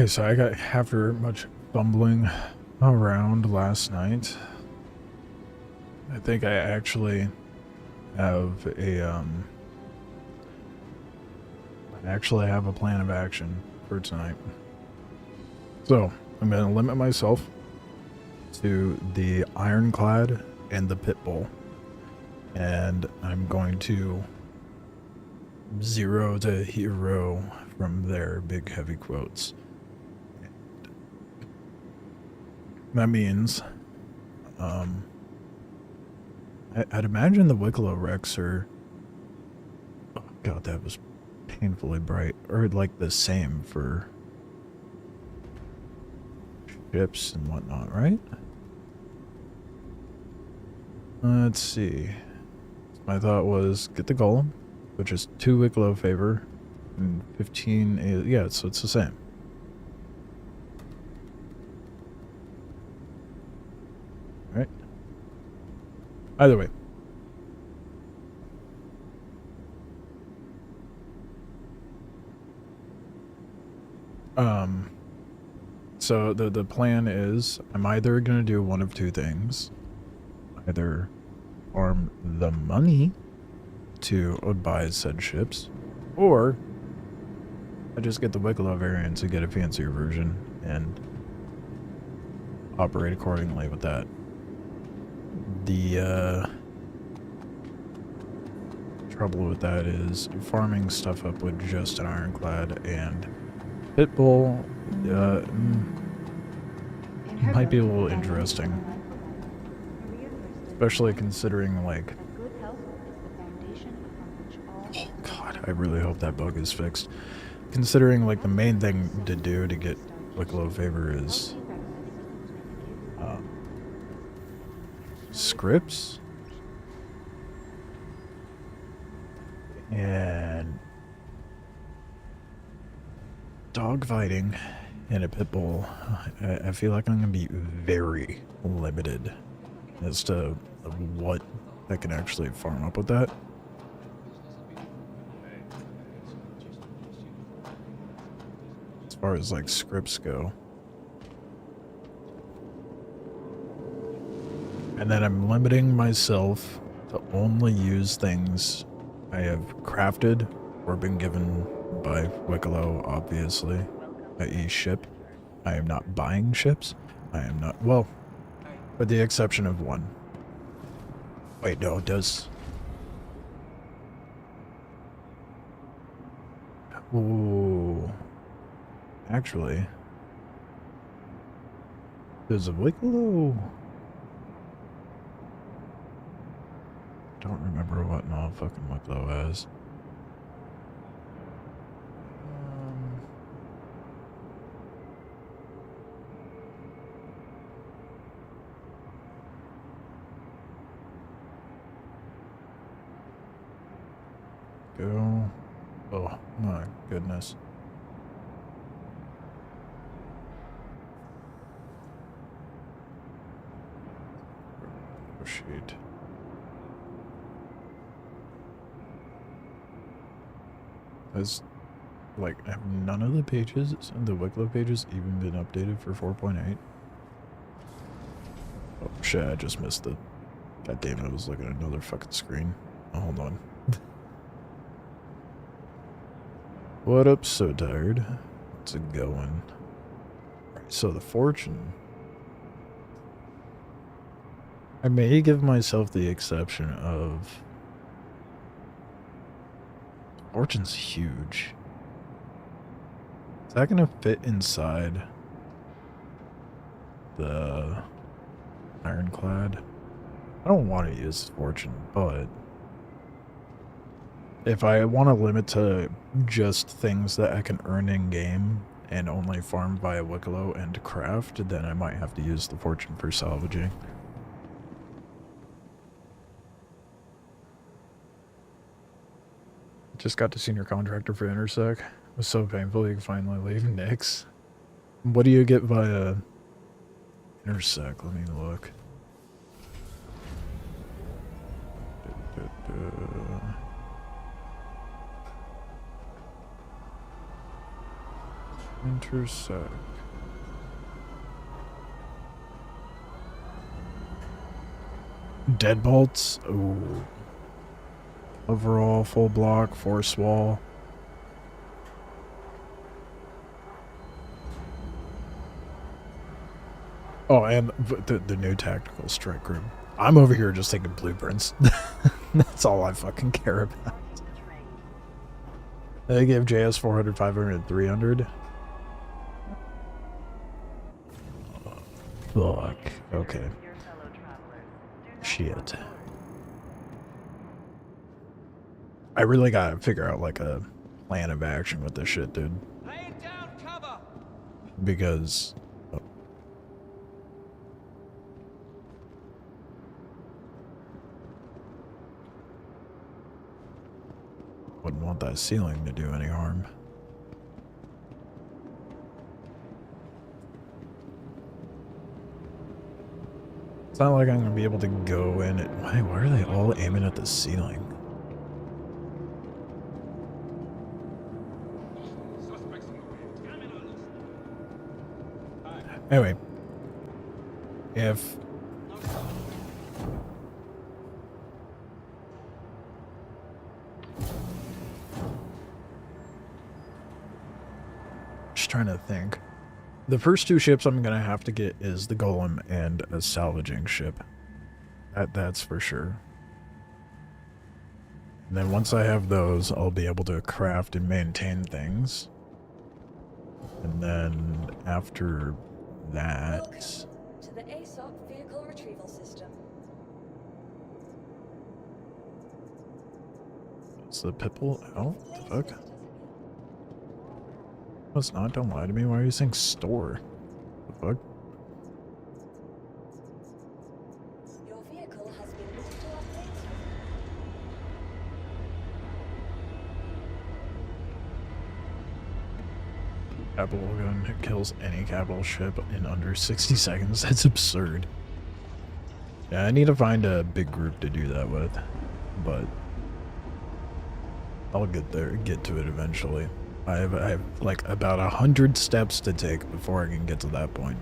Okay, so after much bumbling around last night, I think I actually have a plan of action for tonight. So, I'm going to limit myself to the Ironclad and the Pitbull. And I'm going to 0 to hero from their big heavy quotes. That means, I'd imagine the Wikelo Rex are, oh god, that was painfully bright, or like the same for ships and whatnot, right? Let's see. My thought was get the Golem, which is 2 Wikelo favor and 15, yeah, so it's the same. Right? Either way. So the plan is I'm either going to do one of two things. Either farm the money to buy said ships, or I just get the Wikelo variant to get a fancier version and operate accordingly with that. The trouble with that is farming stuff up with just an Ironclad and Pitbull might be a little interesting. Especially considering, like... Oh god, I really hope that bug is fixed. Considering, like, the main thing to do to get Wikelo favor is... scripts? And... dogfighting in a Pitbull. I feel like I'm going to be very limited as to what I can actually farm up with that. As far as like scripts go. And then I'm limiting myself to only use things I have crafted or been given by Wikelo, obviously, i.e. ship. I am not buying ships. I am not, well, with the exception of one. Wait, no, it does. Ooh. Actually, there's a Wikelo. Don't remember what no fucking Wikelo has. Go. Oh my goodness. Oh shit. Has, like, have none of the pages, the Wikelo pages, even been updated for 4.8? Oh shit, I just missed it. God damn it, I was looking at another fucking screen. Oh, hold on. What up, so tired? What's it going? Alright, so the fortune. I may give myself the exception of... Fortune's huge. Is that gonna fit inside the Ironclad? I don't want to use Fortune, but if I want to limit to just things that I can earn in game and only farm via Wikelo and craft, then I might have to use the Fortune for salvaging. Just got to senior contractor for Intersec. It was so painful you can finally leave. Nix. What do you get via Intersec? Let me look. Intersect. Deadbolts. Ooh. Overall, full block, force wall. Oh, and the new tactical strike group. I'm over here just taking blueprints. That's all I fucking care about. They gave JS 400, 500, and 300. Fuck. Okay. Shit. I really gotta figure out like a plan of action with this shit, dude. Because wouldn't want that ceiling to do any harm. It's not like I'm gonna be able to go in it. Why are they all aiming at the ceiling? Anyway, if just trying to think. The first two ships I'm gonna have to get is the Golem and a salvaging ship. That's for sure. And then once I have those, I'll be able to craft and maintain things. And then after that, welcome to the ASOC vehicle retrieval system. is the Pipple out? The fuck? No, it's not. Don't lie to me. Why are you saying store? The fuck? Your vehicle has been moved to update. Capital gun kills any capital ship in under 60 seconds. That's absurd. Yeah, I need to find a big group to do that with, but I'll get to it eventually. I have like about 100 steps to take before I can get to that point.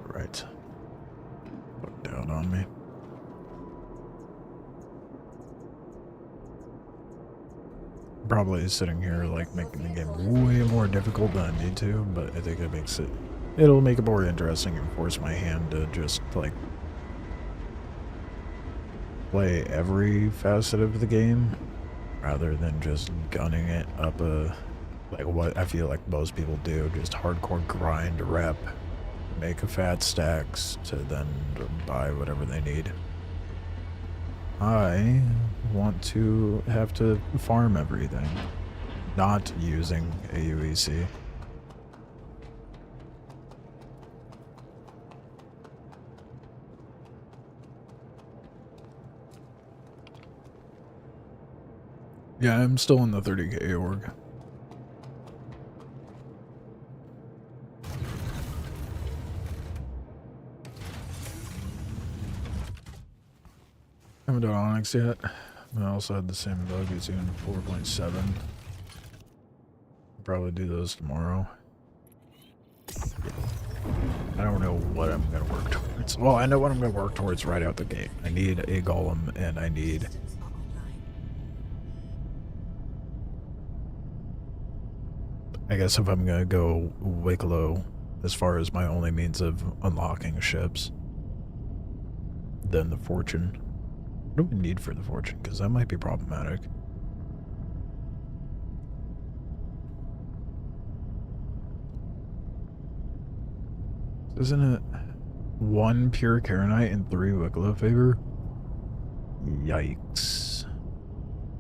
Right. Look down on me. Probably sitting here like making the game way more difficult than I need to, but I think it'll make it more interesting and force my hand to just like play every facet of the game rather than just gunning it up like what I feel like most people do, just hardcore grind rep, make a fat stacks to then buy whatever they need. I want to have to farm everything, not using AUEC. Yeah, I'm still in the 30k org. I haven't done Onyx yet. I also had the same bug as in 4.7. Probably do those tomorrow. I don't know what I'm going to work towards. Well, I know what I'm going to work towards right out the gate. I need a golem and I need... I guess if I'm going to go Wikelo as far as my only means of unlocking ships, then the Fortune. What do we need for the Fortune? Because that might be problematic. Isn't it 1 pure Karenite and 3 Wikelo favor? Yikes.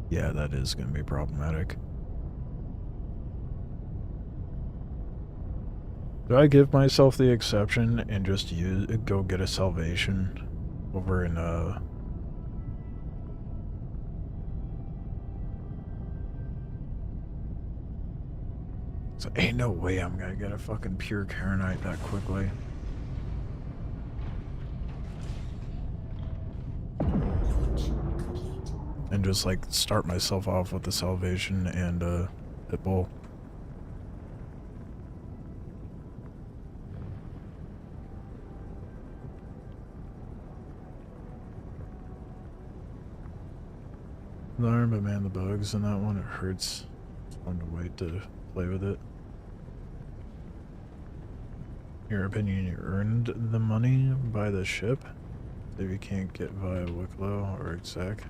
Yeah, that is going to be problematic. Do I give myself the exception and just go get a salvation over in So ain't no way I'm gonna get a fucking pure Karenite that quickly. And just like start myself off with the salvation and pitbull. Learn but man the bugs in that one, it hurts. It's fun to wait to play with it. In your opinion, you earned the money by the ship? If you can't get via Wikelo or exec.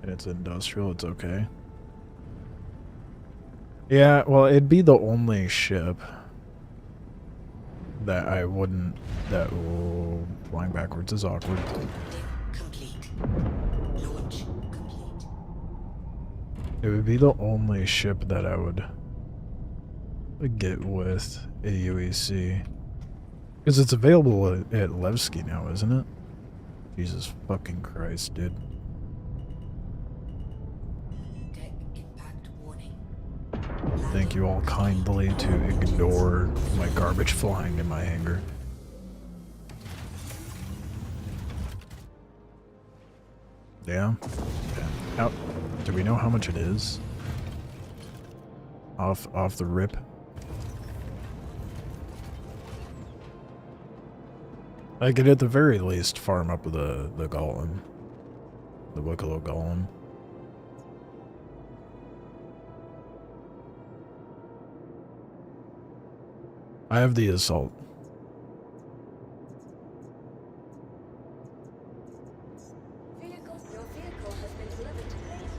And it's industrial, it's okay. Yeah, well, it'd be the only ship that I wouldn't. That flying backwards is awkward. Complete. Launch complete. It would be the only ship that I would get with a UEC. Because it's available at Levski now, isn't it? Jesus fucking Christ, dude. Deck impact warning. Thank you all kindly to ignore my garbage flying in my hangar. Yeah. How, do we know how much it is? Off the rip? I could at the very least farm up the golem. The Wikelo golem. I have the assault. Your vehicle has been delivered to base.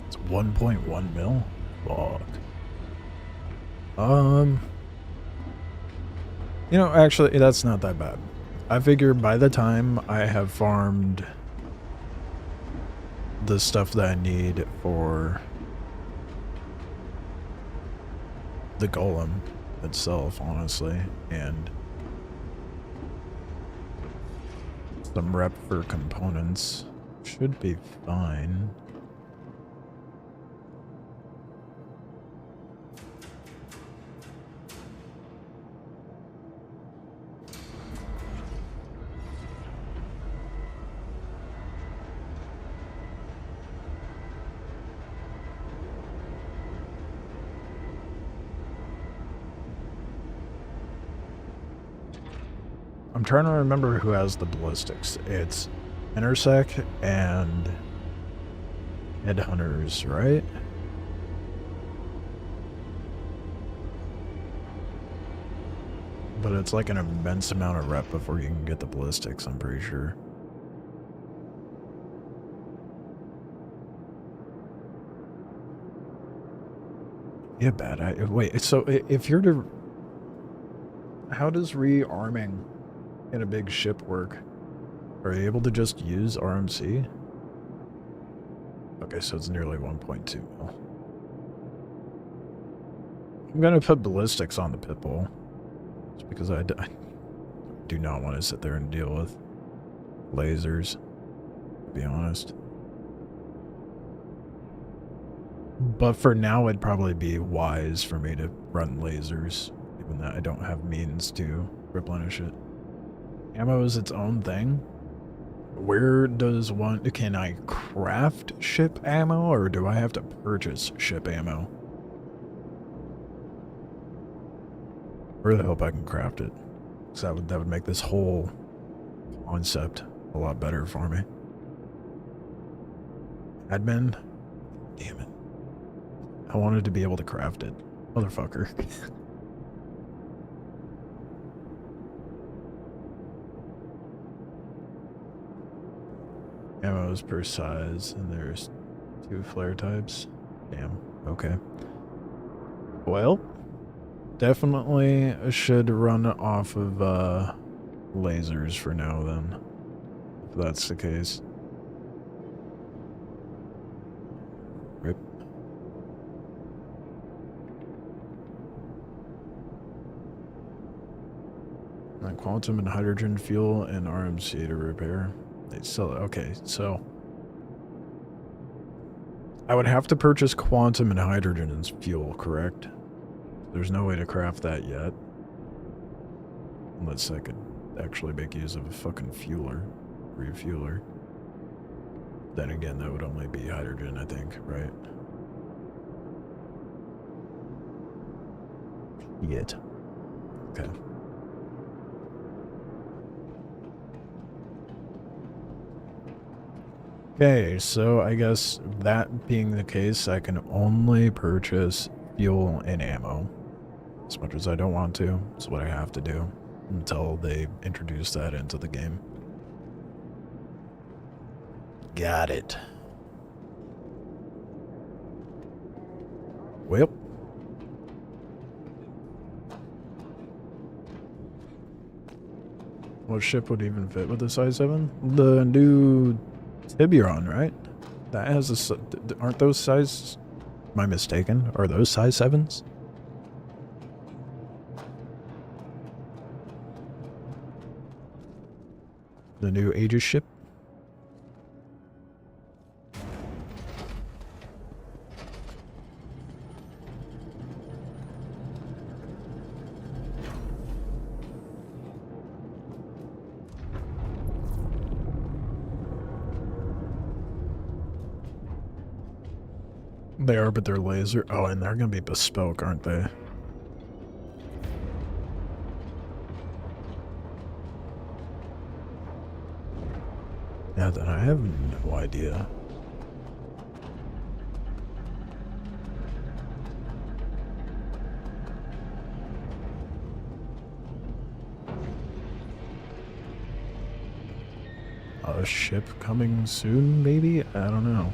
It's 1.1 mil? Fuck. You know, actually, that's not that bad. I figure by the time I have farmed the stuff that I need for the golem itself, honestly, and some rep for components, should be fine. I'm trying to remember who has the ballistics. It's Intersec and Headhunters, right? But it's like an immense amount of rep before you can get the ballistics, I'm pretty sure. Yeah, bad. Wait, so if you're to... How does rearming in a big ship work? Are you able to just use RMC? Okay, so it's nearly 1.2 mil. I'm gonna put ballistics on the pitbull. Just because I do not want to sit there and deal with lasers, to be honest. But for now, it'd probably be wise for me to run lasers, even though I don't have means to replenish it. Ammo is its own thing. Where does one... Can I craft ship ammo, or do I have to purchase ship ammo? Where the hell I can craft it? Because that would make this whole concept a lot better for me. Admin? Damn it. I wanted to be able to craft it. Motherfucker. Ammos per size, and there's 2 flare types. Damn. Okay. Well, definitely should run off of lasers for now then, if that's the case. Rip. Quantum and hydrogen fuel and RMC to repair. They sell it. Okay, so I would have to purchase quantum and hydrogen as fuel, correct? There's no way to craft that yet. Unless I could actually make use of a fucking fueler. Refueler. Then again, that would only be hydrogen, I think, right? Yet. Okay. Okay, so I guess that being the case, I can only purchase fuel and ammo. As much as I don't want to, it's what I have to do until they introduce that into the game. Got it. Well. What ship would even fit with the size 7? The new Tiburon, right? That has a... Aren't those size... Am I mistaken? Are those size 7s? The new Aegis ship? They are, but they're laser. Oh, and they're going to be bespoke, aren't they? Yeah, then I have no idea. A ship coming soon, maybe? I don't know.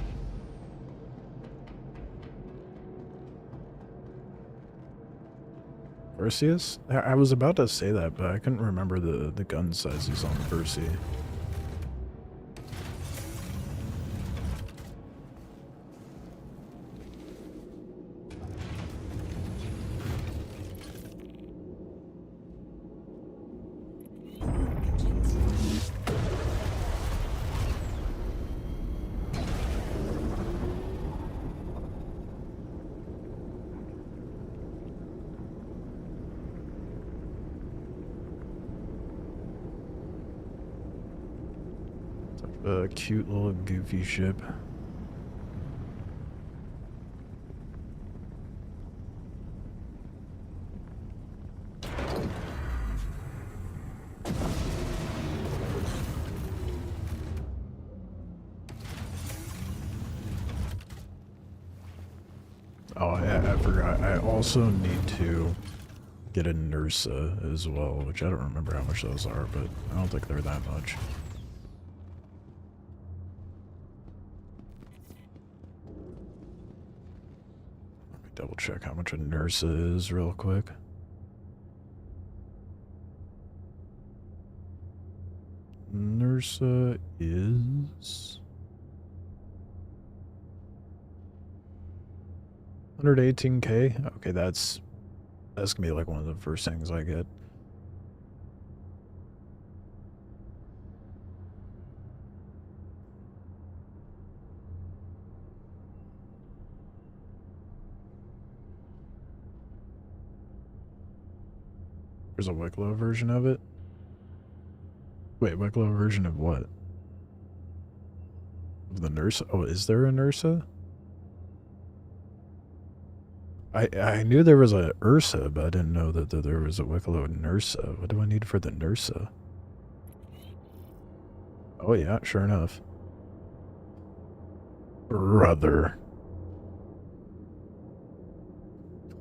Perseus? I was about to say that, but I couldn't remember the gun sizes on Percy. A cute little goofy ship. Oh, yeah, I forgot. I also need to get a Nursa as well, which I don't remember how much those are, but I don't think they're that much. Double check how much a Nursa is real quick. Nursa is 118k. Okay, that's gonna be like one of the first things I get. There's a Wikelo version of it? Wait, Wikelo version of what? Of the Nursa? Oh, is there a Nursa? I knew there was a Ursa, but I didn't know that there was a Wikelo Nursa. What do I need for the Nursa? Oh yeah, sure enough. Brother.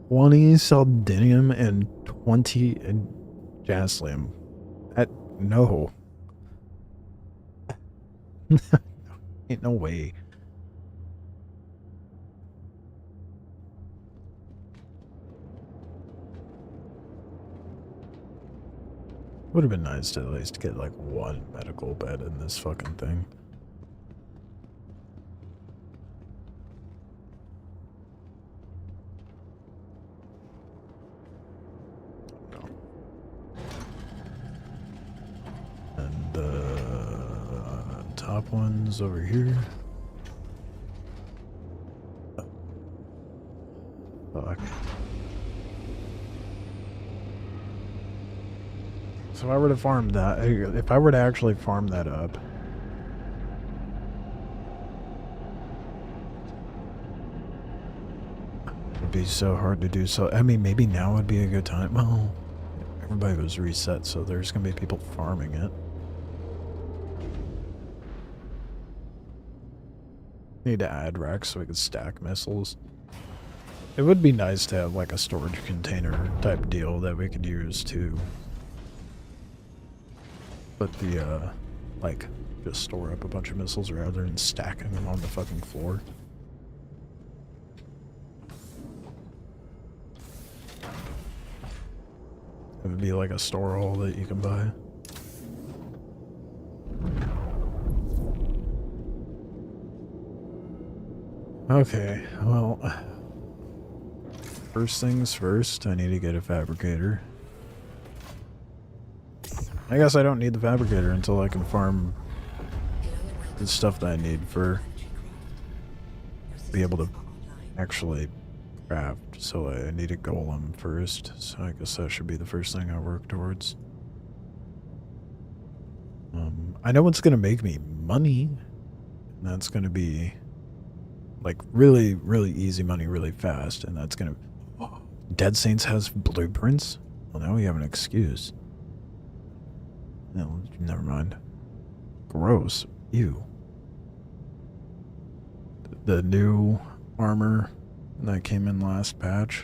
20 Saldinium and 20 Gaslium. No. Ain't no way. Would have been nice to at least get like one medical bed in this fucking thing. Top ones over here. So if I were to farm that, if I were to actually farm that up, it'd be so hard to do. So I mean, maybe now would be a good time. Well, everybody was reset, so there's gonna be people farming it. Need to add racks so we could stack missiles. It would be nice to have like a storage container type deal that we could use to put the like just store up a bunch of missiles rather than stacking them on the fucking floor. It would be like a store hall that you can buy. Okay, well, first things first, I need to get a fabricator. I guess I don't need the fabricator until I can farm the stuff that I need for be able to actually craft. So I need a golem first, so I guess that should be the first thing I work towards. I know what's gonna make me money, and that's gonna be like really, really easy money really fast, and that's gonna... Dead Saints has blueprints? Well, now we have an excuse. No, never mind. Gross. Ew. The new armor that came in last patch,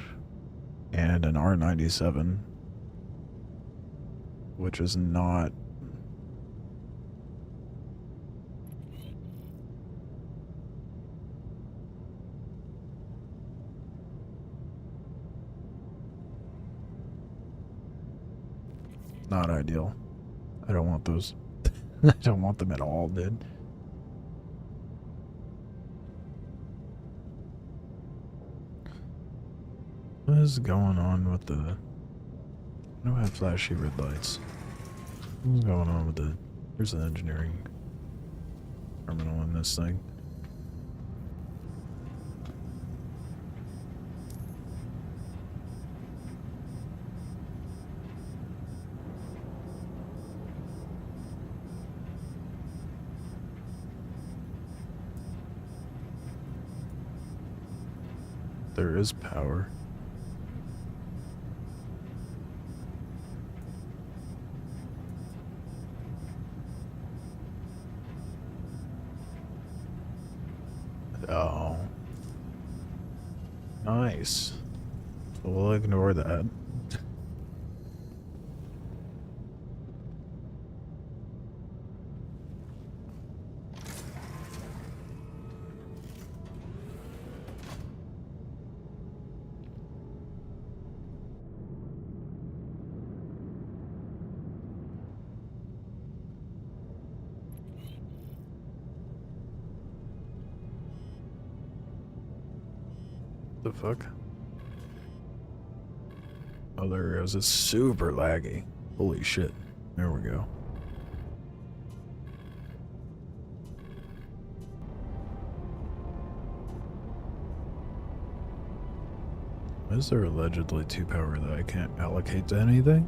and an R97, which is not... not ideal. I don't want those. I don't want them at all, dude. What is going on with the... I don't have flashy red lights. What's going on with the... Here's an engineering terminal in this thing. There is power. Oh. Nice. So we'll ignore that. The fuck? Oh, there it goes. It's super laggy. Holy shit. There we go. Is there allegedly 2 power that I can't allocate to anything?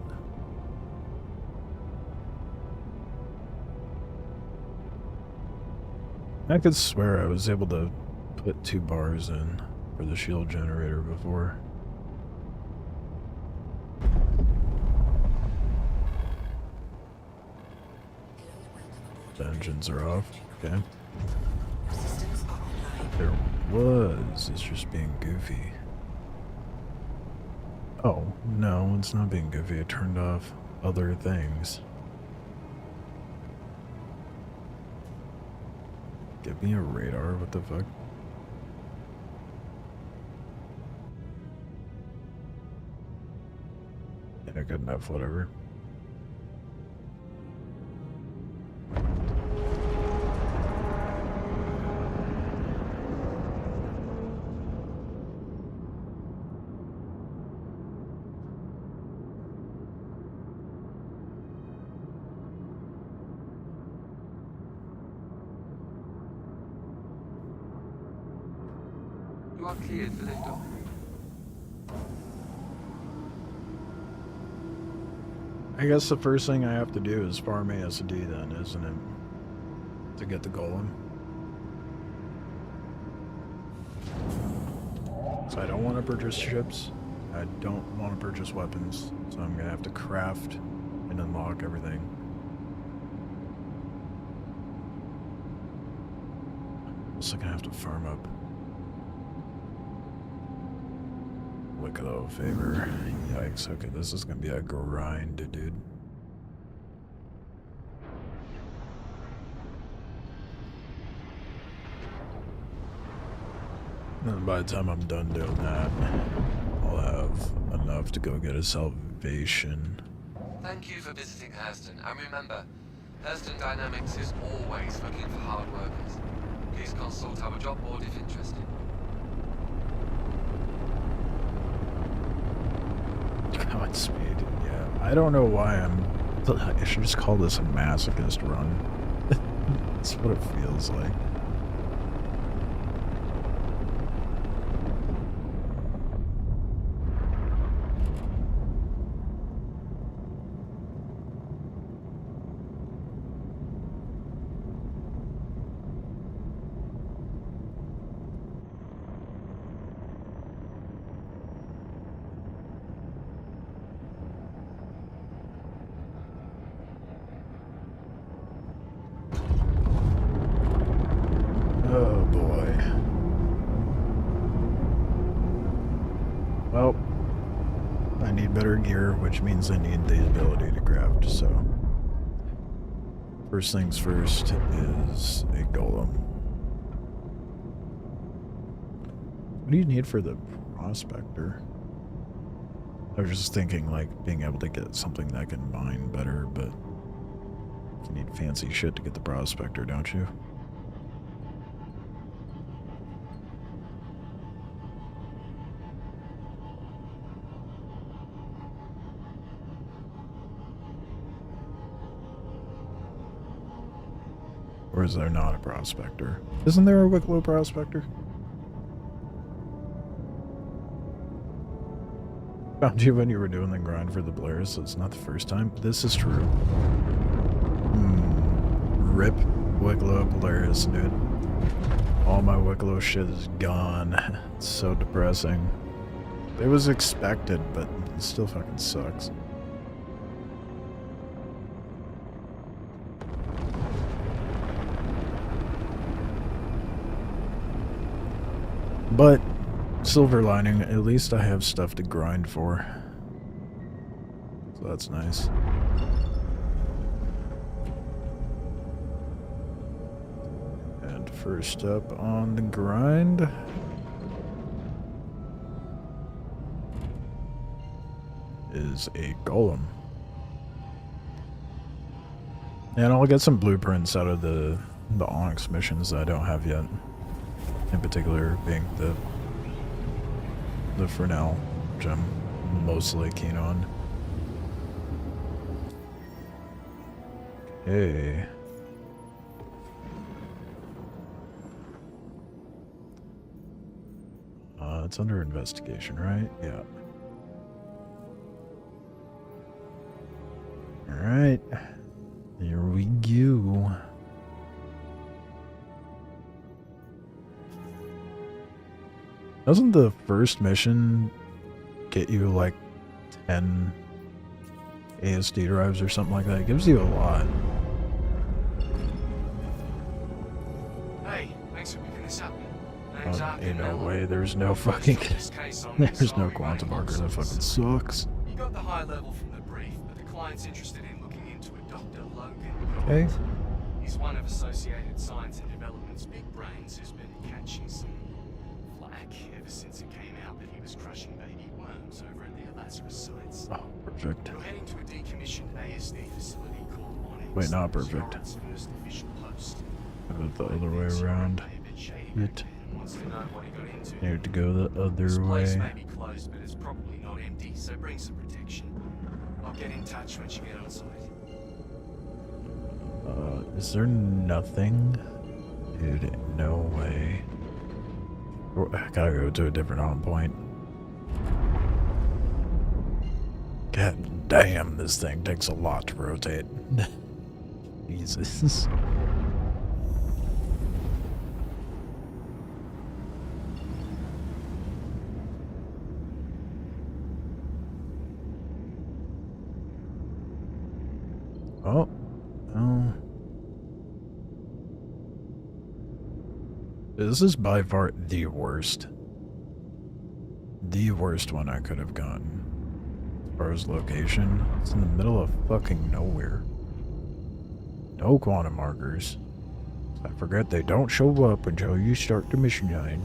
I could swear I was able to put 2 bars in for the shield generator before. The engines are off. Okay. There was. It's just being goofy. Oh, no, it's not being goofy. I turned off other things. Give me a radar, what the fuck? Yeah, good enough, whatever. You are cleared for liftoff. I guess the first thing I have to do is farm ASD then, isn't it? To get the golem. So I don't want to purchase ships. I don't want to purchase weapons. So I'm going to have to craft and unlock everything. I'm also going to have to farm up Wikelo favor. Yikes. Okay, this is going to be a grind, dude. And by the time I'm done doing that, I'll have enough to go get a salvation. Thank you for visiting Hurston, and remember, Hurston Dynamics is always looking for hard workers. Please consult our job board if interested. Godspeed, yeah. I don't know why I should just call this a masochist run. That's what it feels like. Oh boy. Well, I need better gear, which means I need the ability to craft, so first things first is a golem. What do you need for the prospector? I was just thinking like being able to get something that can mine better, but you need fancy shit to get the prospector, don't you? Or is there not a prospector? Isn't there a Wikelo prospector? Found you when you were doing the grind for the Blairs, so it's not the first time. This is true. Rip Wikelo Blairs, dude. All my Wikelo shit is gone. It's so depressing. It was expected, but it still fucking sucks. But, silver lining, at least I have stuff to grind for. So that's nice. And first up on the grind is a golem. And I'll get some blueprints out of the Onyx missions that I don't have yet. In particular, being the Fresnel, which I'm mostly keen on. Okay. It's under investigation, right? Yeah. Alright. Here we go. Doesn't the first mission get you like 10 ASD drives or something like that? It gives you a lot. Hey, thanks for picking this up. Ain't no way, there's no fucking... There's no quantum marker, that fucking sucks. You got the high level from the brief, but the client's interested in looking into a Dr. Logan. Okay. He's one of Associated Science and Development's big brains who's been catching some flack ever since it came out that he was crushing baby worms over at the Lazarus sites. Oh, perfect. You're heading to a decommissioned ASD facility called Onyx. Wait, not perfect. It's first official post. Go the other way around. It. Wants to know what he got into. Need to go the This other place way. may be closed, but it's probably not empty, so bring some protection. I'll get in touch once you get on site. Is there nothing? Dude, no way. I gotta go to a different on point. God damn, this thing takes a lot to rotate. Jesus. Oh. Oh. This is by far the worst. The worst one I could have gotten. As far as location, it's in the middle of fucking nowhere. No quantum markers. I forget they don't show up until you start the mission line.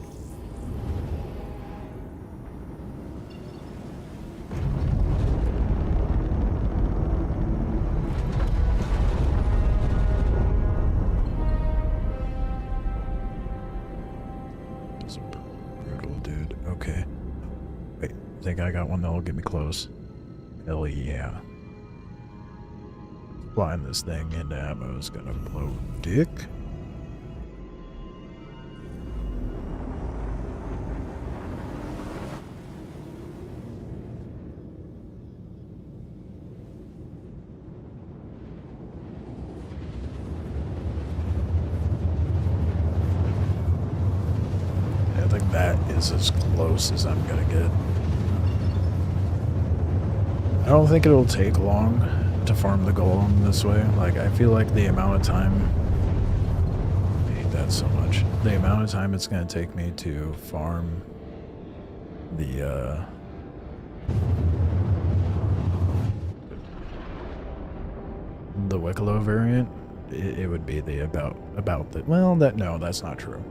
That's brutal, dude. Okay. Wait, I think I got one that'll get me close. Hell yeah. Flying this thing into ammo is gonna blow dick. I think that is as close as I'm gonna get. I don't think it'll take long to farm the golem this way. Like, I feel like the amount of time... I hate that so much. The amount of time it's going to take me to farm the, the Wikelo variant, it would be the about the... Well, no, that's not true.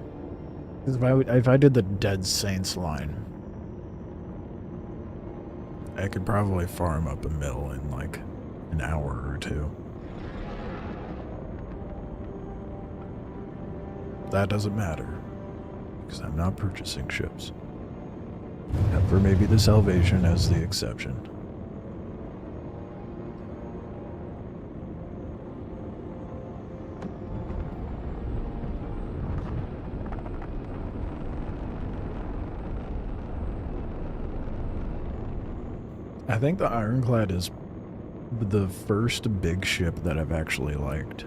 Because if I did the Dead Saints line, I could probably farm up a mill in, like, an hour or two. That doesn't matter, because I'm not purchasing ships. Except for maybe the Salvation as the exception. I think the Ironclad is the first big ship that I've actually liked.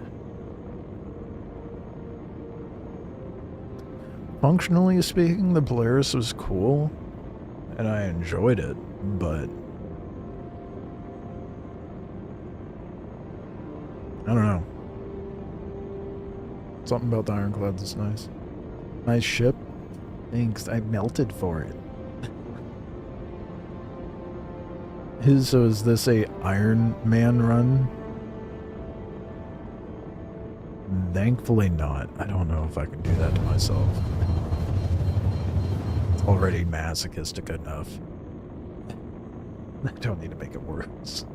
Functionally speaking, the Polaris was cool, and I enjoyed it, but I don't know. Something about the Ironclad is nice. Nice ship. Thanks, I melted for it. So is this a Iron Man run? Thankfully not. I don't know if I can do that to myself. It's already masochistic enough. I don't need to make it worse.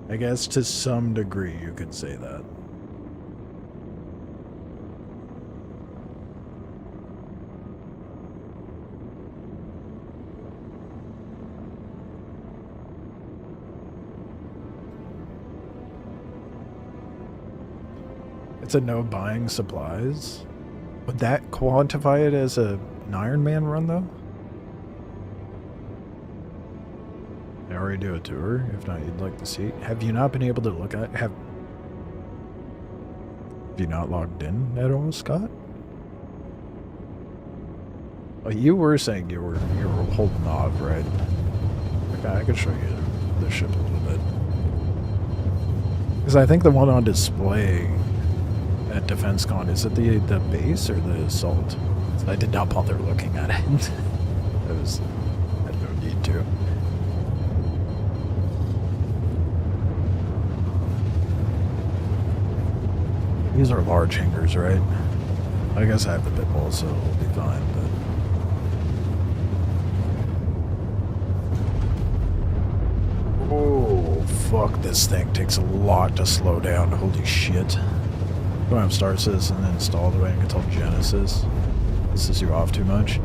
I guess to some degree you could say that. It's a no buying supplies. Would that quantify it as an Iron Man run, though? I already do a tour. If not, you'd like to see. Have you not been able to look at... Have you not logged in at all, Scott? Oh, you were saying you were holding off, right? Okay, I could show you the ship a little bit. Because I think the one on display at Defensecon, is it the base or the assault? I did not bother looking at it. I had no need to. These are large hangars, right? I guess I have the pit bull, so it'll be fine, but... Oh, fuck, this thing takes a lot to slow down. Holy shit. Don't have Star Citizen installed the way I can tell Genesis. This is you off too much.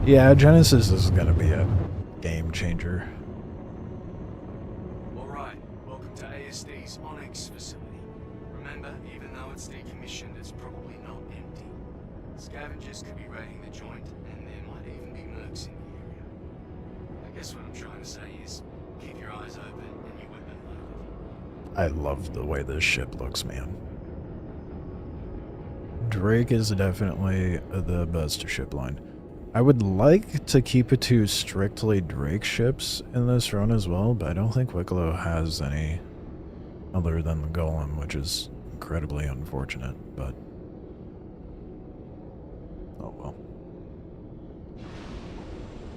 Yeah, Genesis is gonna be a game changer. Alright, welcome to ASD's Onyx facility. Remember, even though it's decommissioned, it's probably not empty. Scavengers could be raiding the joint, and there might even be mercs in the area. Guess what I'm trying to say is, keep your eyes open and your weapon loaded. I love the way this ship looks, man. Drake is definitely the best ship line. I would like to keep it to strictly Drake ships in this run as well, but I don't think Wikelo has any other than the Golem, which is incredibly unfortunate, but oh well.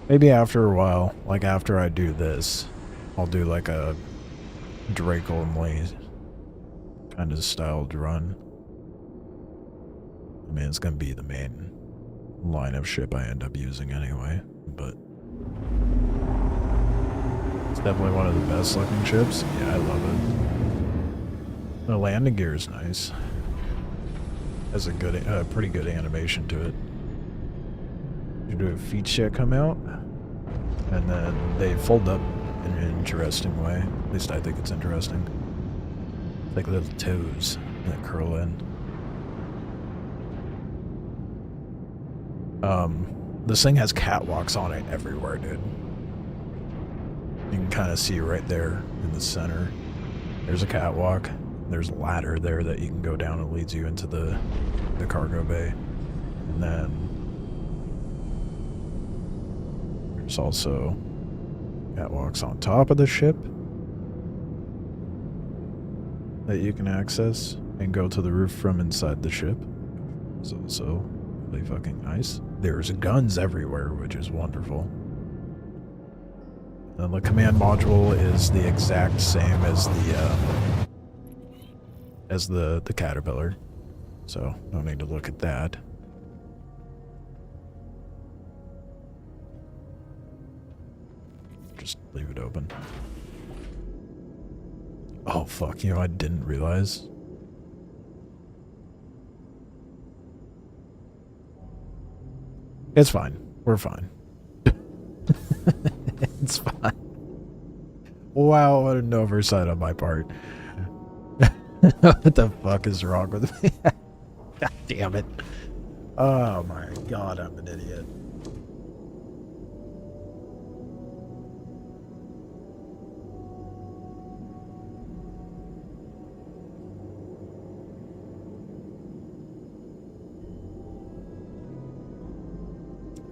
Maybe after a while, like after I do this, I'll do like a Drake only kind of styled run. I mean, it's gonna be the main line of ship I end up using anyway, but it's definitely one of the best looking ships. Yeah, I love it. The landing gear is nice. Has a good, pretty good animation to it. You do a feet check come out, and then they fold up in an interesting way. At least I think it's interesting. Like little toes that curl in. This thing has catwalks on it everywhere, dude. You can kind of see right there in the center. There's a catwalk. There's a ladder there that you can go down and leads you into the cargo bay. And then there's also catwalks on top of the ship that you can access and go to the roof from inside the ship. It's also really fucking nice. There's guns everywhere, which is wonderful. And the command module is the exact same as the caterpillar, so no need to look at that. Just leave it open. Oh fuck, you know, I didn't realize. It's fine. We're fine. It's fine. Wow, what an oversight on my part. What the fuck is wrong with me? God damn it. Oh my god, I'm an idiot.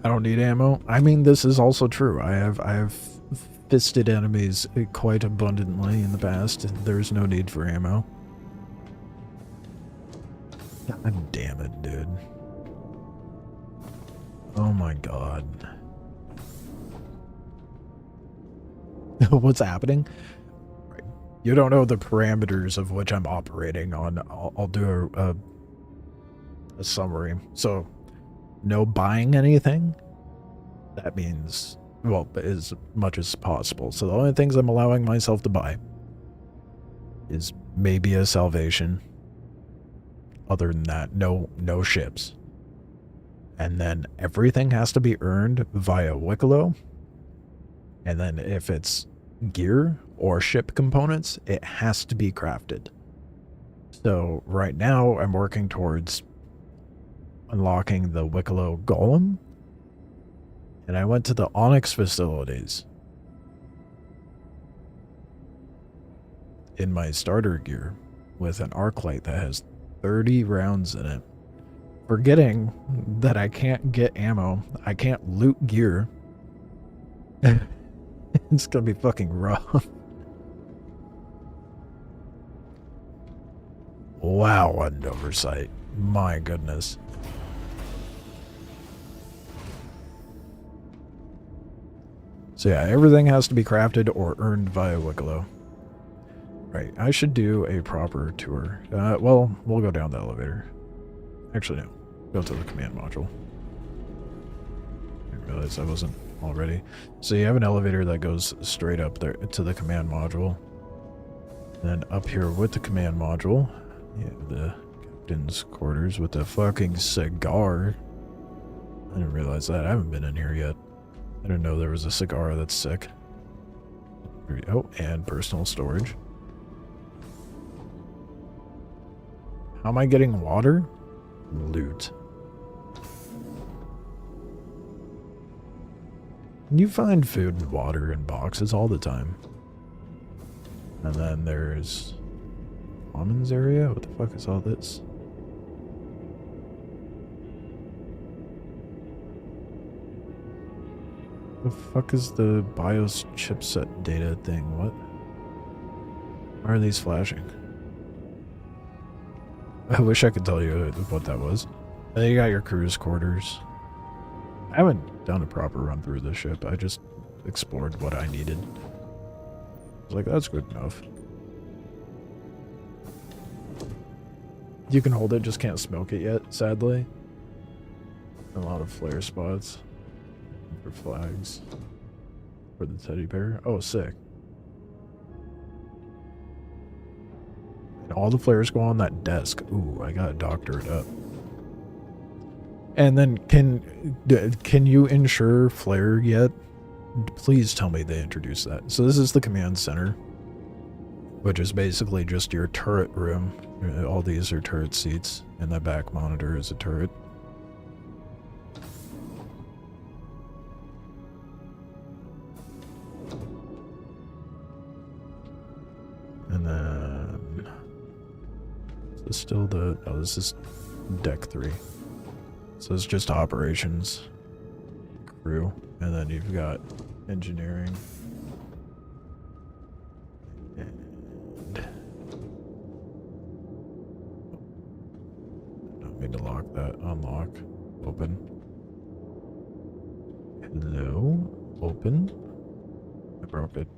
I don't need ammo. I mean, this is also true. I have fisted enemies quite abundantly in the past, and there's no need for ammo. God damn it, dude. Oh my god. What's happening? You don't know the parameters of which I'm operating on. I'll do a summary. So, no buying anything. That means, well, as much as possible. So the only things I'm allowing myself to buy is maybe a salvation. Other than that, no ships. And then everything has to be earned via Wikelo. And then if it's gear or ship components, it has to be crafted. So right now I'm working towards unlocking the Wikelo Golem, and I went to the Onyx facilities in my starter gear with an arc light that has 30 rounds in it, forgetting that I can't get ammo, I can't loot gear. It's gonna be fucking rough. Wow, what an oversight. My goodness. So yeah, everything has to be crafted or earned via Wikelo. Right, I should do a proper tour. Well, we'll go down the elevator. Actually, no. Go to the command module. I realized I wasn't already. So you have an elevator that goes straight up there to the command module. And then up here with the command module, you have the captain's quarters with the fucking cigar. I didn't realize that. I haven't been in here yet. I didn't know there was a cigar that's sick. Oh, and personal storage. How am I getting water? Loot. You find food and water in boxes all the time. And then there's commons area. What the fuck is all this? The fuck is the BIOS chipset data thing? What? Why are these flashing? I wish I could tell you what that was. And then you got your cruise quarters. I haven't done a proper run through this ship. I just explored what I needed. I was like, that's good enough. You can hold it, just can't smoke it yet, sadly. A lot of flare spots. For flags. For the teddy bear. Oh, sick. And all the flares go on that desk. Ooh, I gotta doctor it up. And then, can you ensure flare yet? Please tell me they introduced that. So this is the command center, which is basically just your turret room. All these are turret seats, and the back monitor is a turret. And then, is this still the, oh, this is deck 3. So it's just operations, crew, and then you've got engineering. And don't mean to lock that. Unlock. Open. Hello? Open? I broke it.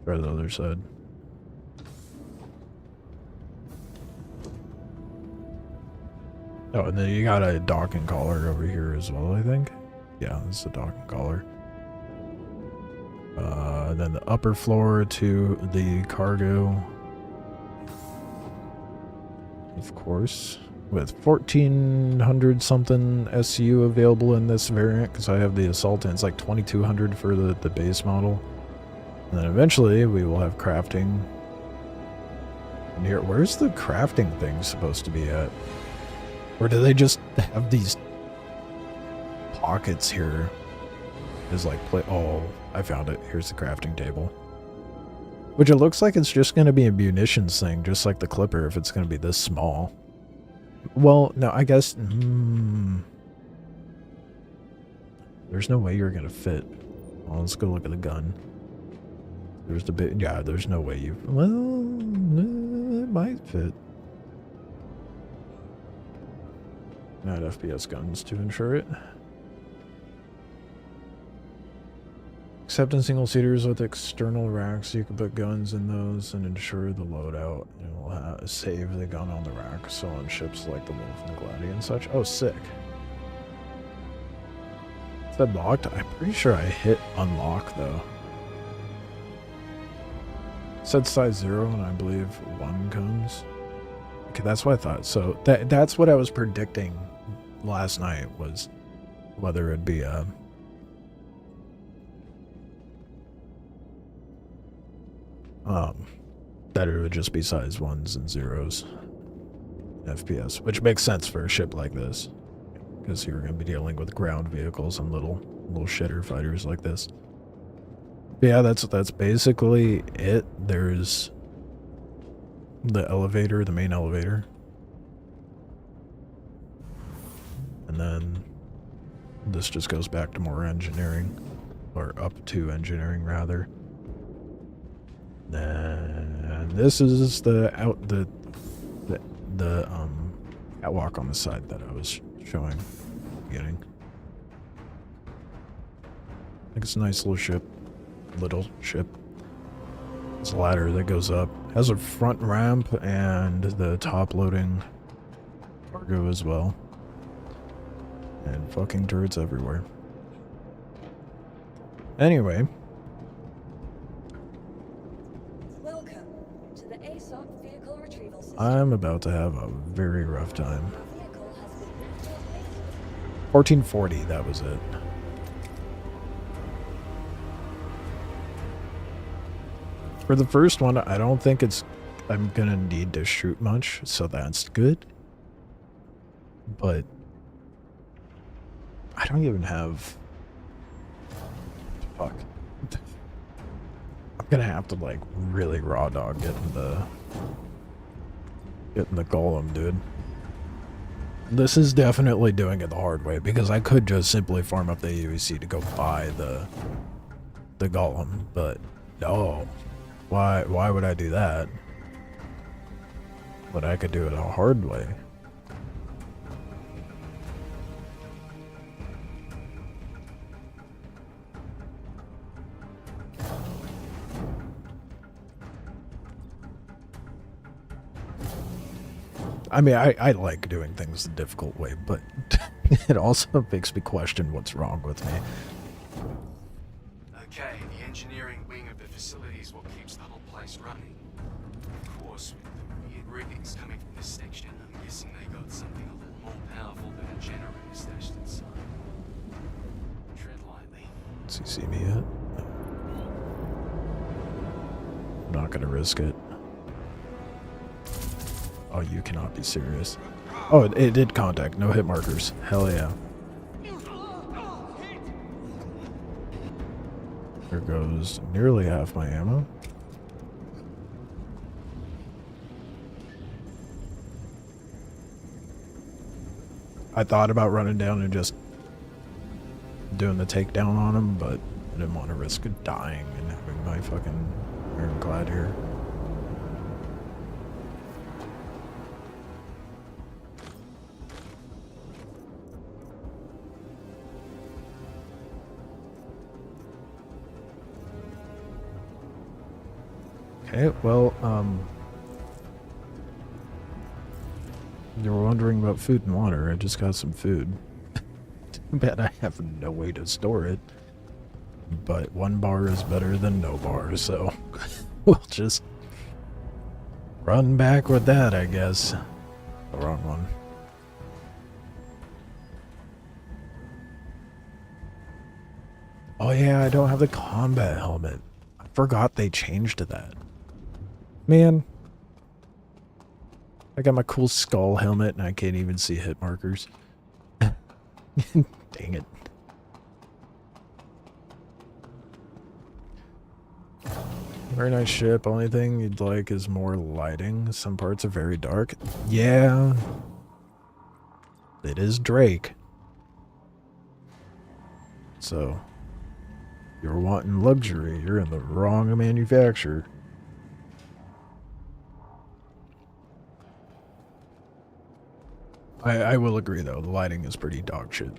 Try the other side. Oh, and then you got a docking collar over here as well, I think. Yeah, this is a docking collar. And then the upper floor to the cargo. Of course. With 1400 something SU available in this variant, because I have the Assault and it's like 2200 for the base model. And then eventually we will have crafting. And here, where's the crafting thing supposed to be at? Or do they just have these pockets here? Is like oh, I found it. Here's the crafting table. Which it looks like it's just going to be a munitions thing, just like the Clipper, if it's going to be this small. Well, no, I guess... there's no way you're going to fit. Well, let's go look at the gun. There's the bit... Yeah, there's no way you... Well, it might fit. Add FPS guns to ensure it. Except in single-seaters with external racks, you can put guns in those and ensure the loadout. It will save the gun on the rack, so on ships like the Wolf and the Gladiator and such. Oh, sick. Is that locked? I'm pretty sure I hit unlock, though. It said size 0, and I believe 1 comes. Okay, that's what I thought. So that's what I was predicting last night, was whether it'd be that it would just be size 1s and 0s FPS, which makes sense for a ship like this, because you're going to be dealing with ground vehicles and little shitter fighters like this. But yeah, that's basically it. There's the elevator, the main elevator. And then this just goes back to more engineering, or up to engineering rather. And this is the catwalk on the side that I was showing at the beginning. I think it's a nice little ship. It's a ladder that goes up. Has a front ramp and the top loading cargo as well. And fucking turrets everywhere. Anyway. Welcome to the ASOC vehicle retrieval system. I'm about to have a very rough time. Your vehicle has been moved to a base. 1440, that was it. For the first one, I don't think I'm gonna need to shoot much, so that's good. But I don't even have Fuck. I'm gonna have to like really raw dog getting the golem, dude. This is definitely doing it the hard way because I could just simply farm up the UEC to go buy the golem, but no. Why would I do that? But I could do it a hard way. I mean, I like doing things the difficult way, but it also makes me question what's wrong with me. Okay, the engineering wing of the facility is what keeps the whole place running. Of course, with the weird riggings coming from this section, I'm guessing they got something a little more powerful than a generator stashed inside. Tread lightly. Does he see me yet? I'm not gonna risk it. Oh, you cannot be serious. Oh, it did contact. No hit markers. Hell yeah. There goes nearly half my ammo. I thought about running down and just doing the takedown on him, but I didn't want to risk dying and having my fucking Ironclad here. Okay, well, you were wondering about food and water. I just got some food. Too bad I have no way to store it. But 1 bar is better than no bar, so we'll just run back with that, I guess. The wrong one. Oh yeah, I don't have the combat helmet. I forgot they changed that. Man. I got my cool skull helmet and I can't even see hit markers. Dang it. Very nice ship. Only thing you'd like is more lighting. Some parts are very dark. Yeah. It is Drake. So, you're wanting luxury. You're in the wrong manufacturer. I will agree, though. The lighting is pretty dog shit.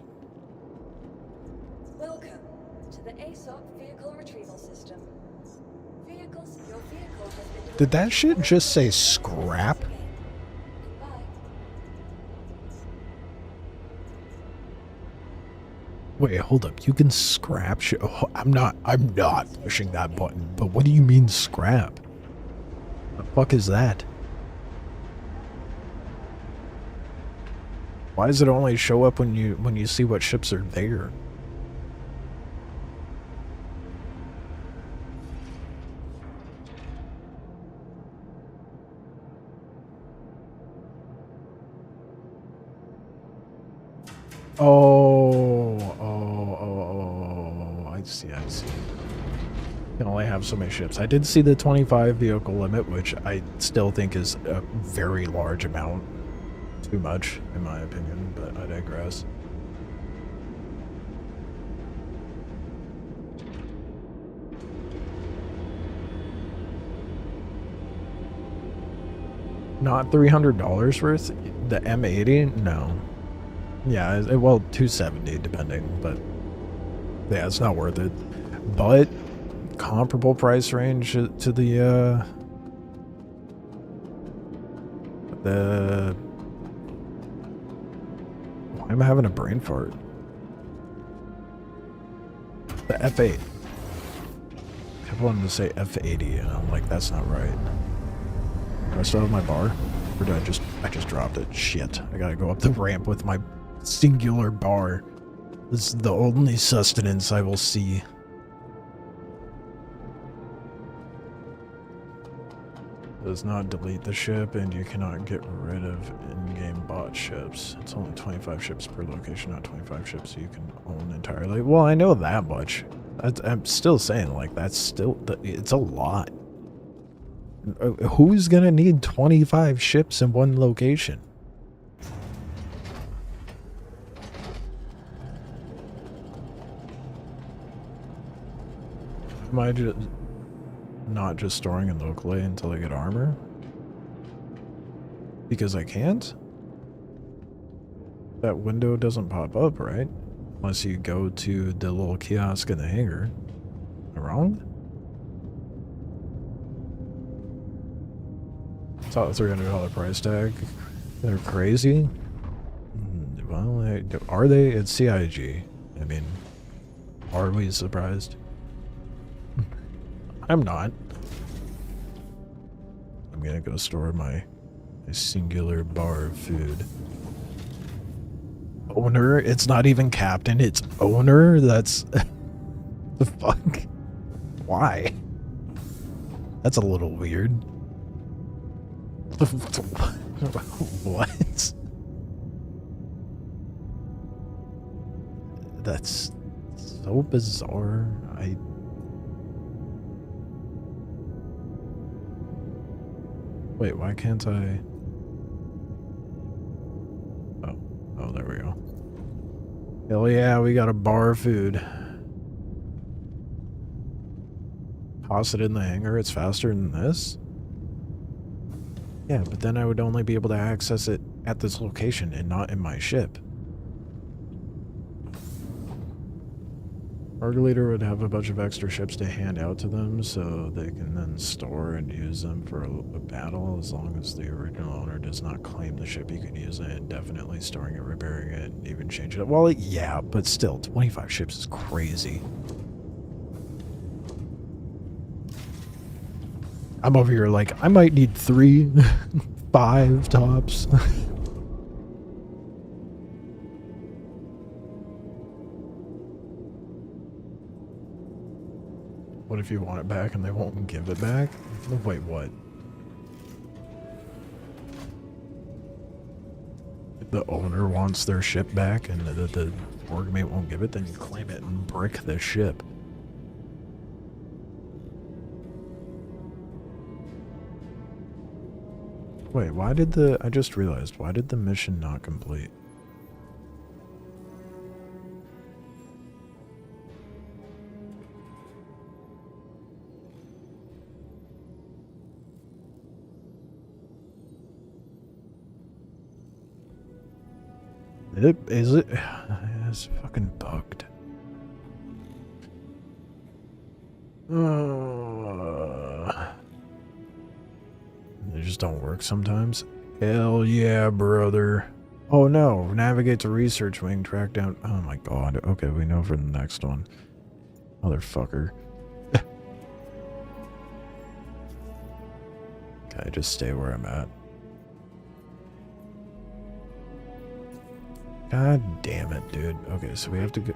Welcome to the ASOP vehicle retrieval system. Your vehicle has been Did that shit just say scrap? Goodbye. Wait, hold up. You can scrap shit. Oh, I'm not pushing that button. But what do you mean scrap? The fuck is that? Why does it only show up when you see what ships are there? Oh, I see. You can only have so many ships. I did see the 25 vehicle limit, which I still think is a very large amount. Too much, in my opinion, but I digress. Not $300 worth? The M80? No. Yeah, well, $270 depending, but yeah, it's not worth it. But comparable price range to the why am I having a brain fart? The F8. I kept wanting to say F80, and I'm like, that's not right. Do I still have my bar? Or did I just dropped it? Shit. I gotta go up the ramp with my singular bar. This is the only sustenance I will see. Does not delete the ship, and you cannot get rid of in-game bot ships. It's only 25 ships per location, not 25 ships you can own entirely. Well, I know that much. I'm still saying, like, that's still, it's a lot. Who's gonna need 25 ships in one location? Am I just not just storing it locally until I get armor? Because I can't? That window doesn't pop up, right? Unless you go to the little kiosk in the hangar. Am I wrong? It's all $300 price tag. They're crazy. Well, are they? It's CIG. I mean, are we surprised? I'm not. I'm gonna go store my singular bar of food. Owner? It's not even captain, it's owner? That's... the fuck? Why? That's a little weird. What? That's so bizarre. Wait, why can't I... Oh, there we go. Hell yeah, we got a bar of food. Toss it in the hangar, it's faster than this? Yeah, but then I would only be able to access it at this location and not in my ship. Cargo leader would have a bunch of extra ships to hand out to them so they can then store and use them for a battle as long as the original owner does not claim the ship. You can use it indefinitely, storing it, repairing it, and even change it. Well, yeah, but still, 25 ships is crazy. I'm over here like, I might need 3, 5 tops. What if you want it back and they won't give it back? Wait, what? If the owner wants their ship back and the org mate won't give it, then you claim it and brick the ship. Wait, why did I just realized, why did the mission not complete? Is it? It's fucking bugged. They just don't work sometimes. Hell yeah, brother. Oh no, navigate to research wing, track down. Oh my god. Okay, we know for the next one. Motherfucker. Okay, just stay where I'm at. God damn it, dude. Okay, so we have to go.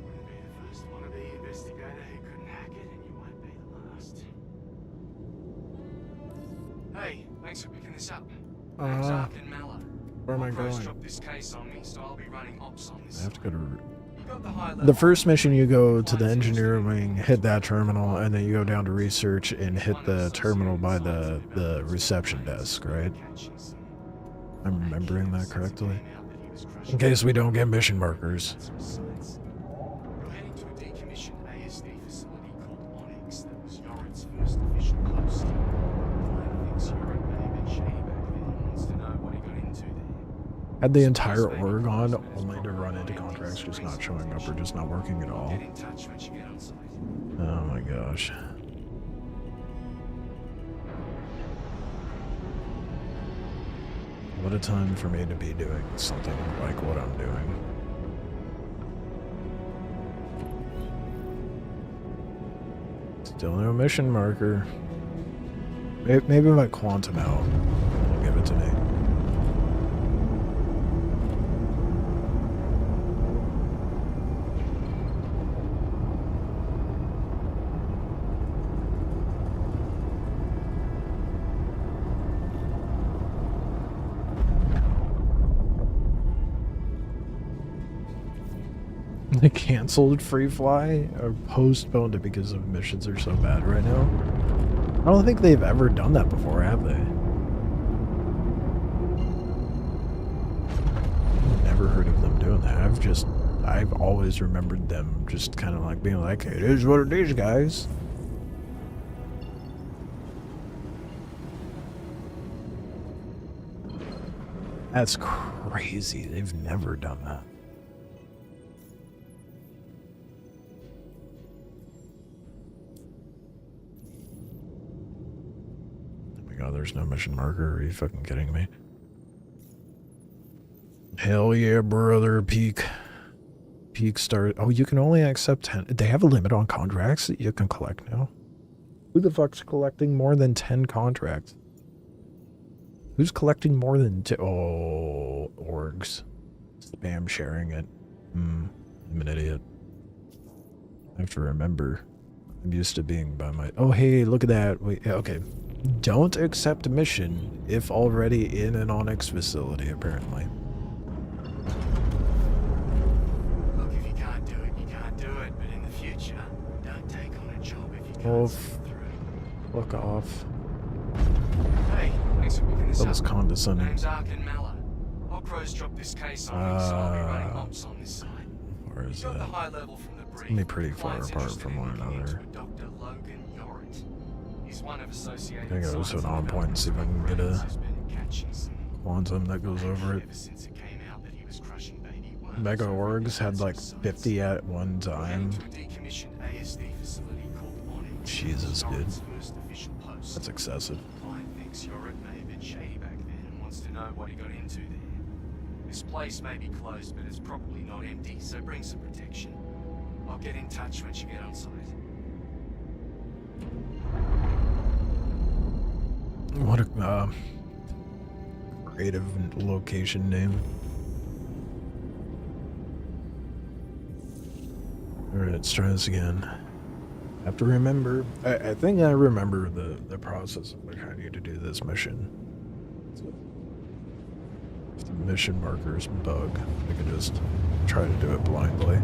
Wouldn't be the first wannabe investigator who couldn't hack it, and you won't be the last. Hey, thanks for picking this up. Name's Arkin Mallow. Where am I Opros going? dropped this case on me, so I'll be running ops on this. I have to go to... You got the high-level The first mission, you go to the engineering wing, hit that terminal, and then you go down to research and hit the terminal by the reception desk, right? I'm remembering that correctly. In case we don't get mission markers. You're heading to a decommissioned ASD facility called Onyx that was Yoren's first official post. Klein thinks Yoren may have been shady back then and wants to know what he got into there. Had the entire org on, only to run into contracts just not showing up or just not working at all. Get in touch once you get on site. Oh my gosh. What a time for me to be doing something like what I'm doing. Still no mission marker. Maybe if I quantum out, it'll give it to me. I canceled Free Fly or postponed it because of missions are so bad right now. I don't think they've ever done that before, have they? Never heard of them doing that. I've always remembered them just kind of like being like, it is what it is, guys. That's crazy. They've never done that. Oh my god, there's no mission marker. Are you fucking kidding me? Hell yeah, brother. Peak start. Oh, you can only accept 10. They have a limit on contracts that you can collect now. Who the fuck's collecting more than 10 contracts? Who's collecting more than oh, orgs. Spam sharing it. I'm an idiot. I have to remember. I'm used to being by my... Oh, hey, look at that. Wait, okay. Don't accept mission if already in an Onyx facility, apparently. Look, if you can't do it, you can't do it. But in the future, don't take on a job if you can't Oh, see it through. fuck off. Hey, thanks for picking this That was up. condescending. Name's Arkin Mella. Ocro's dropped this case on me, so I'll be running ops on this side. Where is Got the that? high level from the brief. It's gonna be pretty The far client's apart interested from in one looking into another. a Dr. Logan Yorrit. He's one of Associated I gotta go to an Science on point and see if I can get Development a who's been catching some quantum that goes over it. ever since it came out that he was crushing baby worms Mega over orgs had like sites. 50 at one We're heading time. to a decommissioned ASD facility called Onyx. Jesus, dude. Yorrit's first official post. That's excessive. Client thinks Yorrit may have been shady back then and wants to know what he got into there. This place may be closed, but it's probably not empty, so bring some protection. I'll get in touch once you get on site. What a creative location name. Alright, let's try this again. I have to remember. I think I remember the process of which I need to do this mission. If the mission markers bug, I could just try to do it blindly.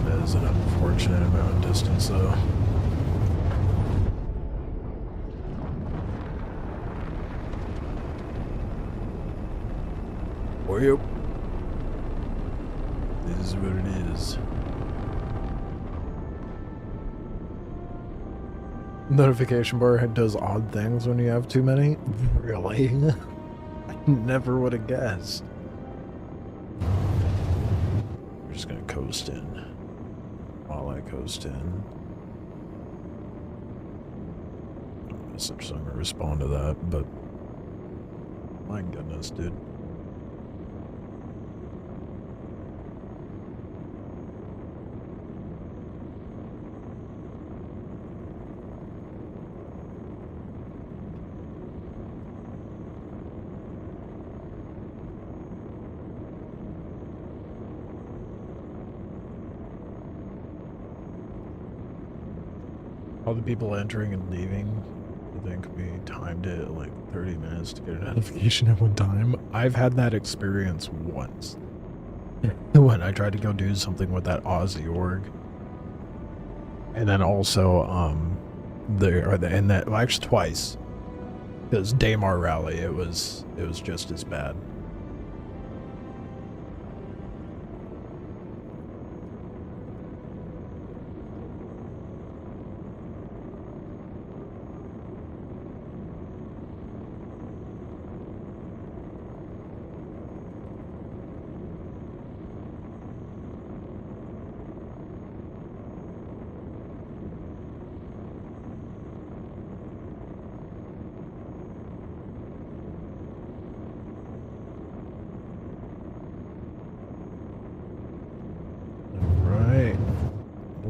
That is an unfortunate amount of distance, though. Yep. This is what it is. Notification bar does odd things when you have too many? Really? I never would have guessed. We're just gonna coast in. While I coast in. Message, so I'm gonna respond to that, but... My goodness, dude. All the people entering and leaving, I think we timed it at like 30 minutes to get a notification at one time. I've had that experience once. When I tried to go do something with that Aussie org. And then also, well, actually twice. Because Daymar Rally, it was just as bad.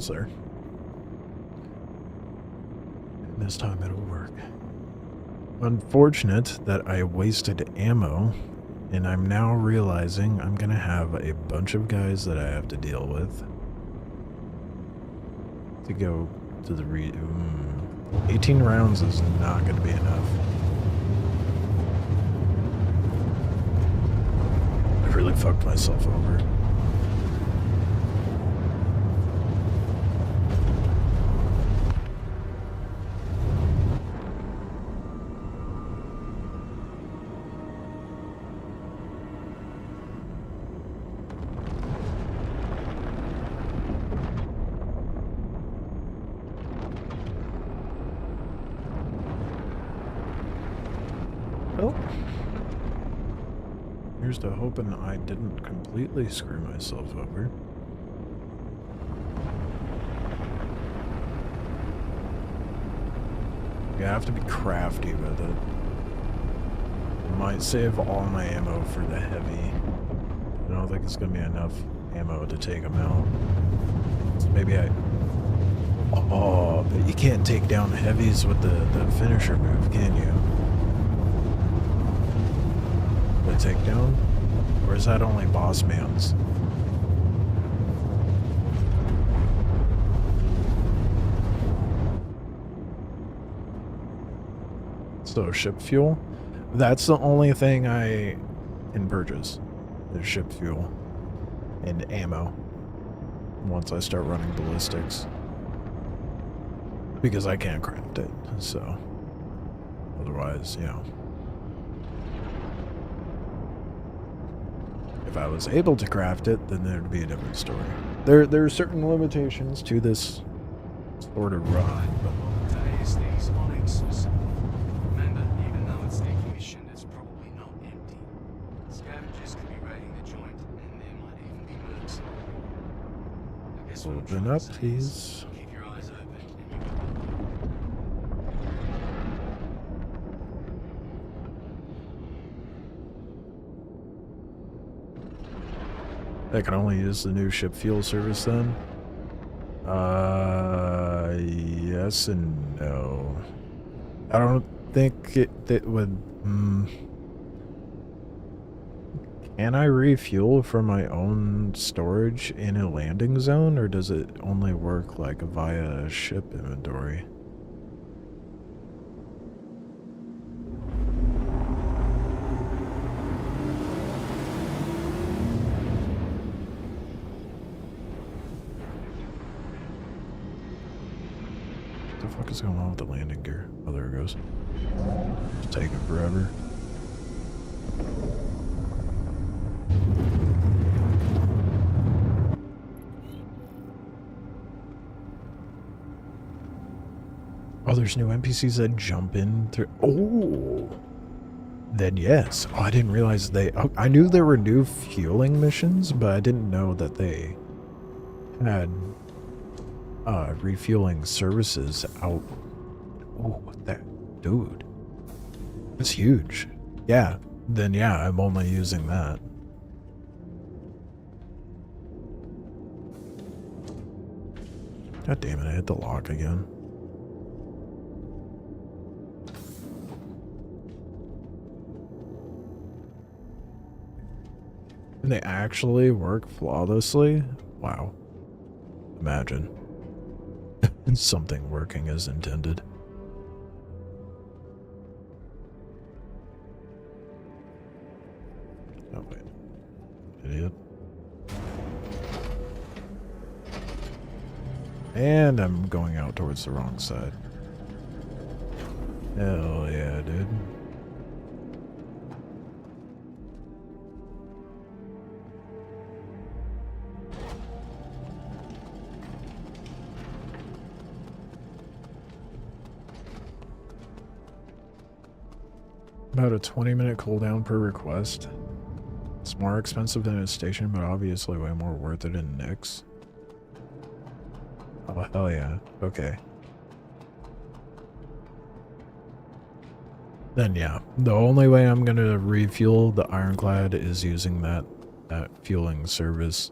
There. And this time it'll work. Unfortunate that I wasted ammo, and I'm now realizing I'm gonna have a bunch of guys that I have to deal with. to go to the 18 rounds is not going to be enough. I really fucked myself over. Well, here's to hoping I didn't completely screw myself over. You have to be crafty with it. Might save all my ammo for the heavy. I don't think it's gonna be enough ammo to take them out. So maybe I... Oh, but you can't take down heavies with the finisher move, can you? The takedown? Or is that only boss man's? So ship fuel? That's the only thing I can purchase. Is ship fuel. And ammo. Once I start running ballistics. Because I can't craft it, so... Otherwise, you know... If I was able to craft it, then there'd be a different story. There are certain limitations to this sort of run, but... Days, these onyxes. Remember, even though it's decommissioned, it's probably not empty. Scavengers could be raiding the joint, and there might even be mercenaries. I guess what I'm Open trying to up, say is, please. keep your eyes open, and I can only use the new ship fuel service then? Yes and no. I don't think it would... Can I refuel from my own storage in a landing zone, or does it only work like via ship inventory? What the fuck is going on with the landing gear? Oh, there it goes. It's taking forever. Oh, there's new NPCs that jump in through... Oh! Then yes. Oh, I didn't realize they... Oh, I knew there were new fueling missions, but I didn't know that they had refueling services out. Oh, that... Dude. That's huge. Yeah. Then yeah, I'm only using that. God damn it, I hit the lock again. And they actually work flawlessly? Wow. Imagine. Something working as intended. Oh, wait. Idiot. And I'm going out towards the wrong side. Hell yeah, dude. About a 20-minute cooldown per request. It's more expensive than a station, but obviously way more worth it in Nyx. Oh, hell yeah. Okay. Then yeah, the only way I'm gonna refuel the Ironclad is using that fueling service.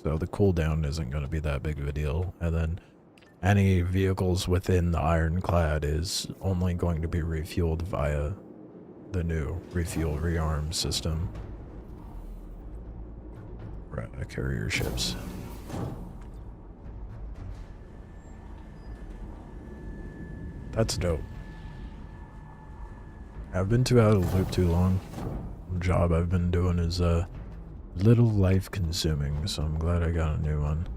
So the cooldown isn't gonna be that big of a deal. And then any vehicles within the Ironclad is only going to be refueled via the new refuel rearm system. Right, carrier ships. That's dope. I've been too out of the loop too long. The job I've been doing is little life consuming, so I'm glad I got a new one.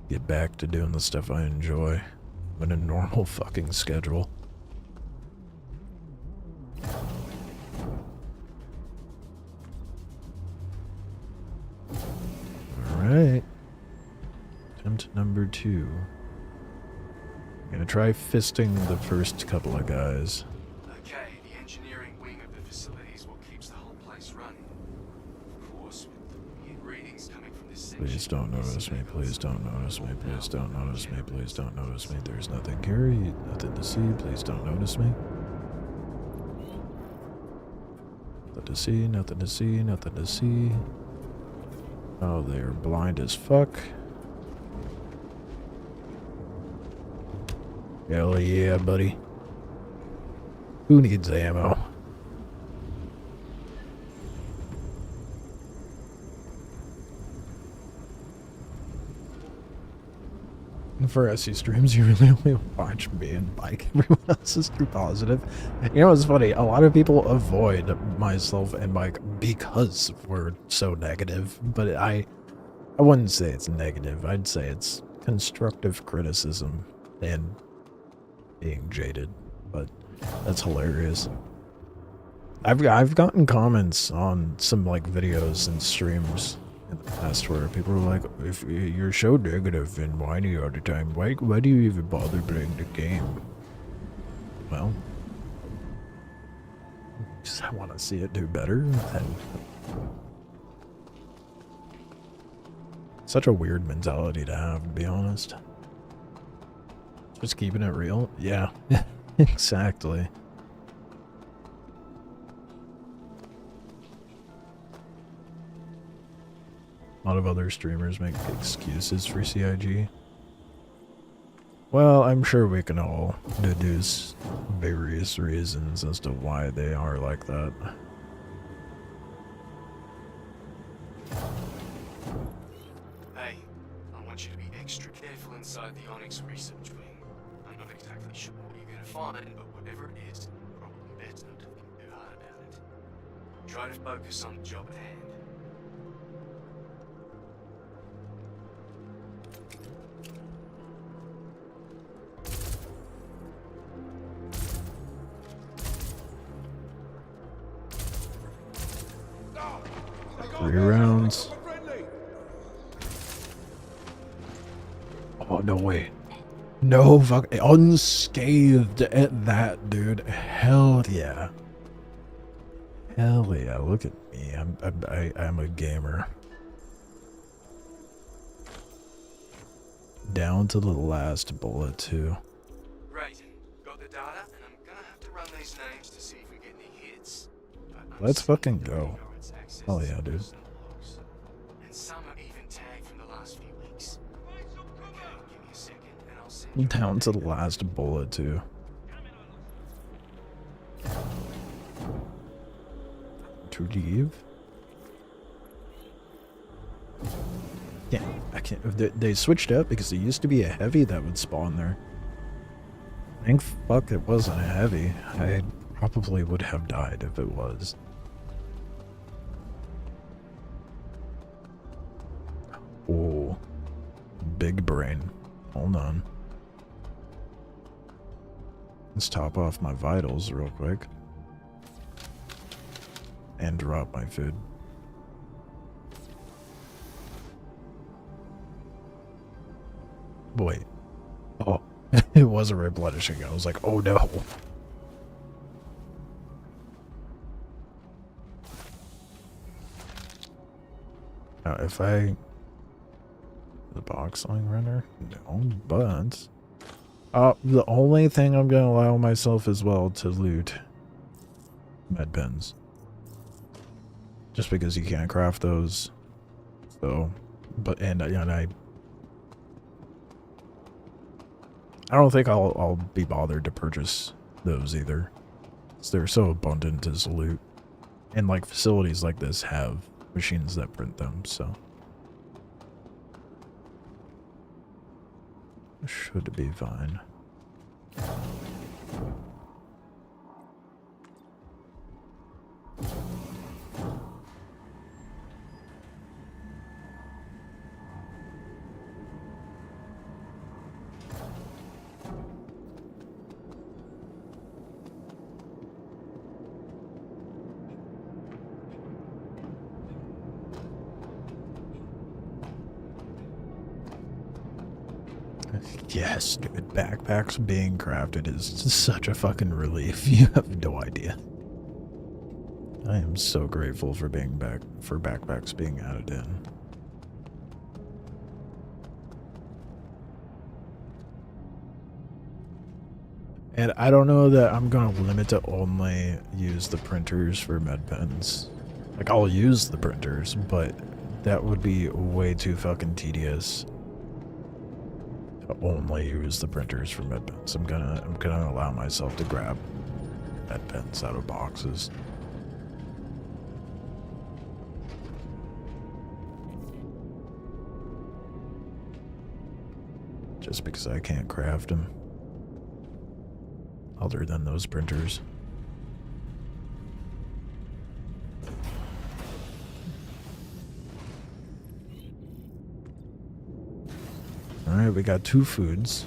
Get back to doing the stuff I enjoy. I'm in a normal fucking schedule. Alright. Attempt number 2. I'm gonna try fisting the first couple of guys. Okay, the engineering wing of the facility what keeps the whole place running. Of course, with the weird readings coming from this section. Please don't notice me, please don't notice me, please don't notice me, please don't notice me. There's nothing here, nothing to see, please don't notice me. Nothing to see, nothing to see, nothing to see. Oh, they're blind as fuck. Hell yeah, buddy. Who needs ammo? For SC streams, you really only watch me and Mike. Everyone else is too positive. You know what's funny? A lot of people avoid myself and Mike because we're so negative. But I wouldn't say it's negative. I'd say it's constructive criticism and being jaded. But that's hilarious. I've gotten comments on some like videos and streams in the past where people are like, if you're so negative and whiny all the time, why do you even bother playing the game? Well, just I want to see it do better. And such a weird mentality to have, to be honest. Just keeping it real? Yeah, exactly. A lot of other streamers make excuses for CIG. Well, I'm sure we can all deduce various reasons as to why they are like that. Hey, I want you to be extra careful inside the Onyx research wing. I'm not exactly sure what you're going to find, but whatever it is, probably best not to think too hard about it. Try to focus on the job at hand. Three rounds. Oh, no way. No fuck. Unscathed at that, dude. Hell yeah. Hell yeah. Look at me. I'm a gamer. Down to the last bullet, too. Great. Got the data, and I'm gonna have to run these names to see if we get any hits. But Let's fucking go. Hell yeah, dude. And some are even tagged from the last few weeks. Okay, give me a second, and I'll send you Down to the last bullet, too. To leave? Yeah, I can't. They switched up because there used to be a heavy that would spawn there. Thank fuck it wasn't a heavy. I probably would have died if it was. Oh, big brain. Hold on. Let's top off my vitals real quick. And drop my food. Wait. Oh, it was a replenishing. I was like, oh no. Now, if I... The box line runner? No, but... the only thing I'm gonna allow myself as well to loot... med pens. Just because you can't craft those. So... But, and I don't think I'll be bothered to purchase those either. 'Cause they're so abundant as loot. And like facilities like this have machines that print them, so... Should be fine. Yes, dude. Backpacks being crafted is such a fucking relief. You have no idea. I am so grateful for backpacks being added in. And I don't know that I'm gonna limit to only use the printers for med pens. Like, I'll use the printers, but that would be way too fucking tedious to only use the printers for med pens. I'm gonna allow myself to grab med pens out of boxes. Just because I can't craft them. Other than those printers. Alright, we got 2 foods.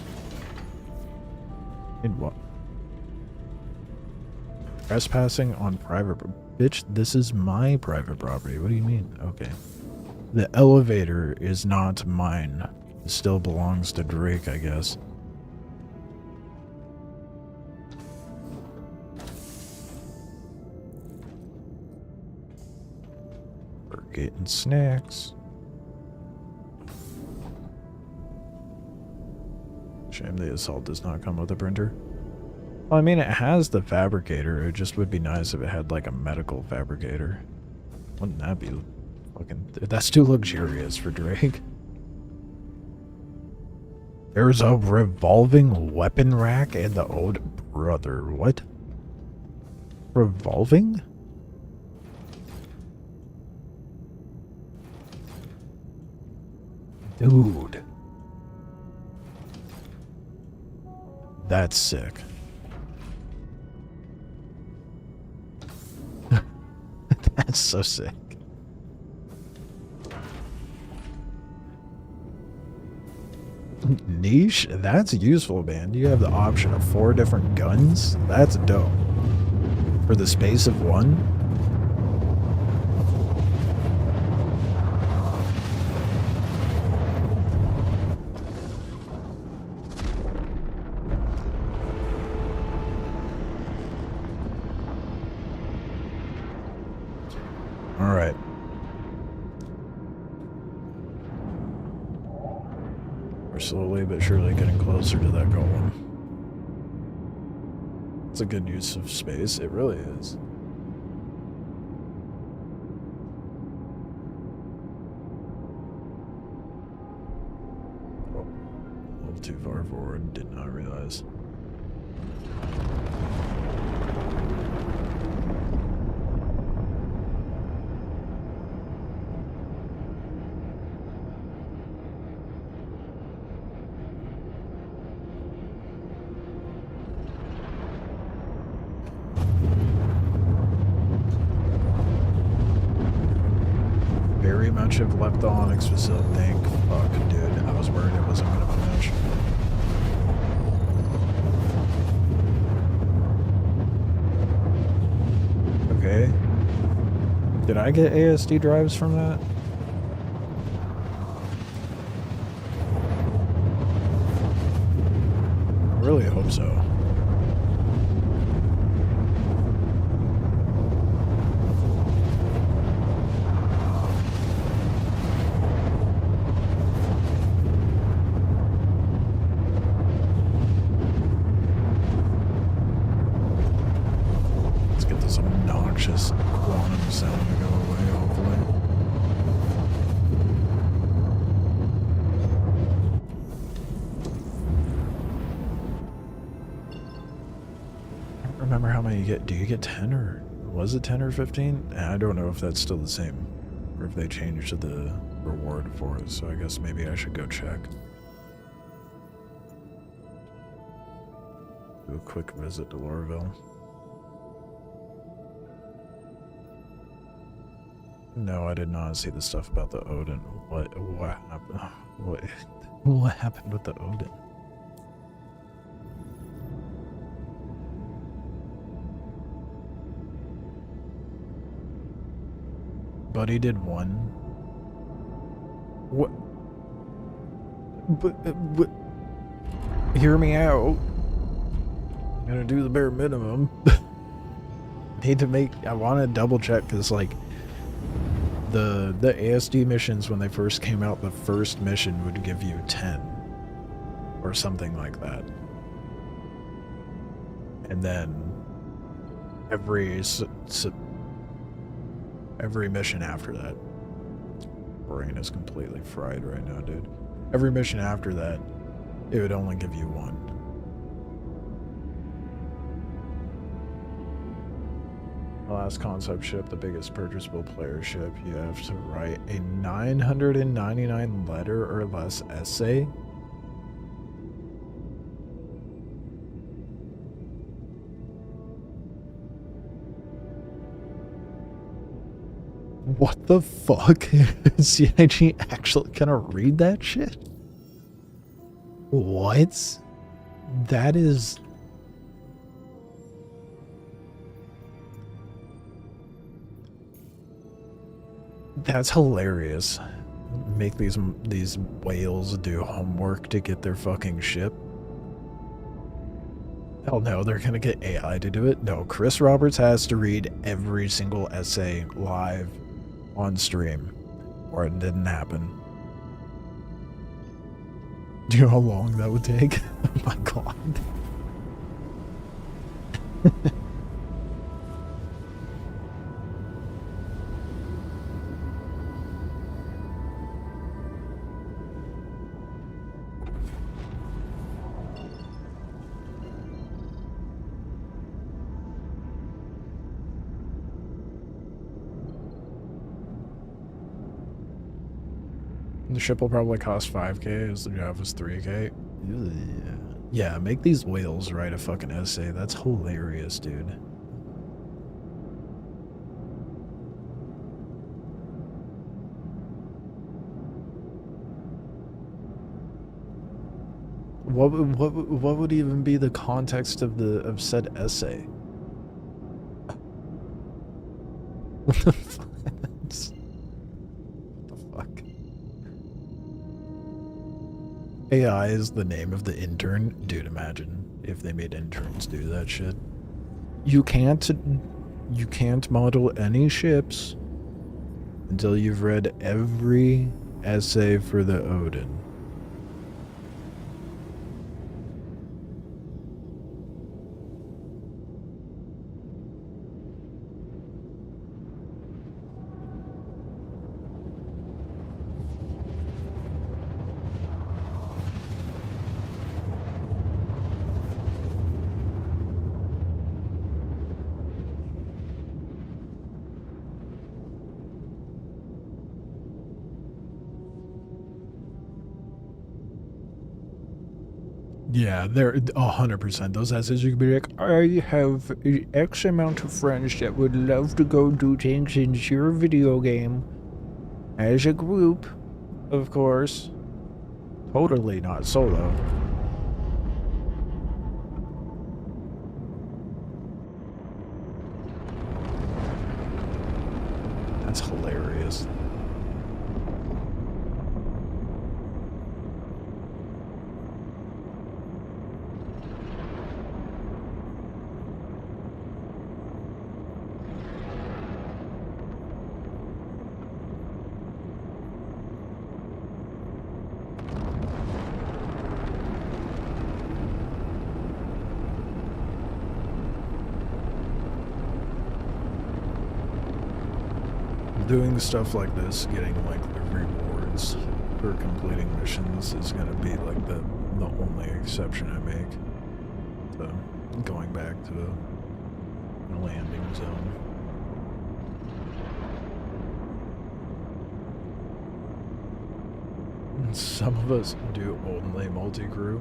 In what? Trespassing on private... Bitch, this is my private property. What do you mean? Okay. The elevator is not mine. It still belongs to Drake, I guess. We're getting snacks. Shame the assault does not come with a printer. Well, I mean, it has the fabricator. It just would be nice if it had, like, a medical fabricator. Wouldn't that be fucking... That's too luxurious for Drake. There's a revolving weapon rack and the old brother. What? Revolving? Dude. That's sick. That's so sick. Niche? That's useful, man. You have the option of 4 different guns? That's dope. For the space of 1? Alright. We're slowly but surely getting closer to that golem. It's a good use of space. It really is. Oh, a little too far forward. Did not realize. Have left the Onyx facility. Thank fuck, dude. I was worried it wasn't gonna finish. Okay. Did I get ASD drives from that? I really hope so. Quantum sound to go away, hopefully. I don't remember how many you get. Do you get 10 or was it 10 or 15? I don't know if that's still the same or if they changed the reward for it, so I guess maybe I should go check. Do a quick visit to Lorville. No, I did not see the stuff about the Odin. What happened? What happened with the Odin? Buddy did 1. What? But Hear me out. I'm gonna do the bare minimum. Need to make. I want to double check because like the ASD missions when they first came out, the first mission would give you 10 or something like that, and then every mission after that. Brain is completely fried right now, dude. Every mission after that, it would only give you 1. The last concept ship, the biggest purchasable player ship, you have to write a 999 letter or less essay. What the fuck? Is CIG actually gonna read that shit? What? That is... That's hilarious. Make these whales do homework to get their fucking ship. Hell no, they're gonna get AI to do it. No, Chris Roberts has to read every single essay live on stream, or it didn't happen. Do you know how long that would take? Oh my god. The ship will probably cost 5k as the job is 3k. Yeah, make these whales write a fucking essay. That's hilarious, dude. What would even be the context of said essay? What the fuck? AI is the name of the intern? Dude, imagine if they made interns do that shit. You can't model any ships until you've read every essay for the Odin. Yeah, they're 100%. Those essays you could be like, I have X amount of friends that would love to go do things in your video game. As a group, of course. Totally not solo. That's hilarious. Doing stuff like this, getting like the rewards for completing missions is gonna be like the only exception I make to going back to the landing zone. And some of us do only multi-crew.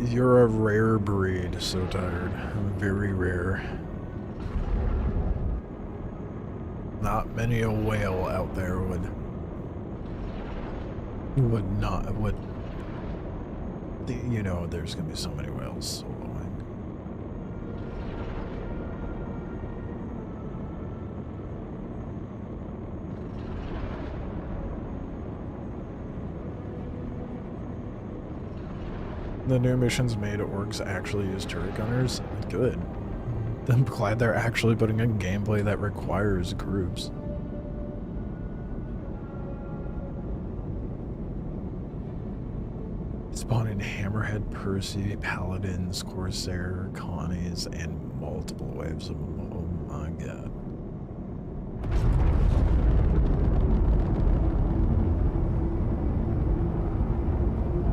You're a rare breed, so tired. Very rare. Not many a whale out there would you know, there's gonna be so many whales soloing. The new missions made orcs actually use turret gunners. Good. I'm glad they're actually putting in gameplay that requires groups. Spawn in Hammerhead, Percy, Paladins, Corsair, Connies, and multiple waves of them. Oh my god.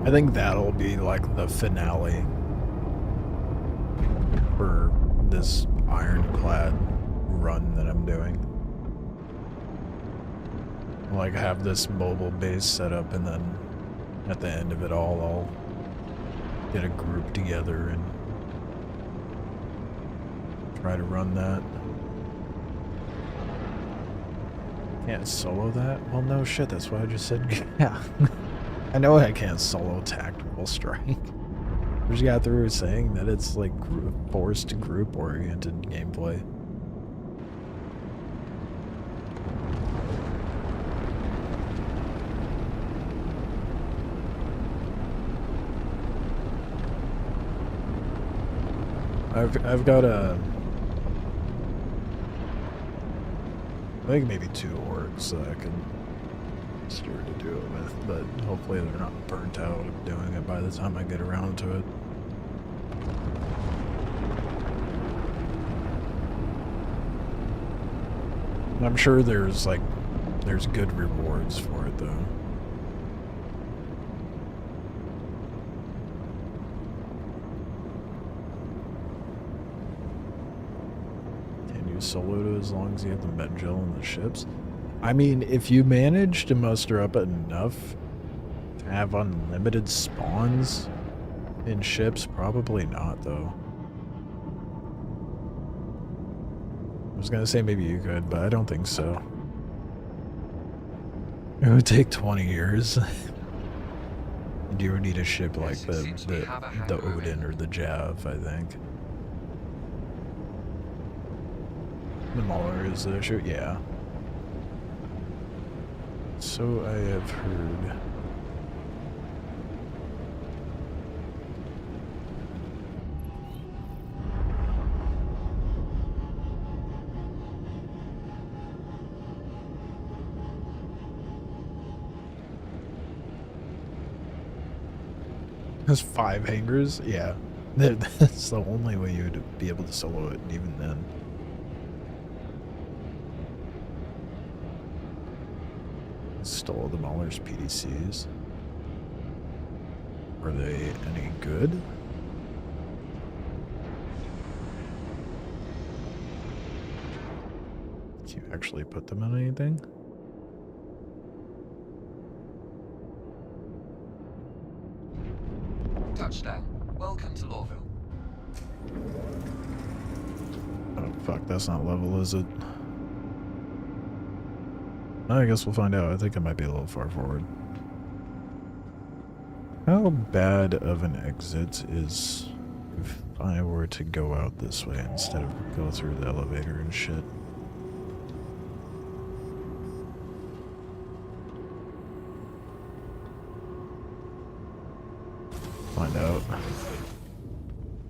I think that'll be like the finale for this Ironclad run that I'm doing. I'll like have this mobile base set up, and then at the end of it all, I'll get a group together and try to run that. Can't solo that? Well, no shit, that's why I just said yeah. I know I can't solo tactical strike. I just got through saying that it's like forced group oriented gameplay. I've got a, I think maybe 2 orcs that I can start to do it with, but hopefully they're not burnt out of doing it by the time I get around to it. I'm sure there's good rewards for it though. Solo to as long as you have the med gel in the ships. I mean, if you manage to muster up enough to have unlimited spawns in ships, probably not though. I was gonna say maybe you could, but I don't think so. It would take 20 years. You would need a ship like the Odin or the Jav, I think. The Mauler is the issue? Yeah. So I have heard. There's 5 hangars? Yeah. That's the only way you would be able to solo it, and even then. Stole the Mauler's PDCs. Were they any good? Did you actually put them in anything? Touchdown. Welcome to Lawville. Oh fuck, that's not level, is it? I guess we'll find out. I think it might be a little far forward. How bad of an exit is if I were to go out this way instead of go through the elevator and shit? Find out.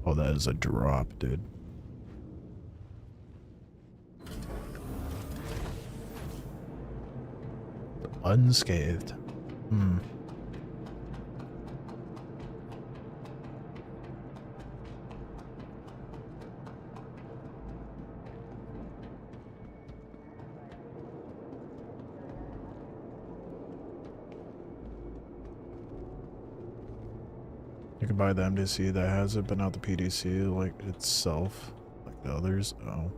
Oh, that is a drop, dude. Unscathed. Hmm. You can buy the MDC that has it, but not the PDC like itself, like the others. Oh.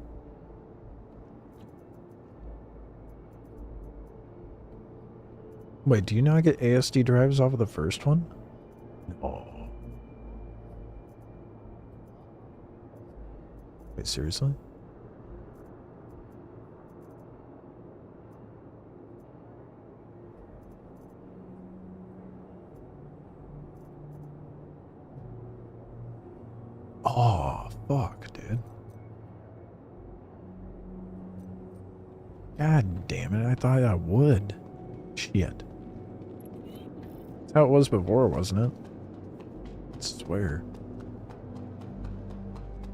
Wait, do you not get ASD drives off of the first one? Oh. Wait, seriously? Oh, fuck, dude. God damn it, I thought I would. Shit. That's how it was before, wasn't it? That's swear.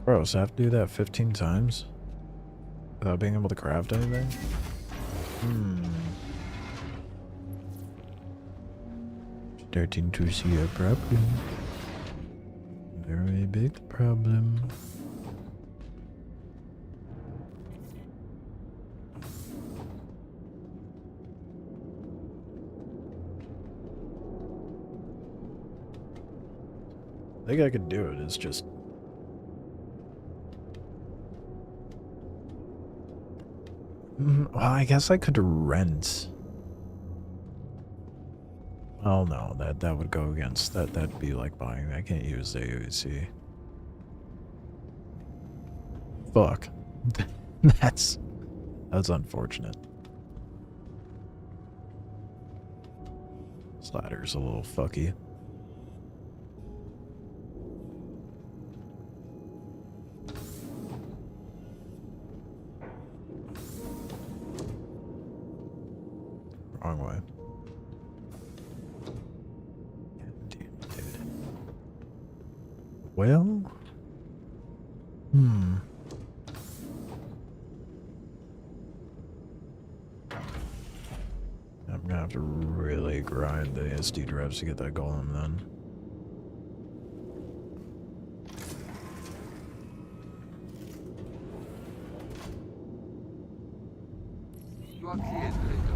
Bro, so I have to do that 15 times? Without being able to craft anything? Starting to see a problem. Very big problem. I think I could do it, it's just... well, I guess I could rent. Oh no, that would go against that. That'd be like buying. I can't use the AUC. Fuck. That's unfortunate. This ladder's a little fucky. Wrong way. Well, I'm gonna have to really grind the SD drives to get that golem then. You are cleared, Victor.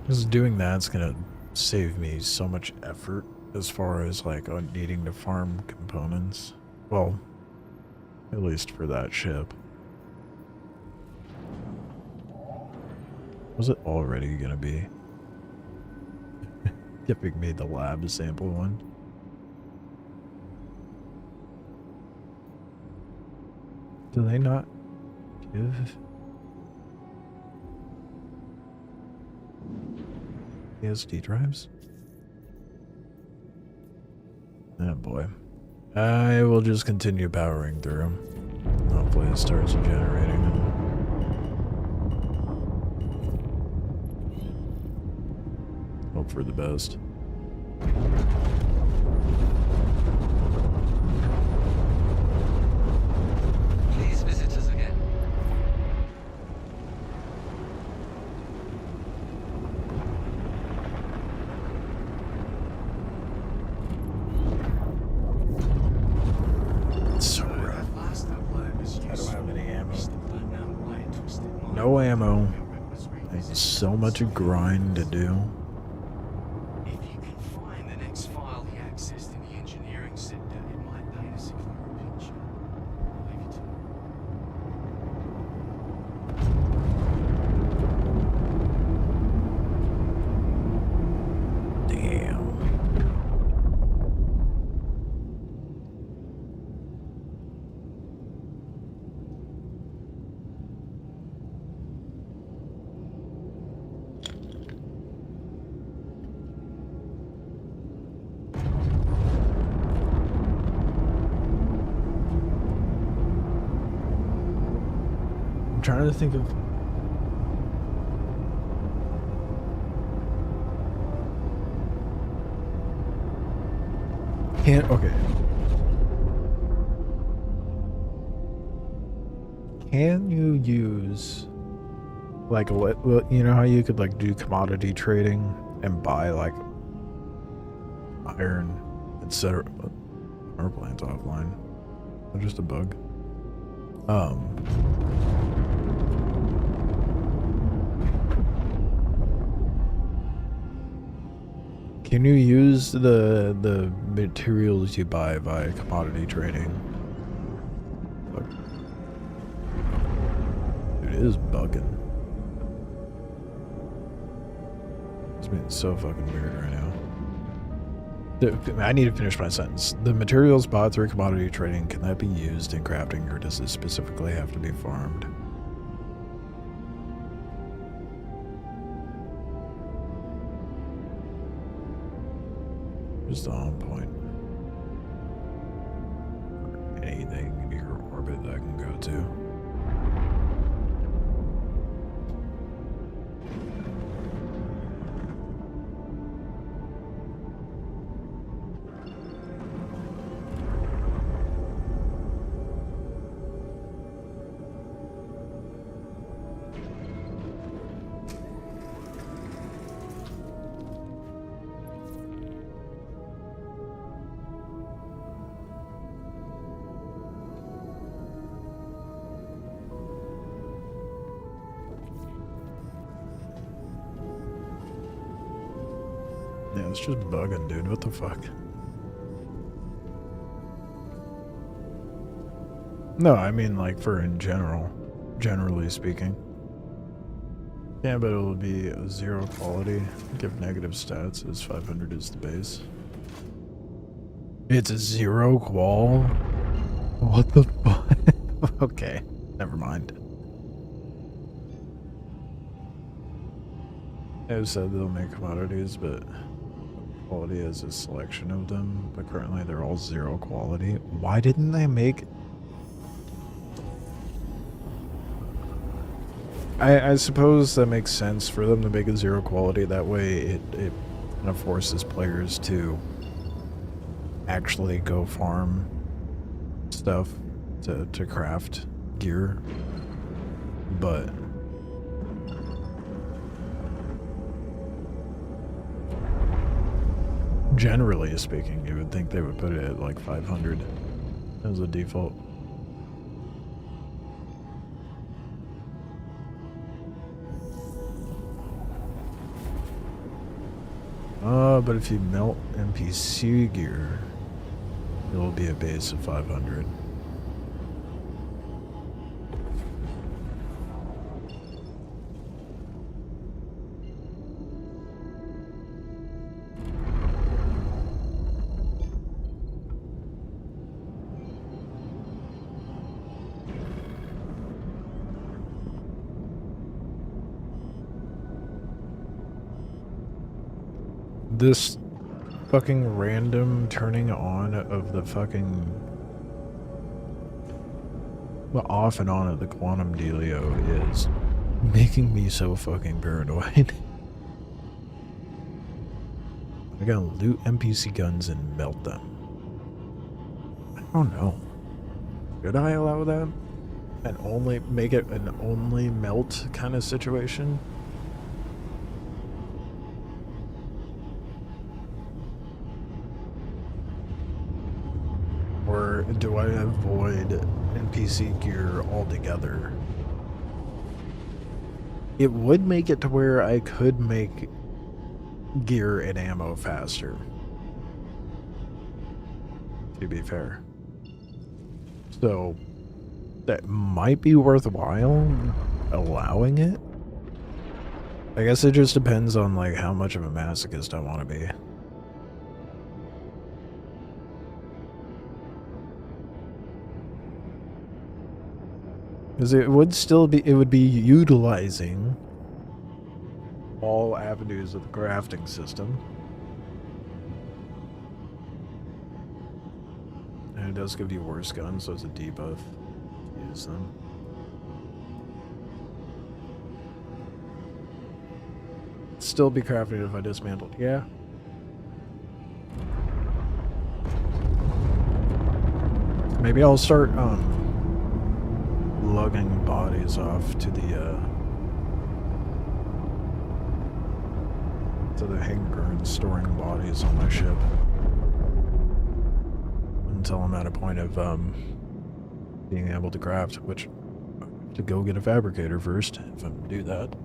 Because doing that's gonna save me so much effort as far as like needing to farm components. Well, at least for that ship. Was it already gonna be? Giving me the lab sample one. Do they not give SD drives? Oh boy. I will just continue powering through. Hopefully it starts generating. Hope for the best. Please visit us again. So That last upload was I don't have any ammo. ammo. No ammo. There's so much grind to do. If you can find the next file he accessed in the engineering sector, it might paint us a clearer picture. I'll leave you to Damn. I'm trying to think of okay. Can you use like you know how you could like do commodity trading and buy like iron, etc. Our plan's offline. Or just a bug. Can you use the materials you buy via commodity trading? Fuck. Dude, it is bugging. It's being so fucking weird right now. I need to finish my sentence. The materials bought through commodity trading, can that be used in crafting, or does it specifically have to be farmed? Just on point. Anything in your orbit that I can go to. Yeah, it's just bugging, dude. What the fuck? No, I mean like for in general. Generally speaking. Yeah, but it'll be 0 quality. Give negative stats as 500 is the base. It's a 0 qual? What the fuck? Okay, never mind. I've said they'll make commodities, but quality is a selection of them. But currently they're all 0 quality. Why didn't they make... I suppose that makes sense for them to make it 0 quality. That way it kind of forces players to actually go farm stuff to craft gear. But generally speaking, you would think they would put it at like 500 as a default. But if you melt NPC gear, it will be a base of 500. This fucking random turning on of the fucking... well, off and on of the quantum dealio is making me so fucking paranoid. I gotta loot NPC guns and melt them. I don't know. Should I allow that? And only make it an only melt kind of situation? Or do I avoid NPC gear altogether? It would make it to where I could make gear and ammo faster, to be fair. So that might be worthwhile allowing it. I guess it just depends on like how much of a masochist I want to be. Because it would still be, it would be utilizing all avenues of the crafting system. And it does give you worse guns, so it's a debuff to use them. Still be crafted if I dismantled, yeah. Maybe I'll start, lugging bodies off to the hangar and storing bodies on my ship until I'm at a point of being able to craft, which I have to go get a fabricator first if I'm to do that.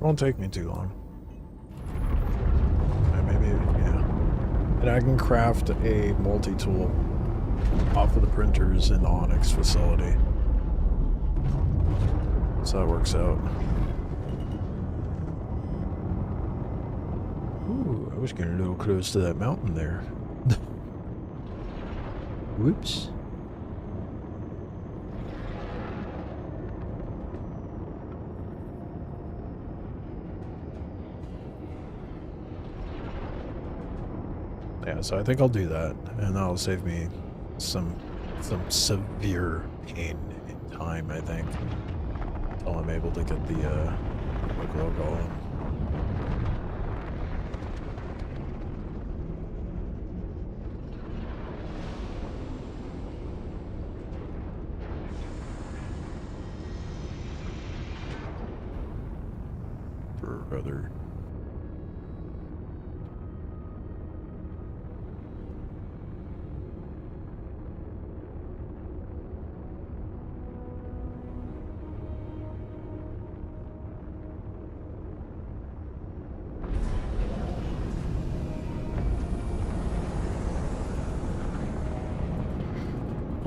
Won't take me too long. Maybe, yeah. And I can craft a multi-tool off of the printers in the Onyx facility. So that works out. Ooh, I was getting a little close to that mountain there. Whoops. Yeah, so I think I'll do that, and that'll save me some severe pain in time, I think, until I'm able to get the Wikelo going.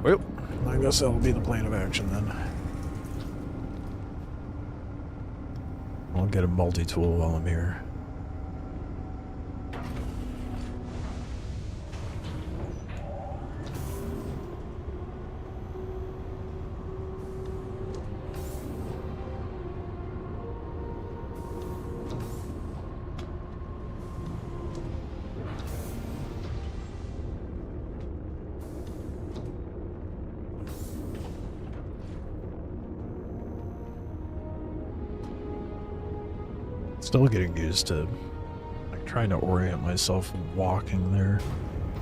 Well, I guess that'll be the plan of action then. I'll get a multi-tool while I'm here. Still getting used to like trying to orient myself walking there.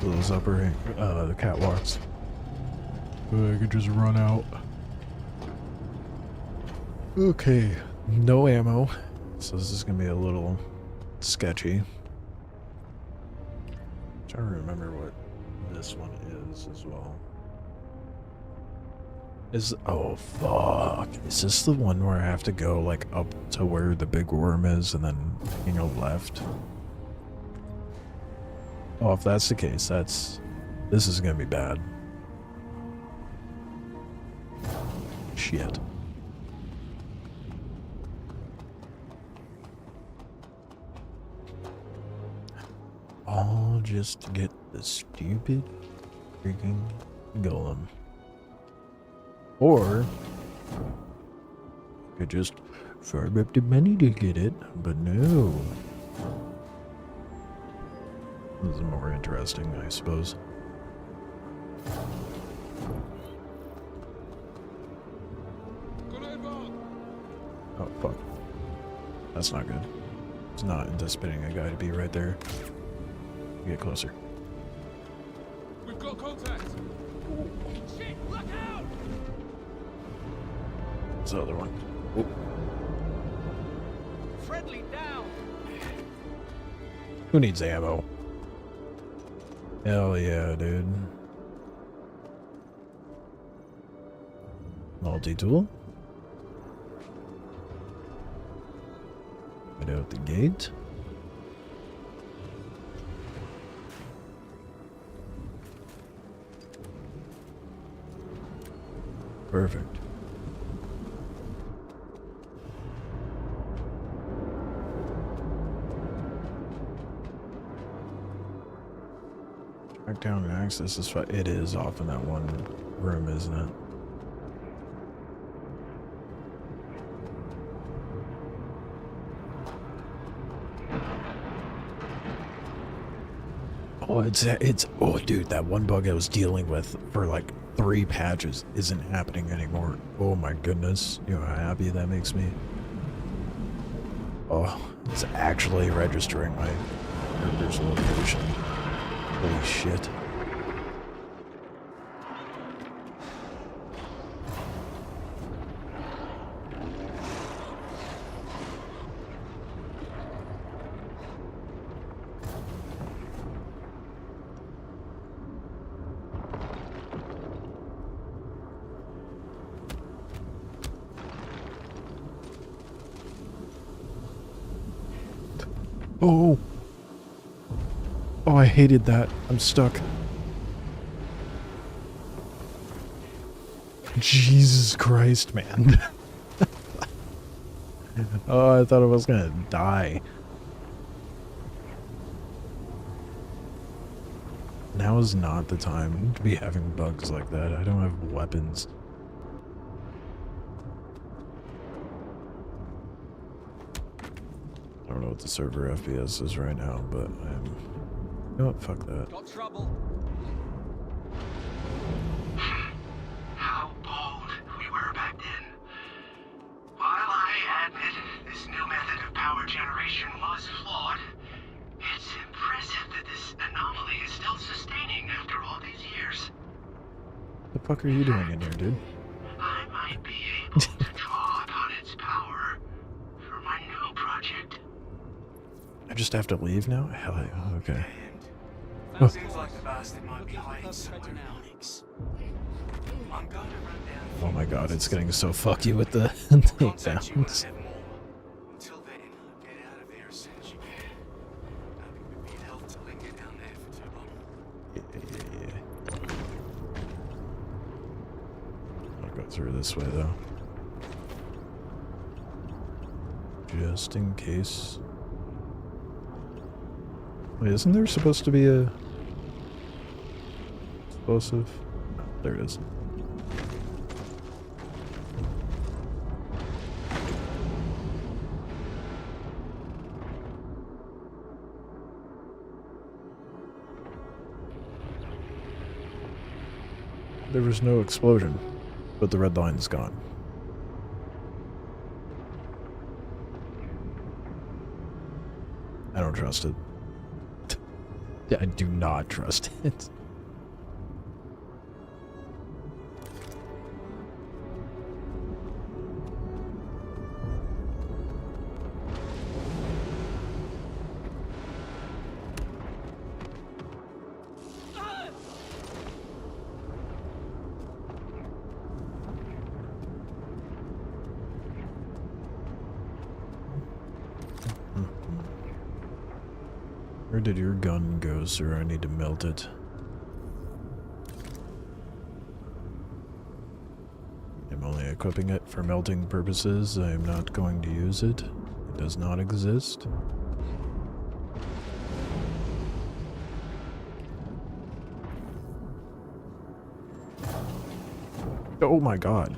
Those upper the catwalks. I could just run out. Okay, no ammo, so this is gonna be a little sketchy. I'm trying to remember what this one is as well. Oh fuck, is this the one where I have to go like up to where the big worm is and then taking a left? Oh, if that's the case, this is gonna be bad. Shit. All just to get the stupid freaking golem. Or I could just farm up the money to get it, but no. This is more interesting, I suppose. Oh, fuck. That's not good. It's not anticipating a guy to be right there. Get closer. We've got contact! Shit, look out! What's the other one? Oh. Friendly down! Who needs ammo? Hell yeah, dude. Multi-tool. Get out the gate. Perfect. Track down and access this fight. It is off in that one room, isn't it? Oh, it's oh dude, that one bug I was dealing with for like 3 patches isn't happening anymore. Oh my goodness. You know how happy that makes me? Oh, it's actually registering my character's location. Holy shit. Oh. Oh, I hated that. I'm stuck. Jesus Christ, man. Oh, I thought I was gonna die. Now is not the time to be having bugs like that. I don't have weapons. I don't know what the server FPS is right now, but I'm... You know what? Fuck that. Got trouble. How bold we were back then. While I admit this new method of power generation was flawed, it's impressive that this anomaly is still sustaining after all these years. What the fuck are you doing in here, dude? I might be able to draw upon its power for my new project. I just have to leave now? Hell yeah, okay. Seems like the bastard might be hiding somewhere in Onyx. I'm going to run down. Oh my god, it's getting so fucky with the Contact you when I takedowns. have more. Until then, get out of there as soon as you can. I think it would be health to linger down there for too long. Yeah. Through this way, though. Just in case. Wait, isn't there supposed to be a explosive? Oh, there it is. There was no explosion, but the red line's gone. I don't trust it. I do not trust it. Where did your gun go, sir? I need to melt it. I'm only equipping it for melting purposes. I am not going to use it. It does not exist. Oh my god.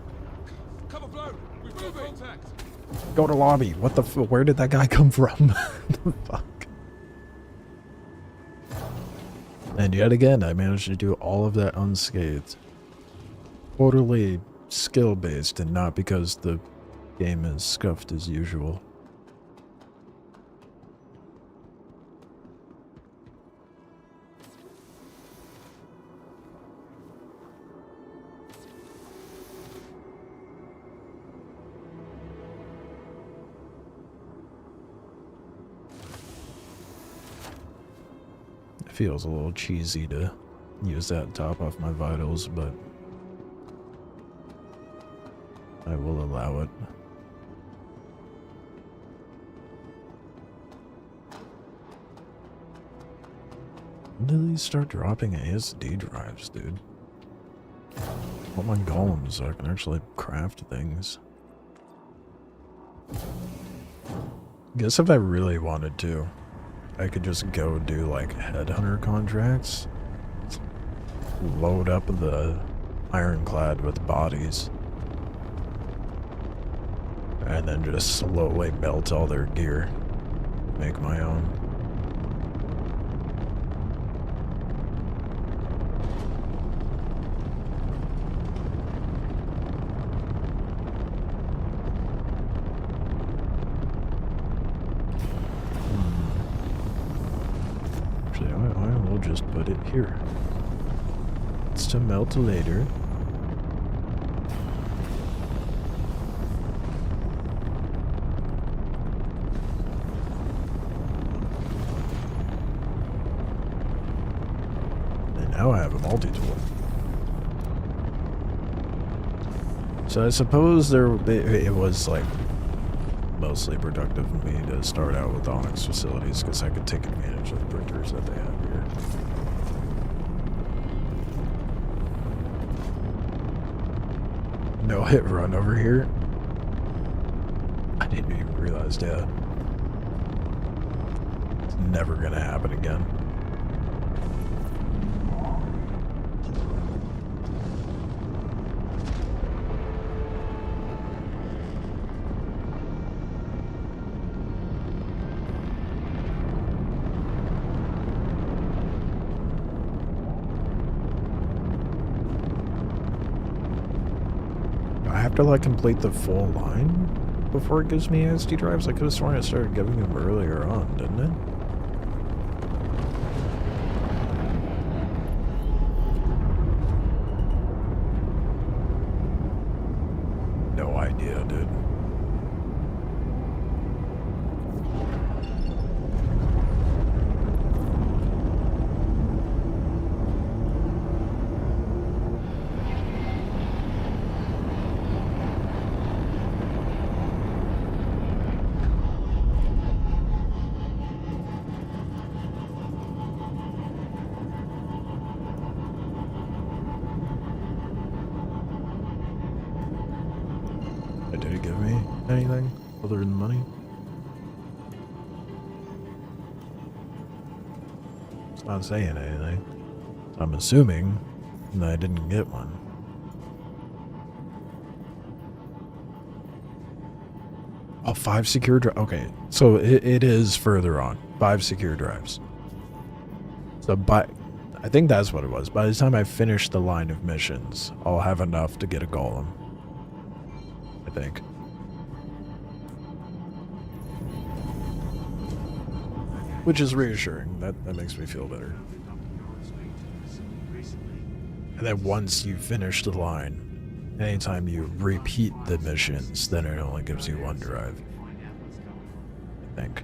Cover blown. We've got contact. Go to lobby. What the where did that guy come from? The fuck? And yet again, I managed to do all of that unscathed. Totally skill-based and not because the game is scuffed as usual. It feels a little cheesy to use that top off my vitals, but I will allow it. When did these start dropping ASD drives, dude? I want my golems so I can actually craft things. Guess if I really wanted to, I could just go do like headhunter contracts. Load up the Ironclad with bodies. And then just slowly melt all their gear. Make my own. Actually, I will just put it here. It's to melt later. Now I have a multi-tool. So I suppose it was like mostly productive for me to start out with Onyx facilities because I could take advantage of the printers that they have here. No hit run over here. I didn't even realize that. It's never gonna happen again. I have to like complete the full line before it gives me SD drives? I could have sworn it started giving them earlier on, didn't it? No idea, dude. anything other than money? It's not saying anything. So I'm assuming that I didn't get one. Oh, 5 secure drives. Okay, so it is further on. 5 secure drives. So I think that's what it was. By the time I finish the line of missions, I'll have enough to get a golem. I think. Which is reassuring. That makes me feel better. And then once you finish the line, anytime you repeat the missions, then it only gives you 1 drive. I think.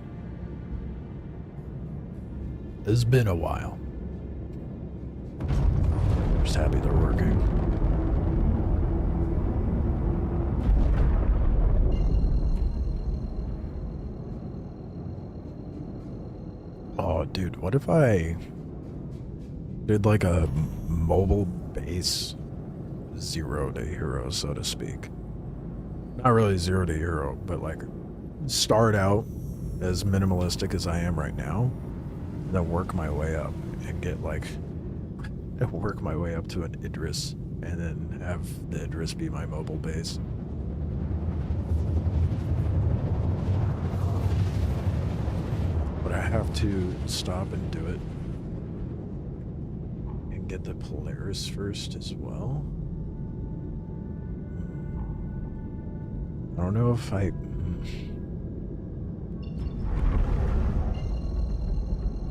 It's been a while. Just happy they're working. Oh, dude, what if I did like a mobile base 0 to hero, so to speak? Not really 0 to hero, but like start out as minimalistic as I am right now, then work my way up and get like work my way up to an Idris, and then have the Idris be my mobile base. But I have to stop and do it and get the Polaris first as well. I don't know if I...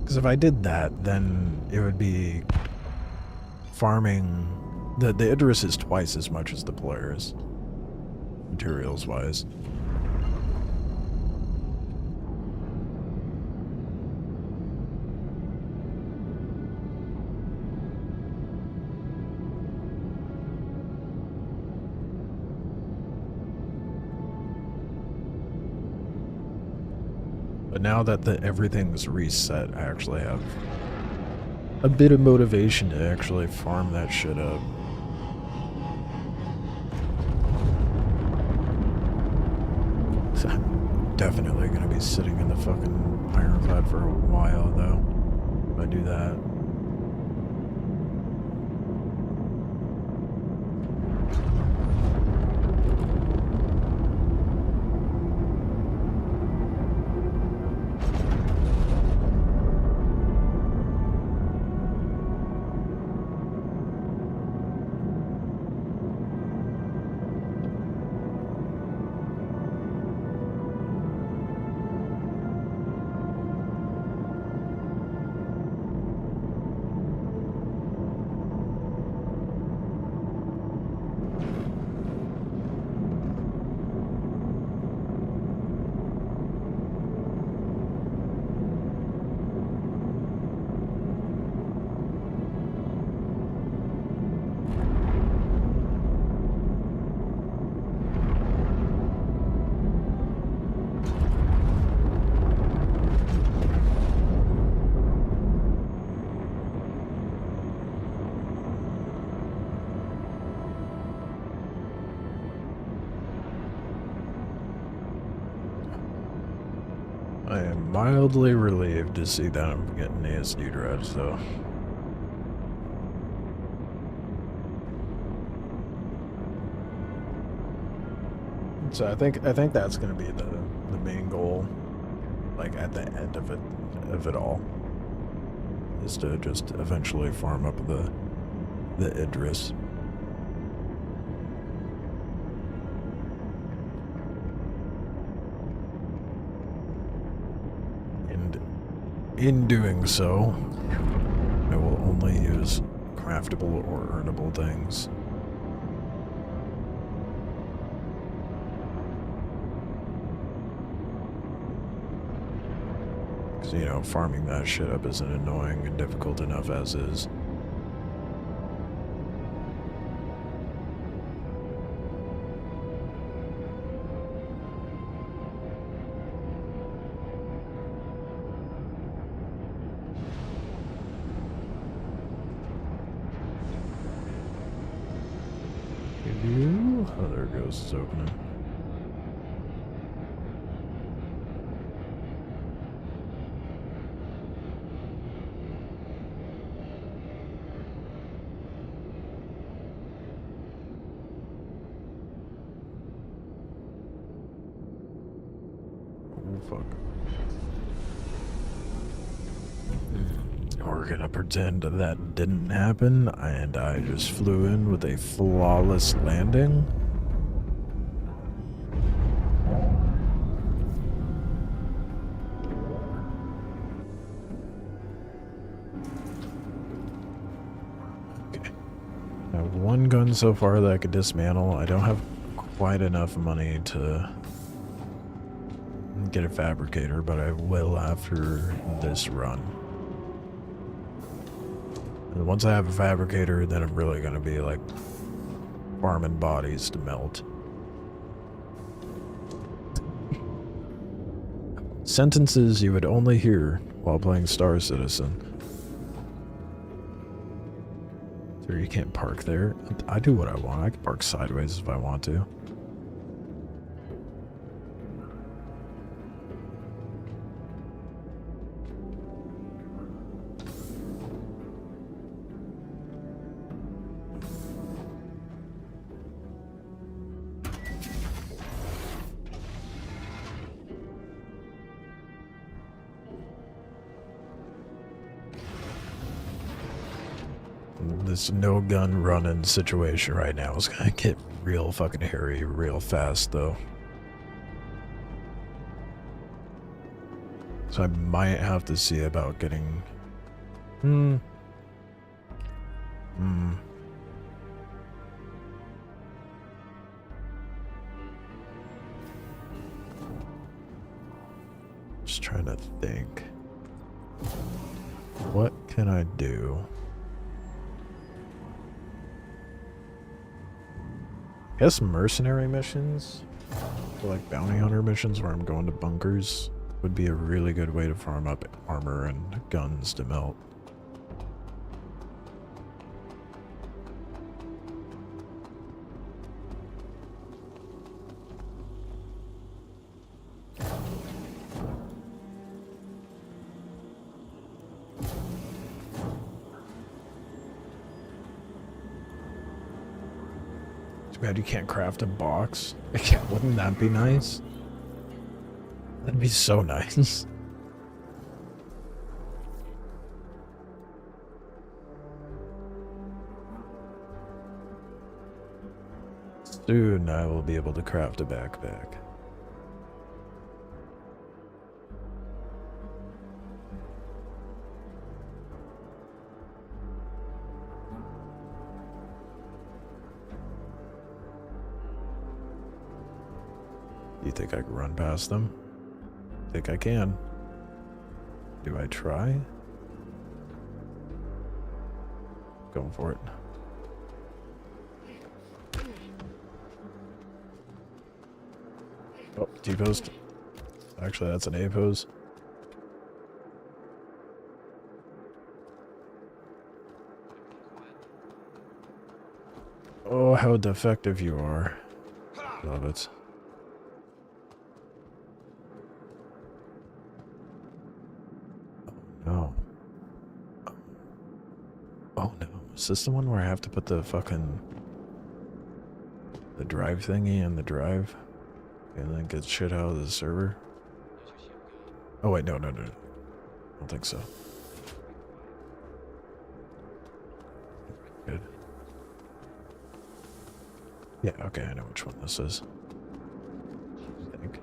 Because if I did that, then it would be farming... The Idris is twice as much as the Polaris, materials-wise. But now that everything's reset, I actually have a bit of motivation to actually farm that shit up. So I'm definitely gonna be sitting in the fucking Ironclad for a while, though, if I do that. I am mildly relieved to see that I'm getting ASD drives, though. So I think that's gonna be the main goal, like at the end of it all, is to just eventually farm up the Idris. In doing so, I will only use craftable or earnable things. Because, you know, farming that shit up isn't annoying and difficult enough as is. Oh, there it goes. It's opening. fuck. We're gonna pretend that didn't happen, and I just flew in with a flawless landing. Okay. I have one gun so far that I could dismantle. I don't have quite enough money to get a fabricator, but I will after this run. And once I have a fabricator, then I'm really gonna be like farming bodies to melt. Sentences you would only hear while playing Star Citizen. So you can't park there. I do what I want. I can park sideways if I want to. This no gun running situation right now is gonna get real fucking hairy real fast though. So I might have to see about getting Just trying to think. What can I do? I guess mercenary missions, or like bounty hunter missions where I'm going to bunkers, would be a really good way to farm up armor and guns to melt. Too bad you can't craft a box. Wouldn't that be nice? That'd be so nice. Soon I will be able to craft a backpack. You think I can run past them? Think I can. Do I try? Going for it. Oh, T-post. Actually, that's an A-pose. Oh, how defective you are. Love it. Oh. Oh no. Is this the one where I have to put the fucking... the drive thingy in the drive? And then get shit out of the server? Oh wait, no. I don't think so. Good. Yeah, okay, I know which one this is. I think.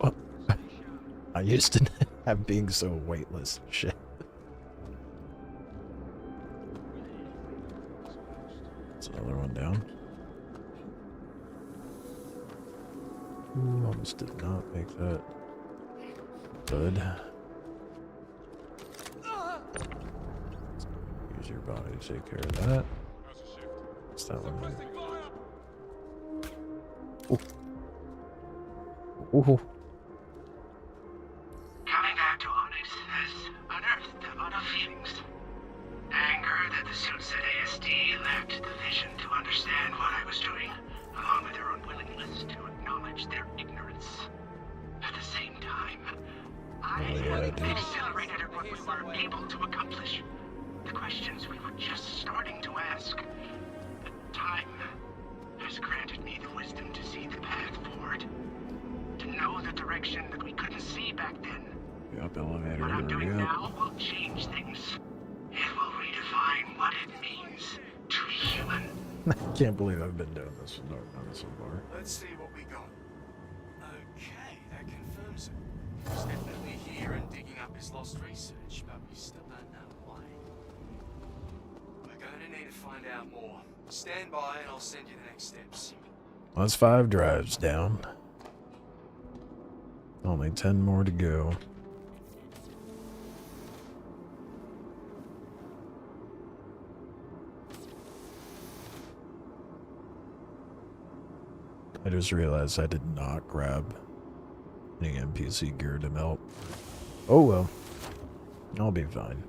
Oh. I used to have being so weightless. Shit. That's another one down. Ooh, almost did not make that good. Use your body to take care of that. What's that one? Ooh. Coming back to Onyx has unearthed a lot of feelings. Anger that the suits at ASD lacked the vision to understand what I was doing, along with their unwillingness to acknowledge their ignorance. At the same time, I exhilarated at what we were able to accomplish. The questions we were just starting to ask. The time has has granted me the wisdom to see the path forward. To know the direction that we couldn't see back then. Up elevator, What I'm hurry doing up. now will change things. It will redefine what it means to be human. I can't believe I've been doing this so far. Let's see what we got. Okay, that confirms it. He's definitely here and digging up his lost research, but we still don't know why. We're going to need to find out more. Stand by and I'll send you the next steps. That's 5 drives down. Only 10 more to go. I just realized I did not grab any NPC gear to melt. Oh well. I'll be fine.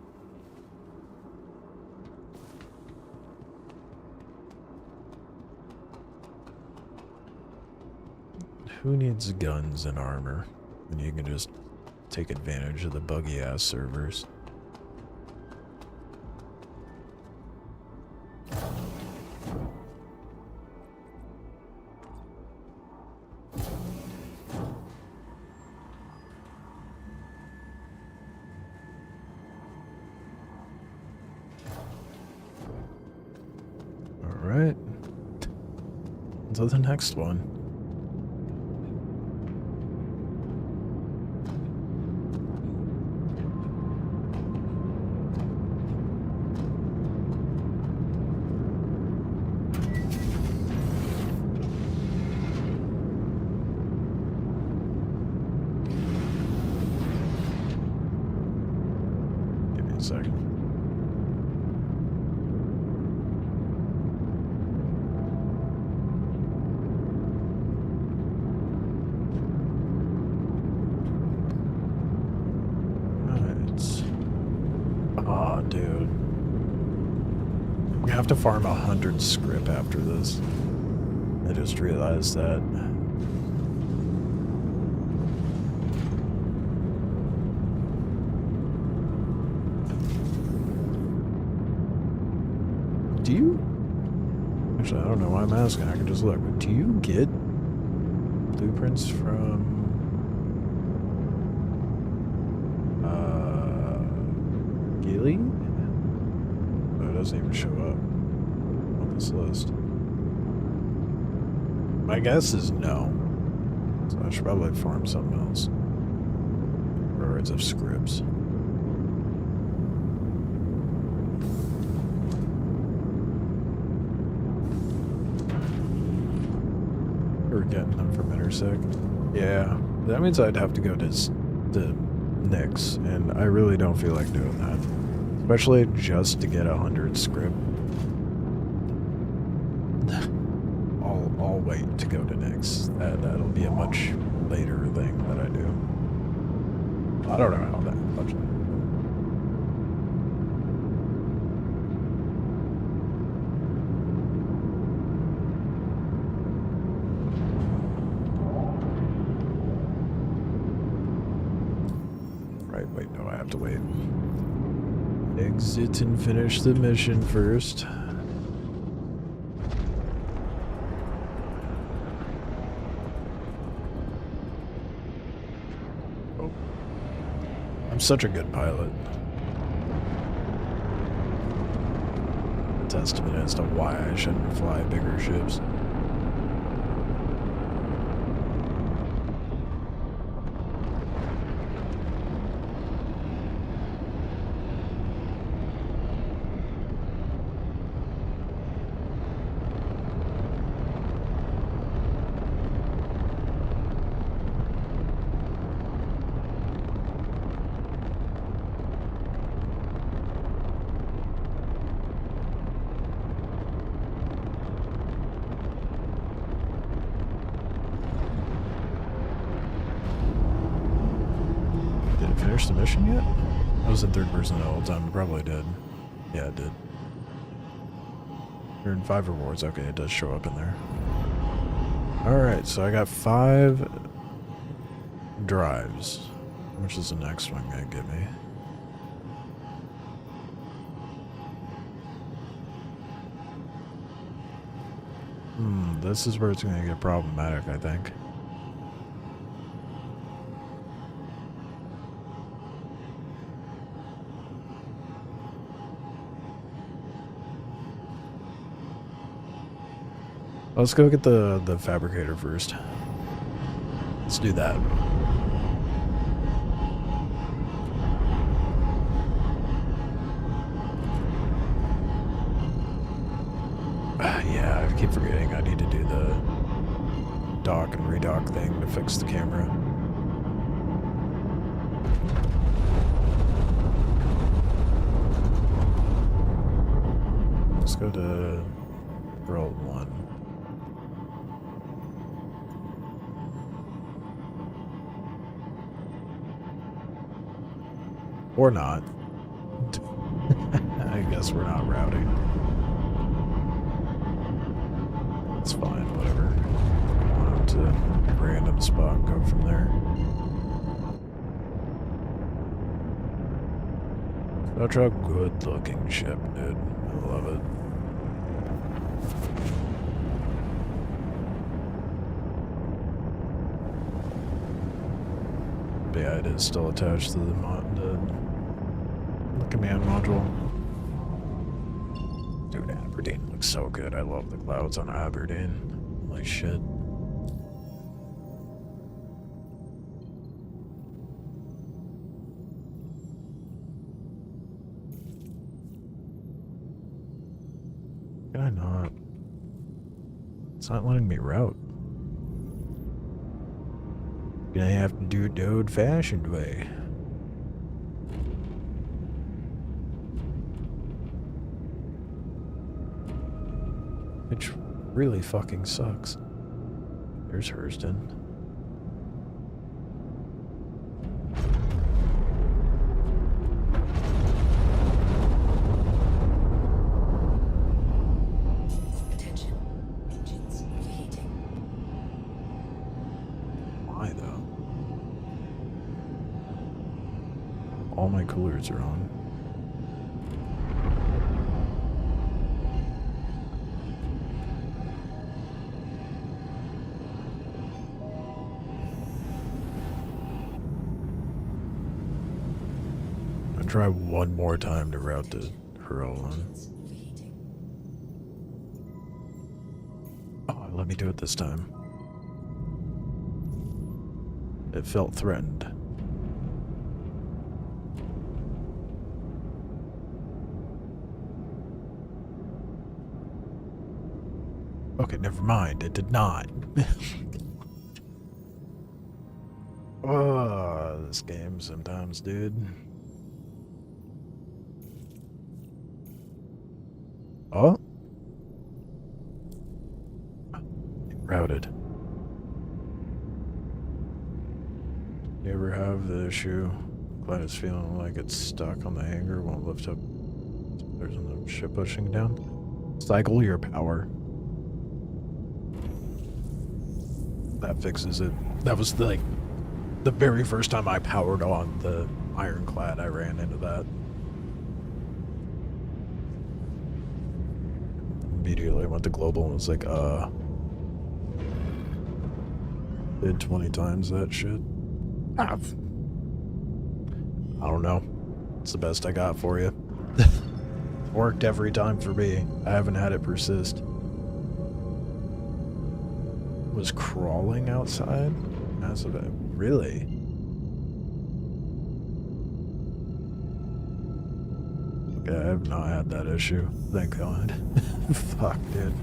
Who needs guns and armor when you can just take advantage of the buggy ass servers? Alright. To the next one. Give me a second. Aw, dude. We have to farm 100 script after this. I just realized that. Do you? Actually, I don't know why I'm asking. I can just look. Do you get blueprints from Gilly? No, it doesn't even show up on this list. My guess is no. So I should probably farm something else. Birds of scripts. We're getting them from Intersect. Yeah, that means I'd have to go to Nyx, and I really don't feel like doing that. Especially just to get 100 script. I'll wait to go to Nyx. That'll be a much later thing that I do. I don't know how that much. Right, wait, no, I have to wait. Exit and finish the mission first. Oh. I'm such a good pilot. A testament as to why I shouldn't fly bigger ships. Finish the mission yet? I was in third person the whole time. It probably did. Yeah, it did. Earned 5 rewards. Okay, it does show up in there. Alright, so I got 5 drives. Which is the next one gonna give me? This is where it's gonna get problematic, I think. Let's go get the fabricator first. Let's do that. Yeah, I keep forgetting I need to do the dock and redock thing to fix the camera. Let's go to Referral 1. Or not. I guess we're not routing. It's fine, whatever. Want to a random spot and go from there. Such a good looking ship, dude. I love it. But yeah, it is still attached to the command module. Dude, Aberdeen looks so good. I love the clouds on Aberdeen. Holy shit. Can I not? It's not letting me route. Gonna have to do it the old-fashioned way. Which really fucking sucks. There's Hurston. Attention. Engines overheating. Why though? All my coolers are on. Try one more time to route the Hurl on. Engines overheating. Oh, let me do it this time. It felt threatened. Okay, never mind. It did not. Oh, this game sometimes, dude. Oh. Routed. You ever have the issue? Glad it's feeling like it's stuck on the hangar, won't lift up. There's another ship pushing down. Cycle your power. That fixes it. That was like the very first time I powered on the Ironclad, I ran into that. Immediately went to global and was like, did 20 times that shit. I don't know. It's the best I got for you. Worked every time for me. I haven't had it persist. Was crawling outside? Massive. Really? Okay, I have not had that issue. Thank God. Fuck, dude.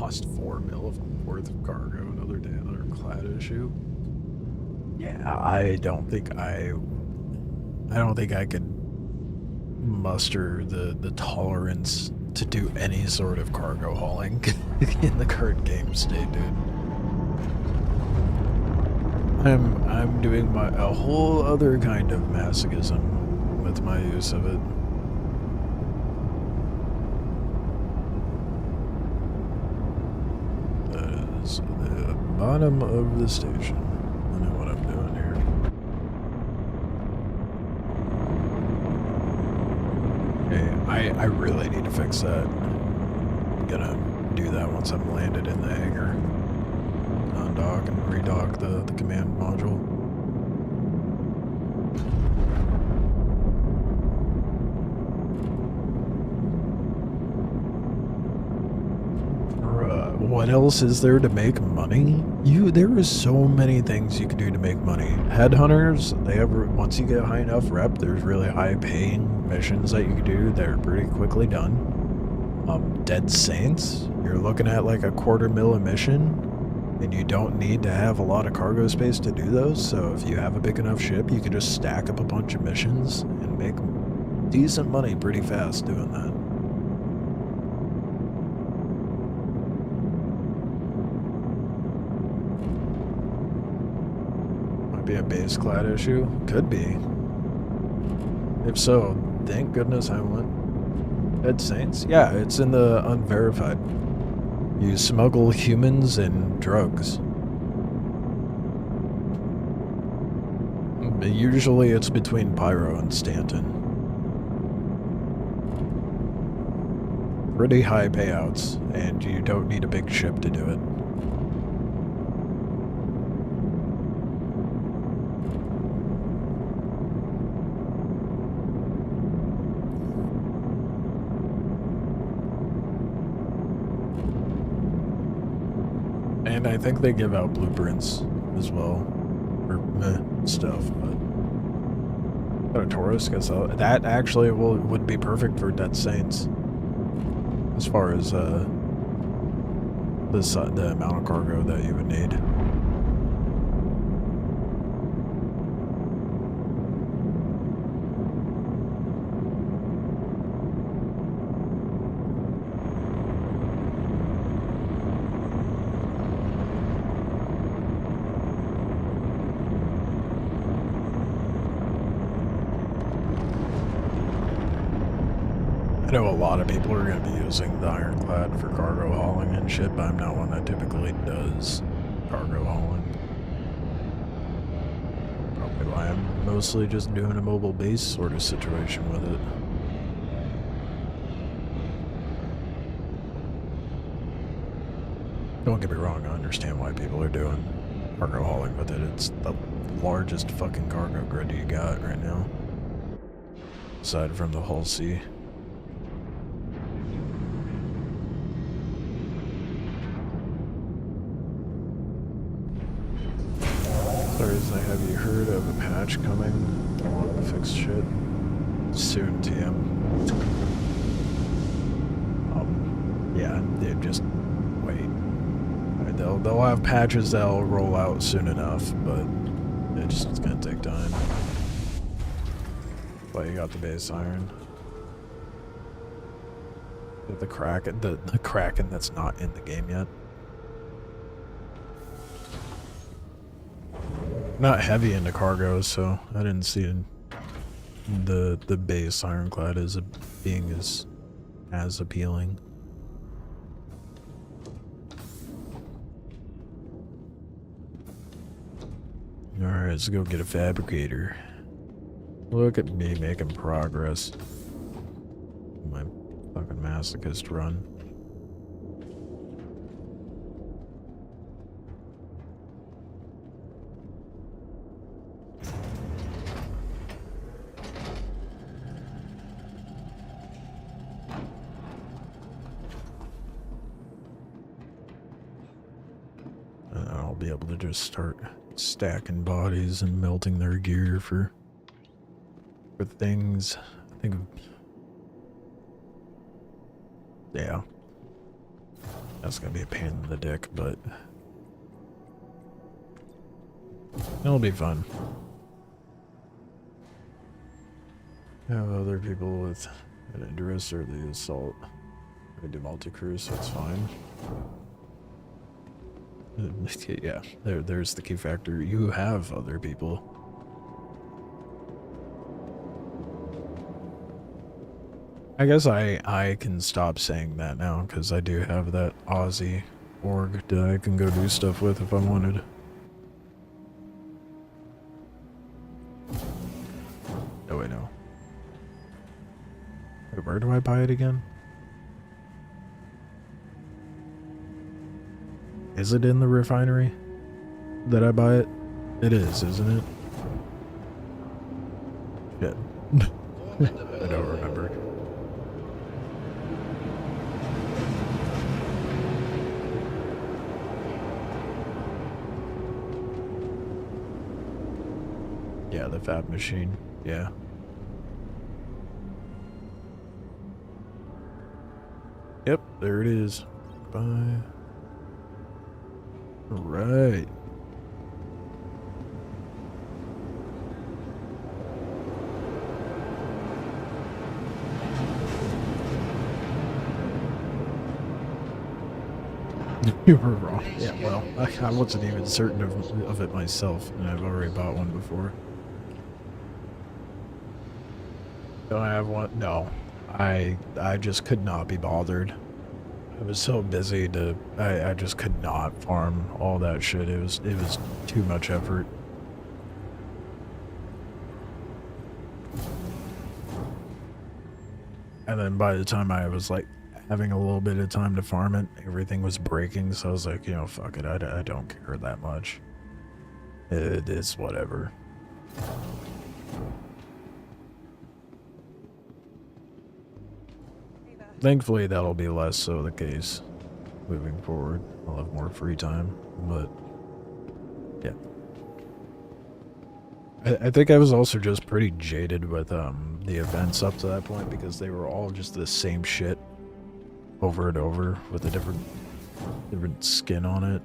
Lost 4 mil worth of cargo. Another clad issue. Yeah, I don't think I could muster the tolerance to do any sort of cargo hauling in the current game state, dude. I'm doing a whole other kind of masochism with my use of it. That is the bottom of the station. I know what I'm doing here. Okay, I really need to fix that. I'm gonna do that once I'm landed in the hangar. Undock and redock the command module. What else is there to make money? There is so many things you can do to make money. Headhunters, once you get high enough rep, there's really high paying missions that you can do that are pretty quickly done. Dead Saints, you're looking at like $250,000 a mission, and you don't need to have a lot of cargo space to do those. So if you have a big enough ship, you can just stack up a bunch of missions and make decent money pretty fast doing that. Be a base clad issue? Could be. If so, thank goodness I went. Dead Saints? Yeah, it's in the unverified. You smuggle humans and drugs. Usually it's between Pyro and Stanton. Pretty high payouts, and you don't need a big ship to do it. And I think they give out blueprints as well, or stuff. But got a Taurus, guess that actually would be perfect for Dead Saints, as far as the amount of cargo that you would need. I know a lot of people are going to be using the Ironclad for cargo hauling and shit, but I'm not one that typically does cargo hauling. Probably why I'm mostly just doing a mobile base sort of situation with it. Don't get me wrong, I understand why people are doing cargo hauling with it. It's the largest fucking cargo grid you got right now, aside from the Hull C. Thursday, have you heard of a patch coming? I want to fix shit. Soon, TM. Yeah, they just wait. They'll have patches that'll roll out soon enough, but it's gonna take time. But you got the base iron. The Kraken, the Kraken that's not in the game yet. Not heavy into cargo, so I didn't see the base Ironclad as being as appealing. Alright, let's go get a fabricator. Look at me making progress. My fucking masochist run. I'll be able to just start stacking bodies and melting their gear for things. I think, yeah, that's gonna be a pain in the dick, but it'll be fun. Have other people with an interest or the assault. I do multi-crew, so it's fine. Yeah, there's the key factor. You have other people. I guess I can stop saying that now because I do have that Aussie org that I can go do stuff with if I wanted. Oh wait, no. Wait, where do I buy it again? Is it in the refinery that I buy it? It is, isn't it? Shit. I don't remember. Yeah, the fab machine. Yeah. Yep, there it is. Bye. Right. You were wrong. Yeah, well, I wasn't even certain of it myself, and I've already bought one before. Do I have one? No. I just could not be bothered. I was so busy to I just could not farm all that shit. It was too much effort. And then by the time I was like having a little bit of time to farm it, everything was breaking, so I was like, you know, fuck it, I don't care that much. It is whatever. Thankfully, that'll be less so the case moving forward. I'll have more free time, but yeah. I think I was also just pretty jaded with the events up to that point because they were all just the same shit over and over with a different skin on it.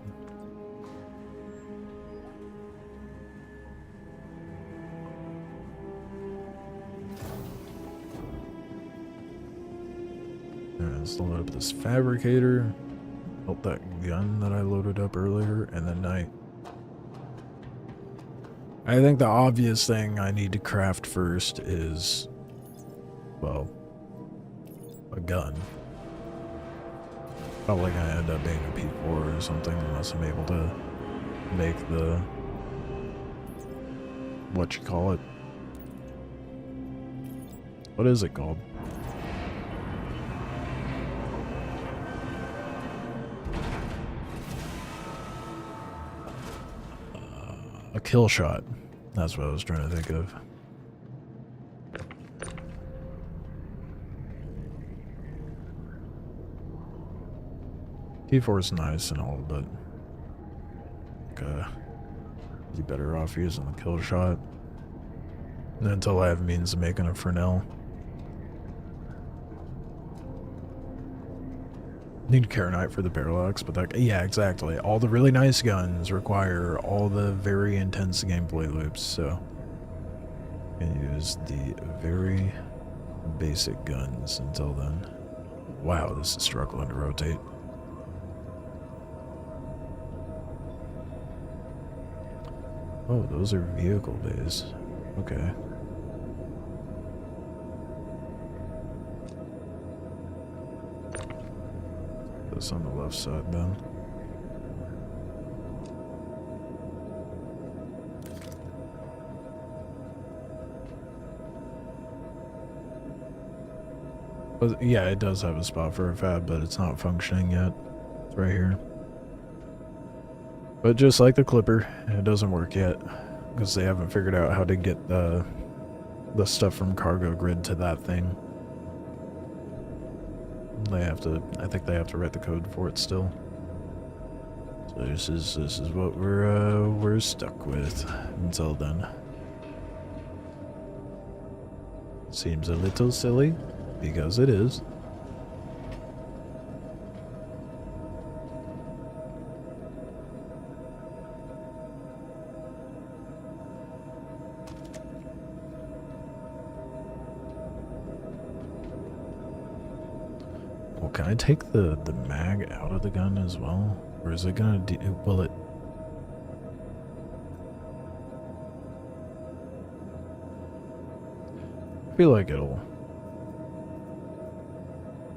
Let's load up this fabricator. Built that gun that I loaded up earlier, and then I think the obvious thing I need to craft first is, well, a gun. Probably gonna end up being a P4 or something unless I'm able to make the, what you call it? What is it called? A kill shot. That's what I was trying to think of. T4 is nice and all, but be better off using the kill shot until I have means of making a Fresnel. Need Karenite for the parallax, but that, yeah, exactly. All the really nice guns require all the very intense gameplay loops, so I can use the very basic guns until then. Wow, this is struggling to rotate. Oh, those are vehicle bays. Okay. This on the left side then. But yeah, it does have a spot for a fab, but it's not functioning yet. It's right here. But just like the Clipper, it doesn't work yet because they haven't figured out how to get the stuff from Cargo Grid to that thing. They have to, I think they have to write the code for it still. So this is what we're stuck with until then. Seems a little silly, because it is. Can I take the mag out of the gun as well? Or is it gonna will it? I feel like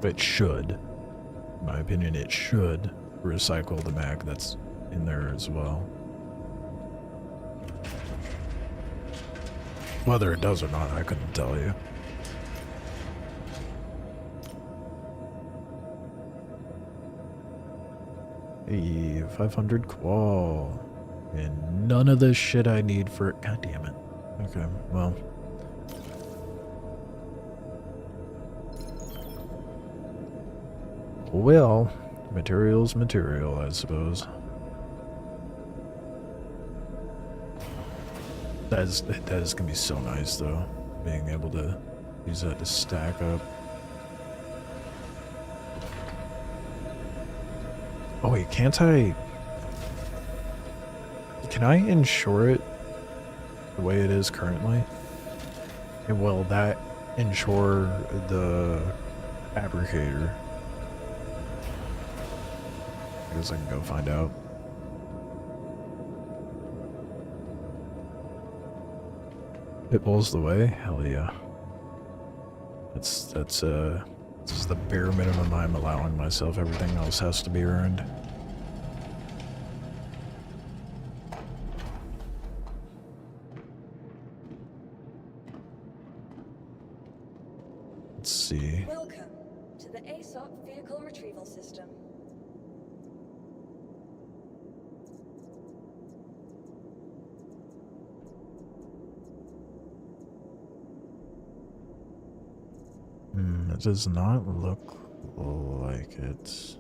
it should. In my opinion, it should recycle the mag that's in there as well. Whether it does or not, I couldn't tell you. Hey, 500 qual. And none of the shit I need for it. God damn it. Okay, well. Well, material's material, I suppose. That is gonna be so nice, though. Being able to use that to stack up. Oh wait, can't I? Can I insure it the way it is currently? And will that insure the fabricator? I guess I can go find out. It pulls the way? Hell yeah. That's this is the bare minimum I'm allowing myself. Everything else has to be earned. Let's see. Welcome to the ASOP Vehicle Retrieval System. It does not look like it.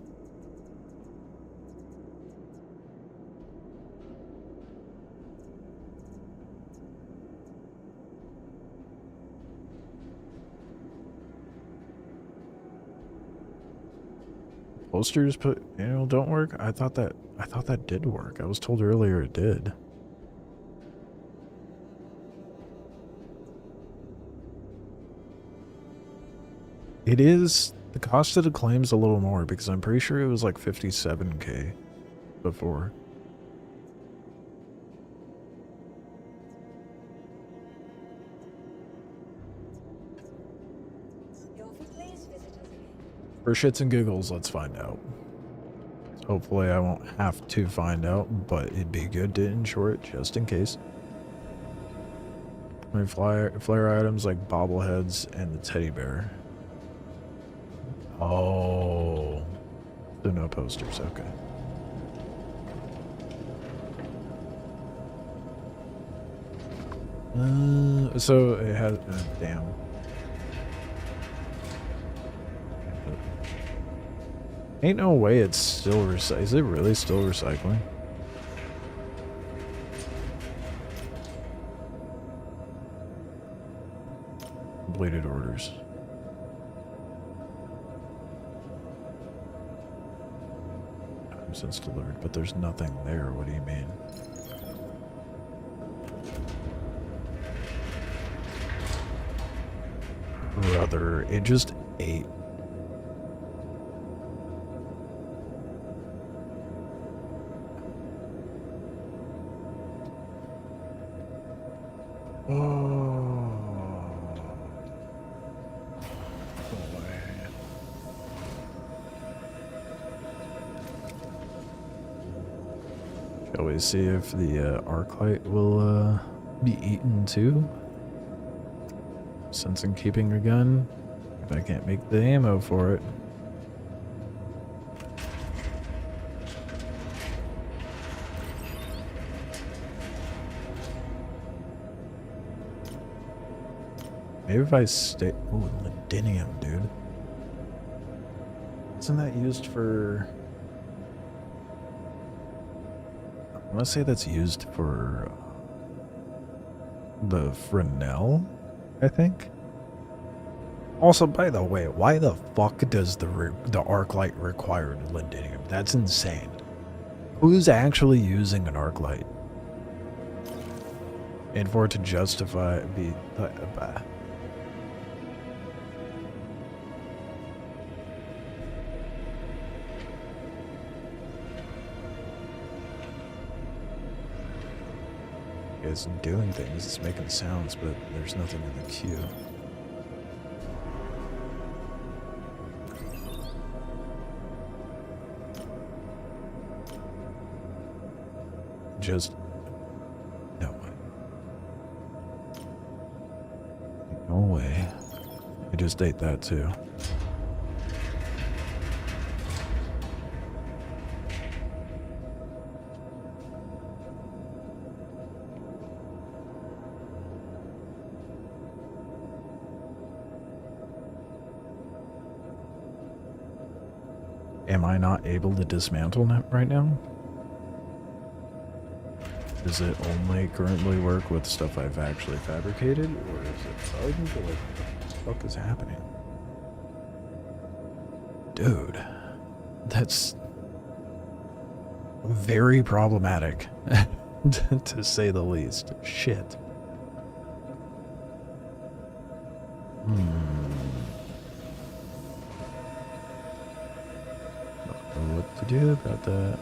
Posters don't work? I thought that did work. I was told earlier it did. It is, the cost of the claim's a little more because I'm pretty sure it was like 57K before. For shits and giggles, let's find out. Hopefully I won't have to find out, but it'd be good to insure it just in case. I mean, flare items like bobbleheads and the teddy bear. Oh, so no posters. Okay. So it has. Damn. Ain't no way it's still recycling. Is it really still recycling? Completed orders. Since delivered, but there's nothing there. What do you mean? Brother, it just ate. Shall we see if the arc light will be eaten too? Since I'm keeping a gun, if I can't make the ammo for it. Maybe if I stay. Ooh, Ladinium, dude. Isn't that used for. I want to say that's used for the Fresnel, I think. Also, by the way, why the fuck does the arc light require Ladinium? That's insane. Who's actually using an arc light? And for it to justify It's doing things, it's making sounds, but there's nothing in the queue. Just no way. No way. I just ate that too. Am I not able to dismantle it right now? Does it only currently work with stuff I've actually fabricated, or is it bugged, or what the fuck is happening? Dude, that's very problematic, to say the least. Shit. Don't know what to do about that.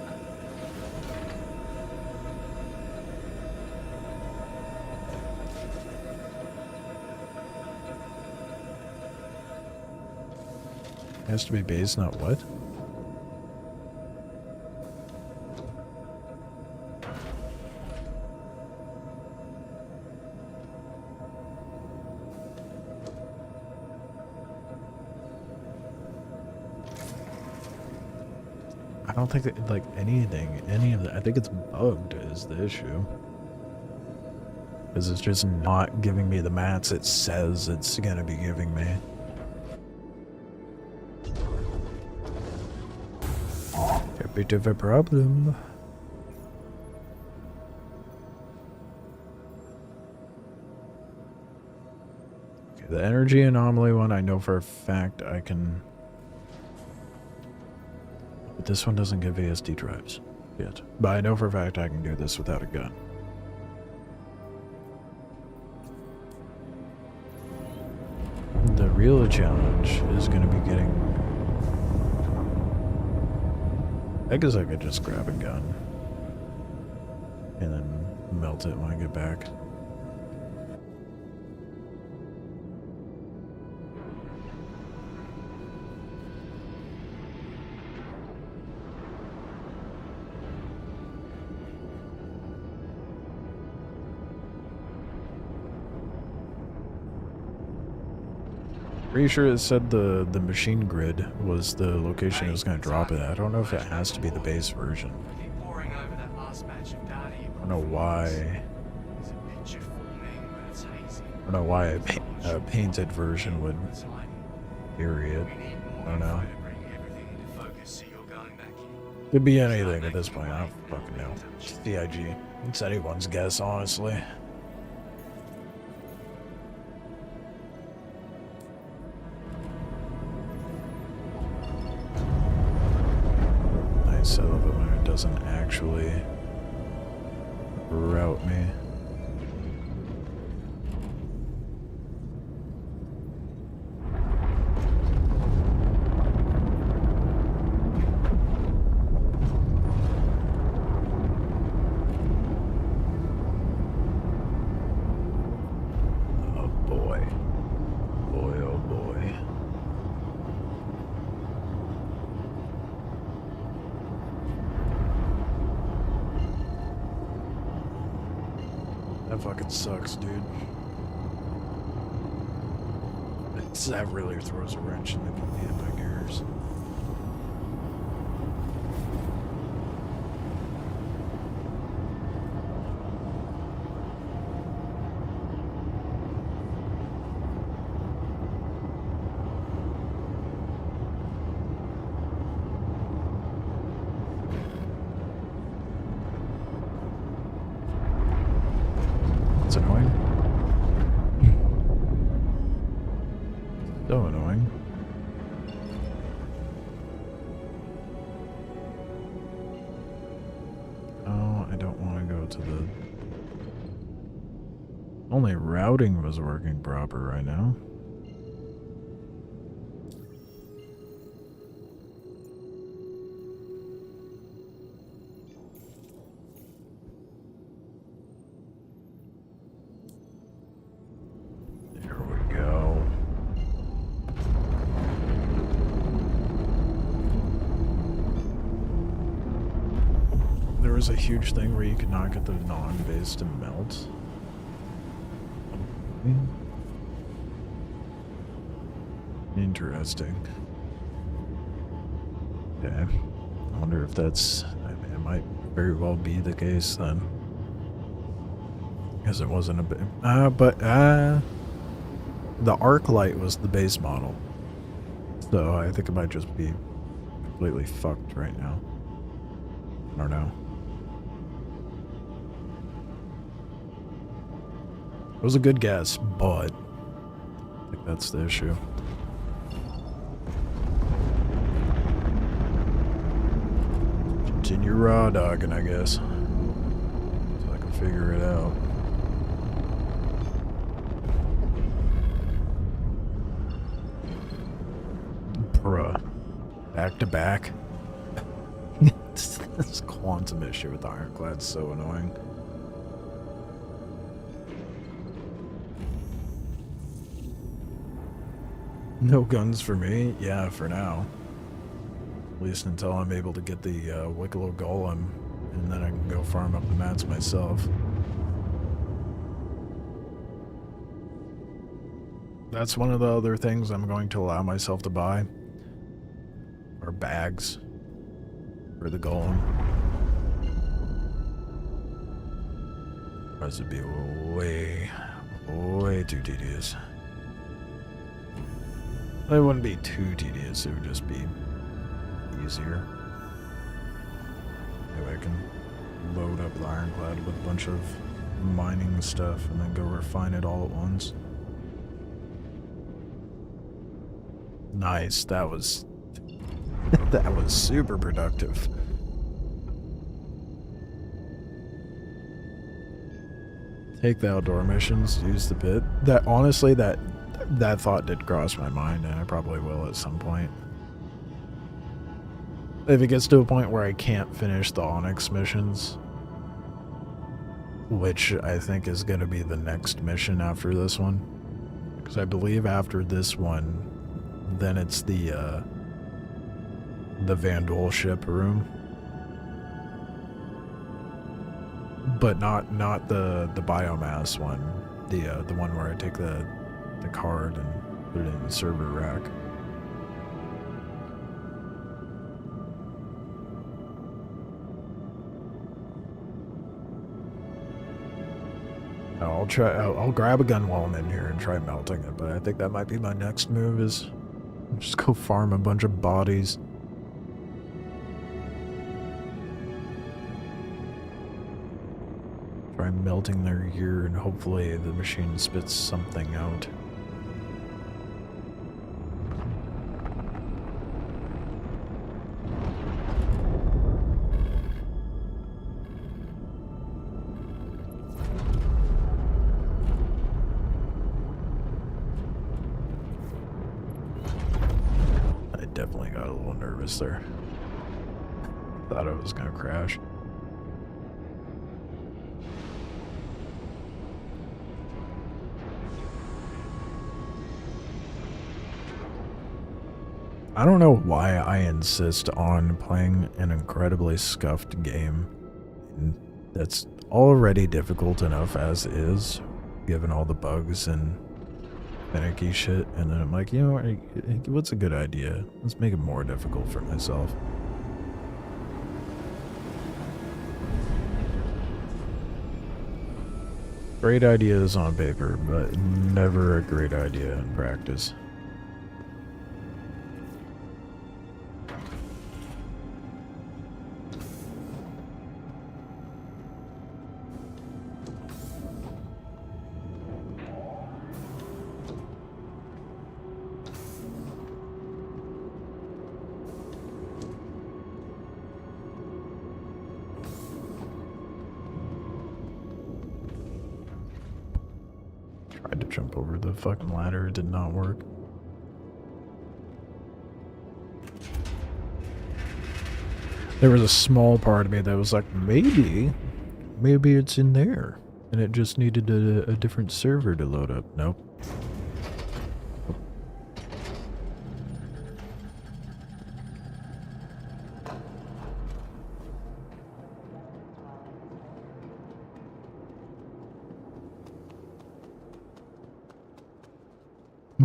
It has to be base, not what? I don't think that, like, any of that, I think it's bugged is the issue. Because it's just not giving me the mats it says it's gonna be giving me. A bit of a problem. Okay, the energy anomaly one, I know for a fact I can... But this one doesn't give ASD drives yet. But I know for a fact I can do this without a gun. The real challenge is going to be getting... I guess I could just grab a gun. And then melt it when I get back. Pretty sure it said the machine grid was the location it was going to drop it at. I don't know if it has to be the base version. I keep poring over that last batch of data you I don't know why. There's a picture forming, but it's hazy. I don't know why a painted version would carry it. We need I more don't know. info to bring everything into focus, so you're going back in. Could be anything at this point. I don't fucking know. It's CIG. It's anyone's guess, honestly. Nice. I love it when it doesn't actually route me. Oh boy. Boy, oh boy. That fucking sucks, dude. That really throws a wrench in my gears. It's annoying. So annoying. Oh, I don't want to go to the... Only routing was working proper right now. was a huge thing where you could not get the non-base to melt. Interesting. Okay. I wonder if that's... it might very well be the case then. Because it wasn't a bit... the arc light was the base model. So I think it might just be completely fucked right now. I don't know. It was a good guess, but I think that's the issue. Continue raw dogging, I guess. So I can figure it out. Bruh. Back to back. This quantum issue with the Ironclad's so annoying. No guns for me? Yeah, for now. At least until I'm able to get the Wikelo Golem, and then I can go farm up the mats myself. That's one of the other things I'm going to allow myself to buy. Are bags. For the Golem. This would be way too tedious. It wouldn't be too tedious, it would just be easier. Maybe I can load up the Ironclad with a bunch of mining stuff and then go refine it all at once. Nice, that was that was super productive. Take the outdoor missions, use the pit. That honestly, that thought did cross my mind, and I probably will at some point. If it gets to a point where I can't finish the Onyx missions, which I think is going to be the next mission after this one, because I believe after this one, then it's the Vandal ship room, but not the biomass one, the one where I take the card and put it in the server rack. I'll grab a gun while I'm in here and try melting it, but I think that might be my next move, is just go farm a bunch of bodies. Try melting their gear and hopefully the machine spits something out. I definitely got a little nervous there. Thought I was gonna crash. I don't know why I insist on playing an incredibly scuffed game that's already difficult enough as is, given all the bugs and finicky shit, and then I'm like, you know what, what's a good idea? Let's make it more difficult for myself. Great ideas on paper, but never a great idea in practice. Tried to jump over the fucking ladder, it did not work. There was a small part of me that was like, maybe it's in there, and it just needed a different server to load up. Nope.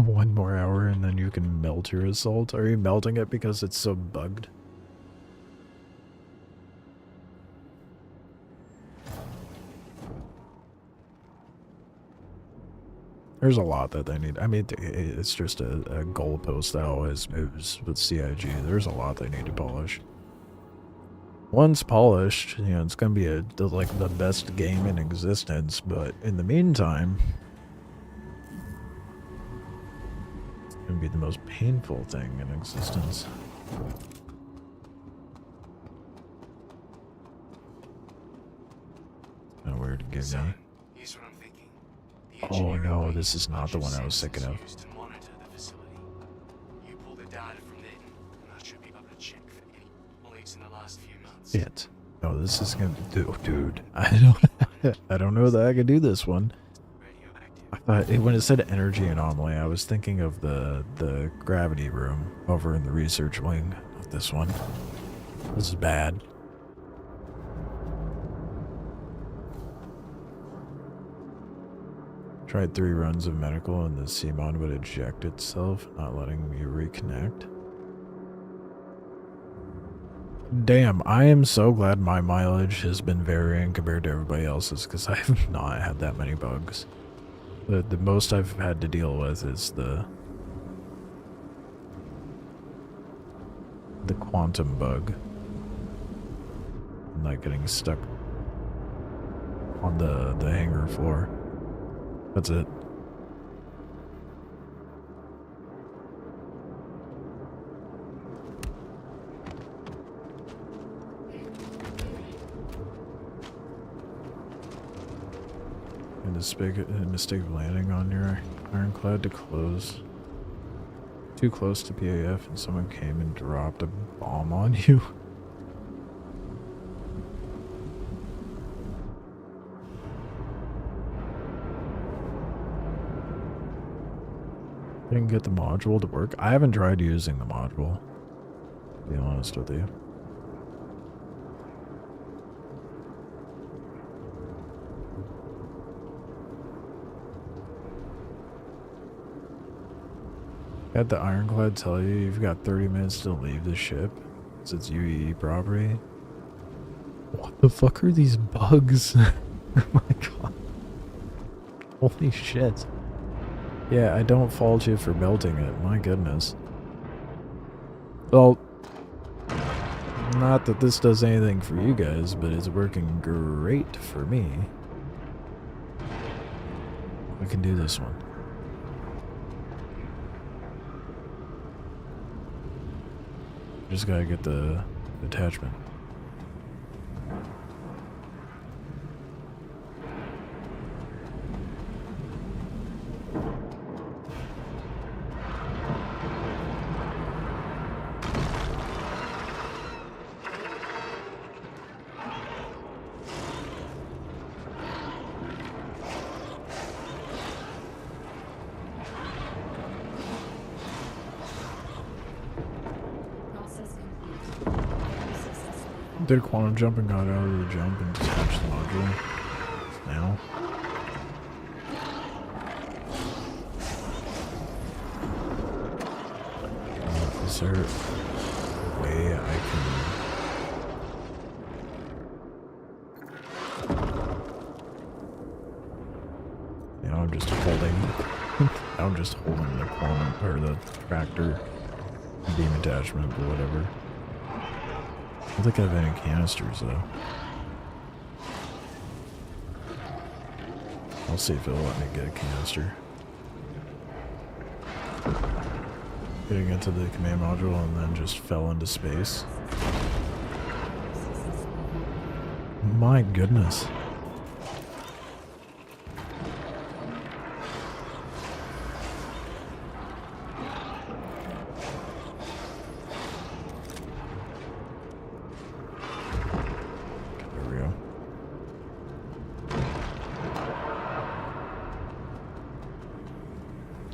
1 more hour and then you can melt your assault. Are you melting it because it's so bugged? There's a lot that they need. I mean, it's just a goalpost that always moves with CIG. There's a lot they need to polish. Once polished, you know, it's gonna be like the best game in existence, but in the meantime, it's gonna be the most painful thing in existence. Kinda weird to give So, me. here's what I'm thinking. The Oh engineering no, wing this is not the one I was sensors thinking of. used to monitor the facility. You pull the data from then, and I should be able to check for any leaks in the last few months. Shit. No, this is gonna do, dude. I don't know that I can do this one. Radioactive. When it said energy anomaly, I was thinking of the gravity room over in the research wing. Not this one. This is bad. Tried 3 runs of medical and the CMOD would eject itself, not letting me reconnect. Damn, I am so glad my mileage has been varying compared to everybody else's because I have not had that many bugs. The most I've had to deal with is the quantum bug. Like getting stuck on the hangar floor. That's it. A mistake of landing on your Ironclad to close. Too close to PAF and someone came and dropped a bomb on you. Didn't get the module to work. I haven't tried using the module, to be honest with you. Had the Ironclad tell you you've got 30 minutes to leave the ship since it's UEE property? What the fuck are these bugs? Oh my god. Holy shit. Yeah, I don't fault you for melting it, my goodness. Well, not that this does anything for you guys, but it's working great for me. We can do this one. Just gotta get the attachment. Did a quantum jump and got out of the jump and detached the module. Now. Is there a way I can... Yeah, I'm just holding... I'm just holding the quantum, or the tractor beam attachment, or whatever. I don't think I have any canisters, though. I'll see if it'll let me get a canister. Getting into the command module and then just fell into space. My goodness.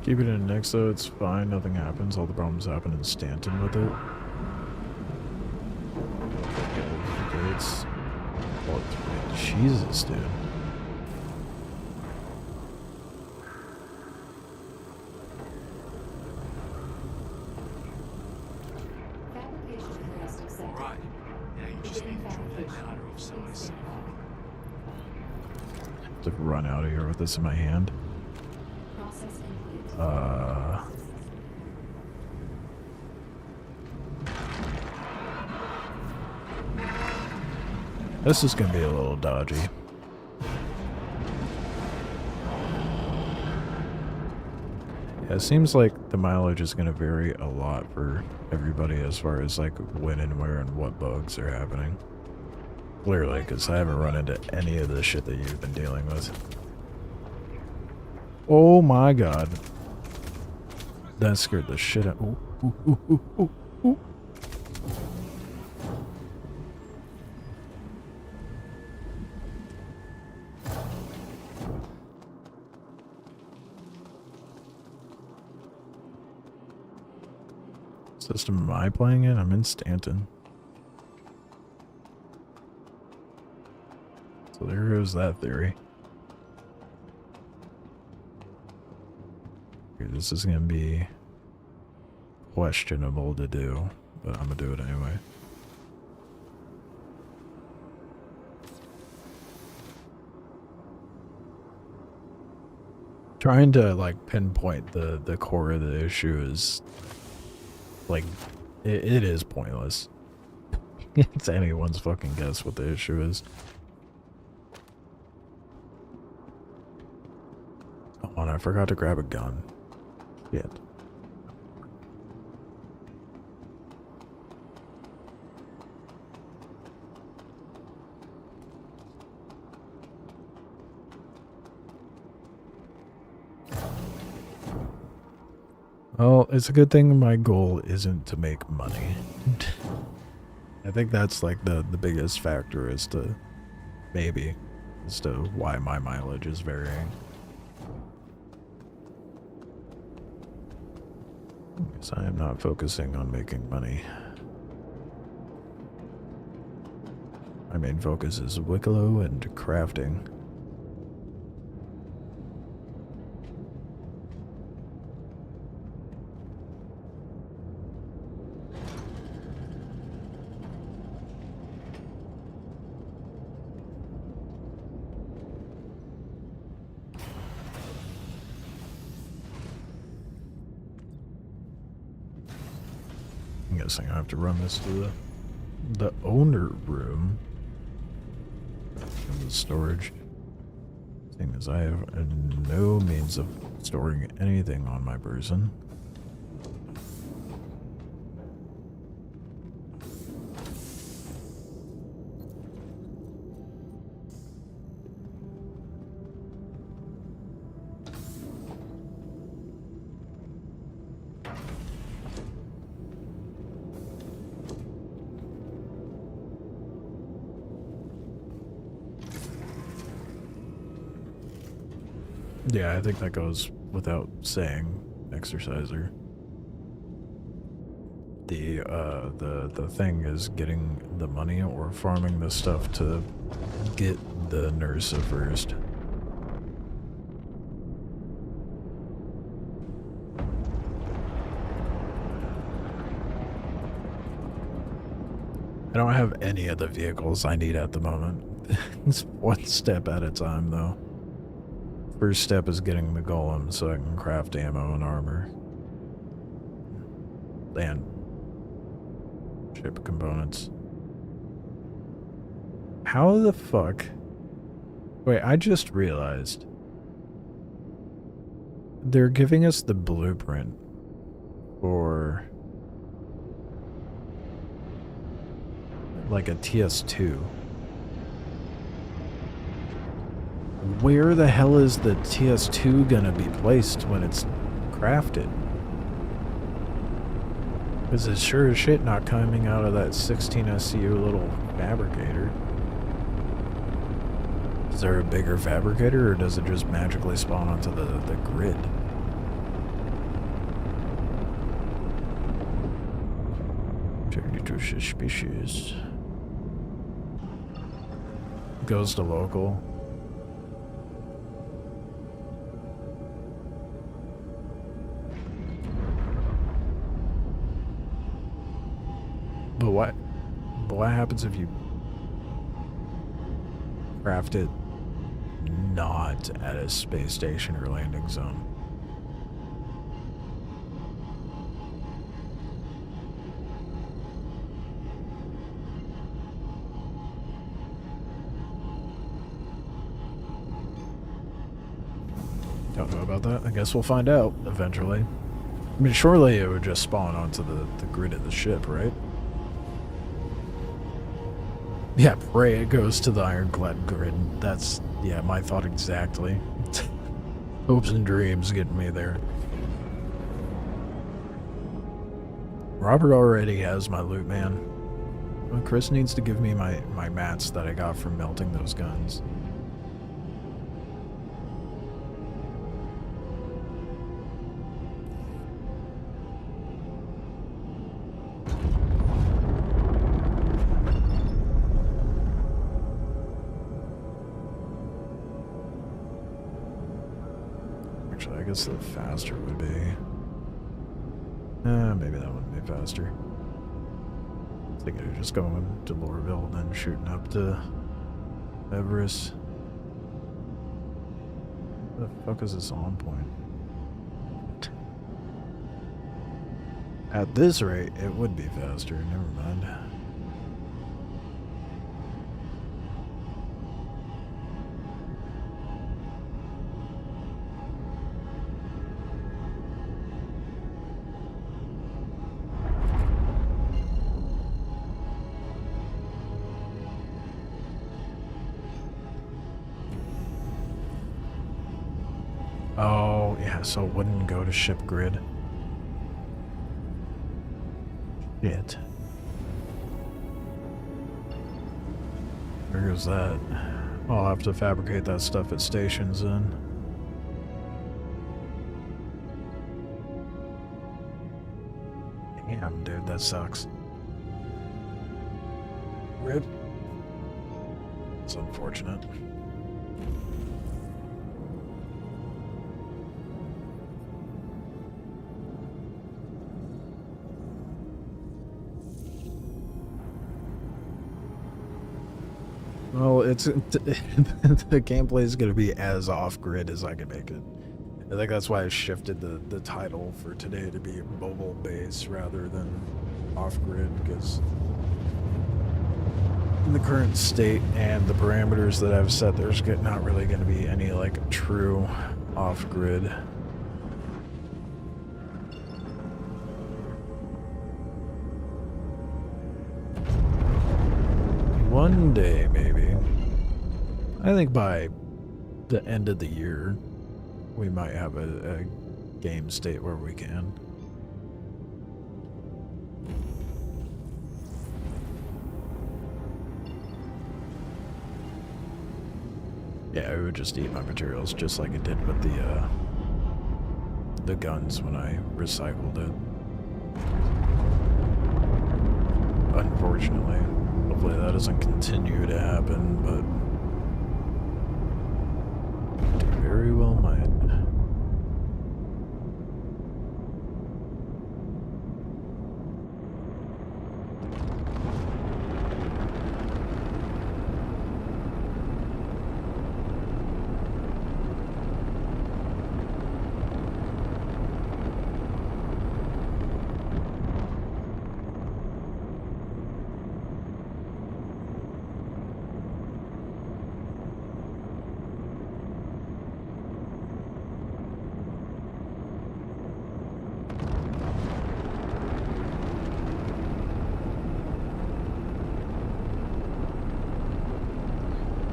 Keep it in next though, it's fine, nothing happens, all the problems happen in Stanton with it. Gates. Oh, Jesus, dude. Alright, now you just need to drop that data off somewhere safe. To run out of here with this in my hand. Process complete. This is gonna be a little dodgy. Yeah, it seems like the mileage is gonna vary a lot for everybody as far as like when and where and what bugs are happening. Clearly, because I haven't run into any of the shit that you've been dealing with. Oh my god. That scared the shit out. Ooh, ooh, ooh, ooh, ooh, ooh. System am I playing in? I'm in Stanton. So there goes that theory. Okay, this is gonna be questionable to do, but I'm gonna do it anyway. Trying to like pinpoint the core of the issue is like it is pointless. It's anyone's fucking guess what the issue is. Oh, and I forgot to grab a gun. Shit. Well, it's a good thing my goal isn't to make money. I think that's like the biggest factor as to why my mileage is varying. Because I am not focusing on making money. My main focus is Wikelo and crafting. I'm guessing I have to run this to the owner room. And the storage. Thing is, I have no means of storing anything on my person. Yeah, I think that goes without saying, Exerciser. The thing is getting the money or farming the stuff to get the nurse first. I don't have any of the vehicles I need at the moment. It's one step at a time, though. First step is getting the golem so I can craft ammo and armor. And ship components. How the fuck? Wait, I just realized. They're giving us the blueprint for like a TS2. Where the hell is the TS2 gonna be placed when it's crafted? Because it's sure as shit not coming out of that 16 SCU little fabricator. Is there a bigger fabricator, or does it just magically spawn onto the grid? Turn too suspicious. Goes to local. But But what happens if you craft it not at a space station or landing zone? Don't know about that. I guess we'll find out eventually. I mean, surely it would just spawn onto the grid of the ship, right? Yeah, pray it goes to the Ironclad grid. That's, yeah, my thought exactly. Hopes and dreams getting me there. Robert already has my loot, man. Well, Chris needs to give me my mats that I got from melting those guns. Actually, I guess the faster would be... maybe that wouldn't be faster. I think I'd just going to Lorville and then shooting up to Everest. Where the fuck is this on point? At this rate, it would be faster. Never mind. Oh, yeah, so it wouldn't go to ship grid. Shit. Where goes that? I'll have to fabricate that stuff at stations then. Damn, dude, that sucks. Rip. It's unfortunate. Well, it's the gameplay is going to be as off-grid as I can make it. I think that's why I shifted the title for today to be mobile-based rather than off-grid, because in the current state and the parameters that I've set, there's not really going to be any, like, true off-grid. One day, maybe. I think by the end of the year, we might have a game state where we can. Yeah, it would just eat my materials just like it did with the guns when I recycled it. Unfortunately. Hopefully that doesn't continue to happen, but it very well might.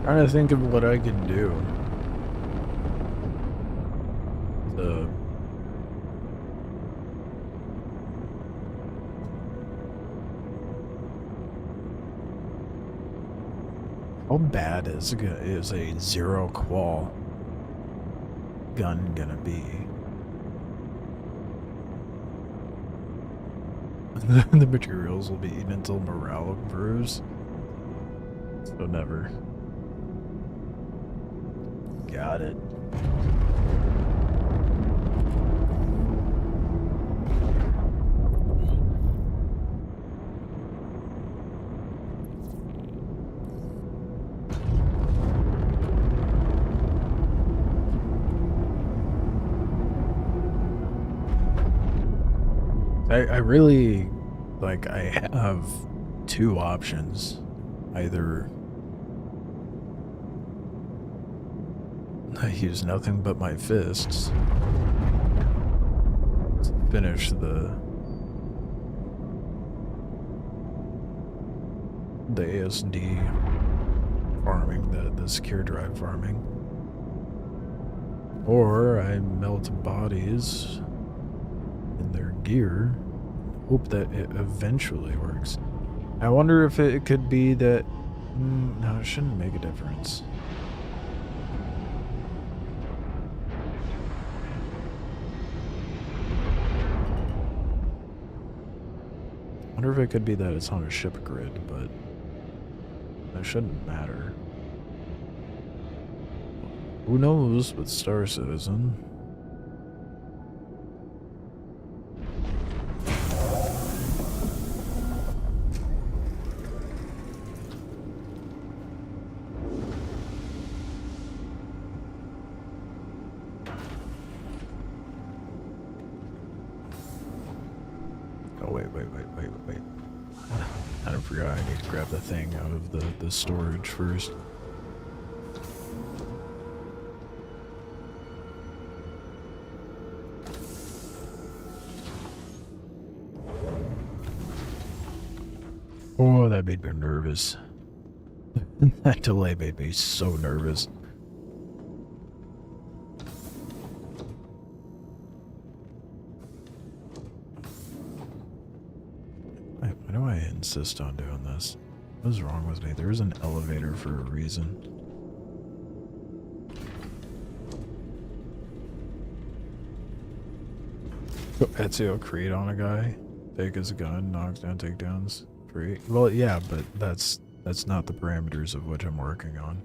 Trying to think of what I could do. How bad is a zero qual gun gonna be? The materials will be eaten until morale improves. So never. Got it. I really, like, I have two options. Either I use nothing but my fists to finish the ASD farming, the secure drive farming, or I melt bodies in their gear, hope that it eventually works. I wonder if it could be that... no, it shouldn't make a difference. I wonder if it could be that it's on a ship grid, but that shouldn't matter. Who knows with Star Citizen? Oh, wait. I forgot I need to grab the thing out of the storage first. Oh, that made me nervous. That delay made me so nervous. Why do I insist on doing this? What is wrong with me? There's an elevator for a reason. Go Ezio Creed on a guy. Fake as a gun, knocks down takedowns. Free. Well, yeah, but that's not the parameters of which I'm working on.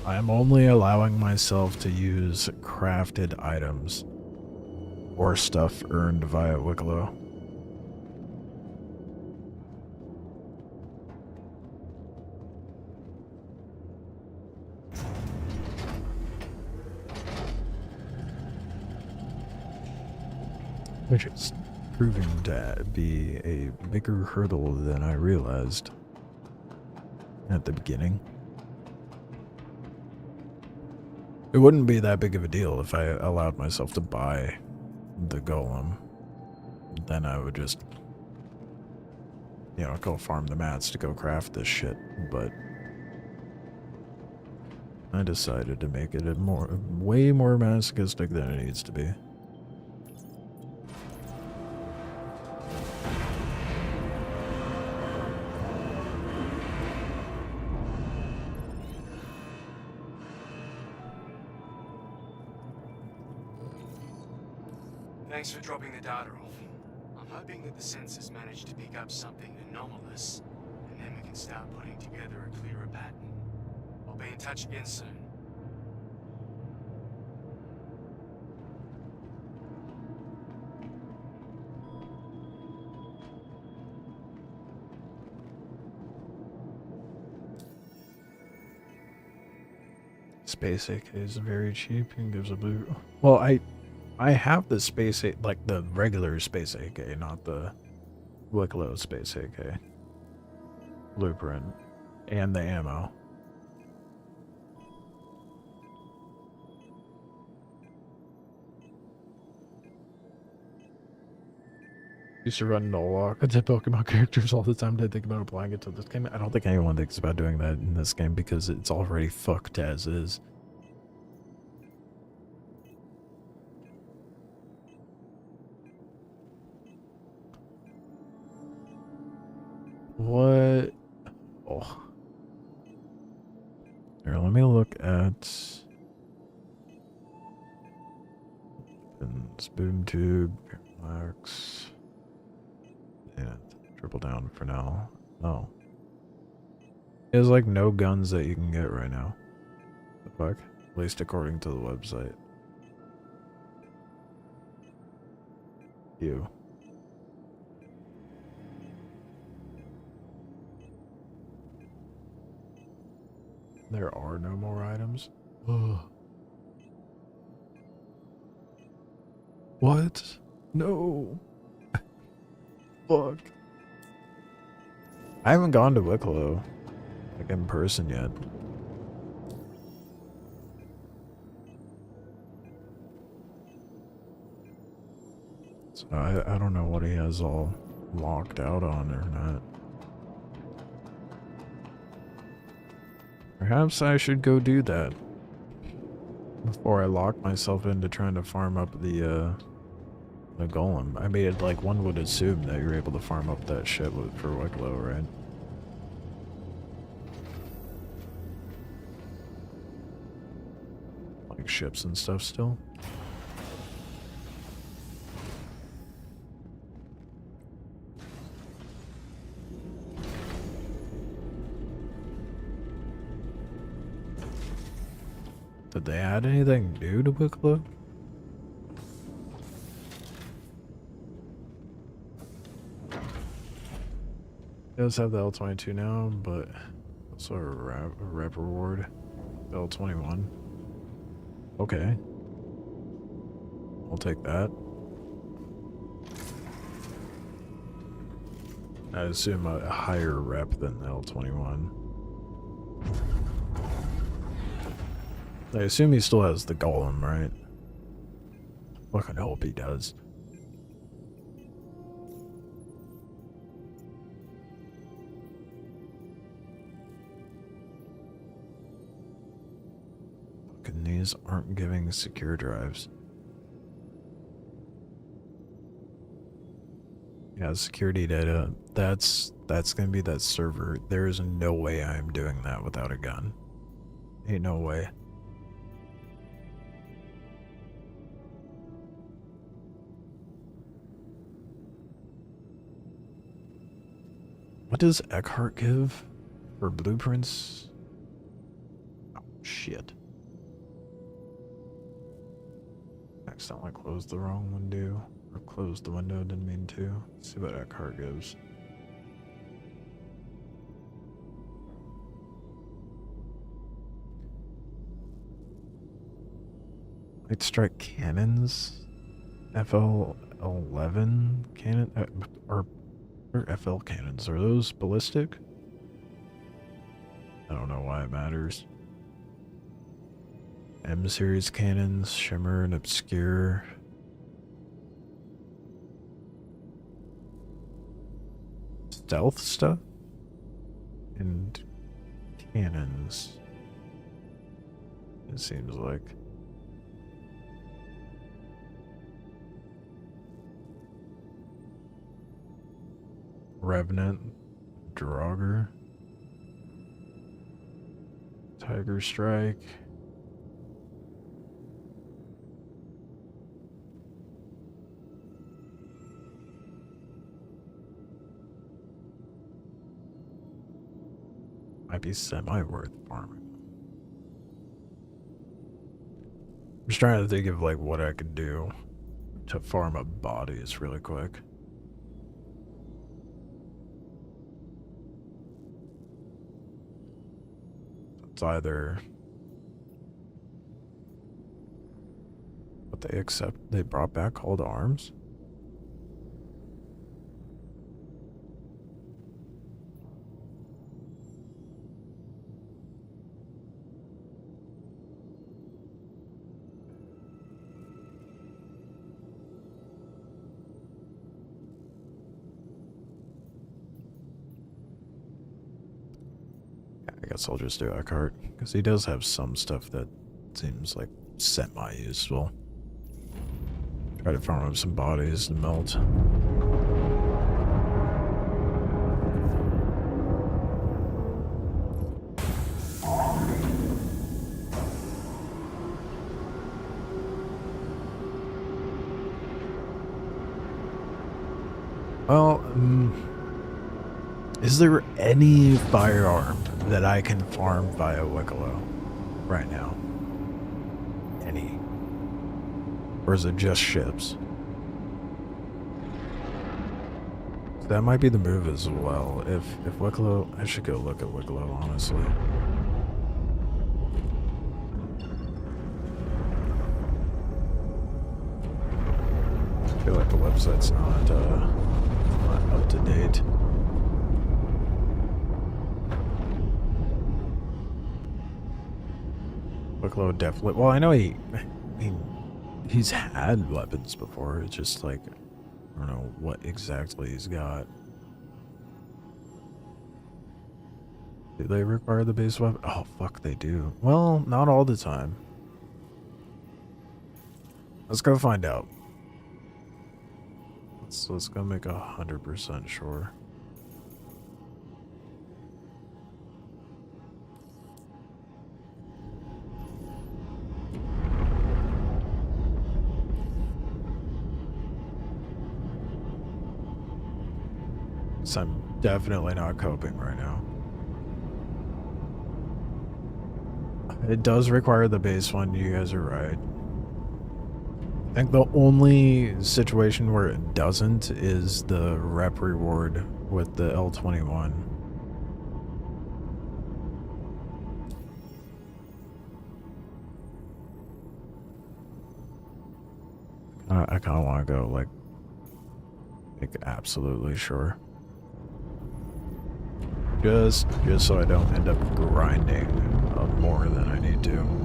I'm only allowing myself to use crafted items or stuff earned via Wikelo. Which is proving to be a bigger hurdle than I realized at the beginning. It wouldn't be that big of a deal if I allowed myself to buy the golem. Then I would just, you know, go farm the mats to go craft this shit, but I decided to make it way more masochistic than it needs to be. Thanks for dropping the data off. I'm hoping that the sensors managed to pick up something anomalous, and then we can start putting together a clearer pattern. I'll be in touch again soon. Space AK is very cheap and gives a blue. Well, I have the space AK, like the regular space AK, not the Wikelo space AK blueprint, and the ammo. Used to run no lock to Pokemon characters all the time. Did think about applying it to this game. I don't think anyone thinks about doing that in this game because it's already fucked as is. What? Oh. Here, let me look at boom tube, max, and triple down for now. No. There's like no guns that you can get right now. The fuck? At least according to the website. You. There are no more items. Ugh. What? No. Fuck. I haven't gone to Wikelo, like, in person yet. So I don't know what he has all locked out on or not. Perhaps I should go do that before I lock myself into trying to farm up the golem. I mean, like, one would assume that you're able to farm up that shit for Wikelo, right? Like ships and stuff still. Did they add anything new to Wikelo? It does have the L22 now, but also a rep reward. L21. Okay. I'll take that. I assume a higher rep than the L21. I assume he still has the golem, right? Fucking hope he does. Fucking these aren't giving secure drives. Yeah, security data. That's gonna be that server. There is no way I'm doing that without a gun. Ain't no way. What does Eckhart give for blueprints? Oh, shit. Accidentally closed the wrong window. Or closed the window, didn't mean to. Let's see what Eckhart gives. Light strike cannons? FL-11 cannon? Or FL cannons, are those ballistic? I don't know why it matters. M series cannons, shimmer and obscure. Stealth stuff? And cannons. It seems like. Revenant, Draugr, Tiger Strike, might be semi-worth farming. I'm just trying to think of like what I could do to farm up bodies really quick. It's either what they brought back Call to Arms. I guess I'll just do Eckhart, because he does have some stuff that seems like semi-useful. Try to farm up some bodies to melt. Well, is there any firearm that I can farm via Wikelo right now? Any? Or is it just ships? That might be the move as well. If Wikelo, I should go look at Wikelo, honestly. feel like the website's not up to date. Wikelo definitely. Well, I know he's had weapons before. It's just like I don't know what exactly he's got. Do they require the base weapon? Oh fuck, they do. Well, not all the time. Let's go find out. Let's go make 100% sure. So I'm definitely not coping right now. It does require the base one, you guys are right. I think the only situation where it doesn't is the rep reward with the L21. I kind of want to go like absolutely sure. Just so I don't end up grinding more than I need to.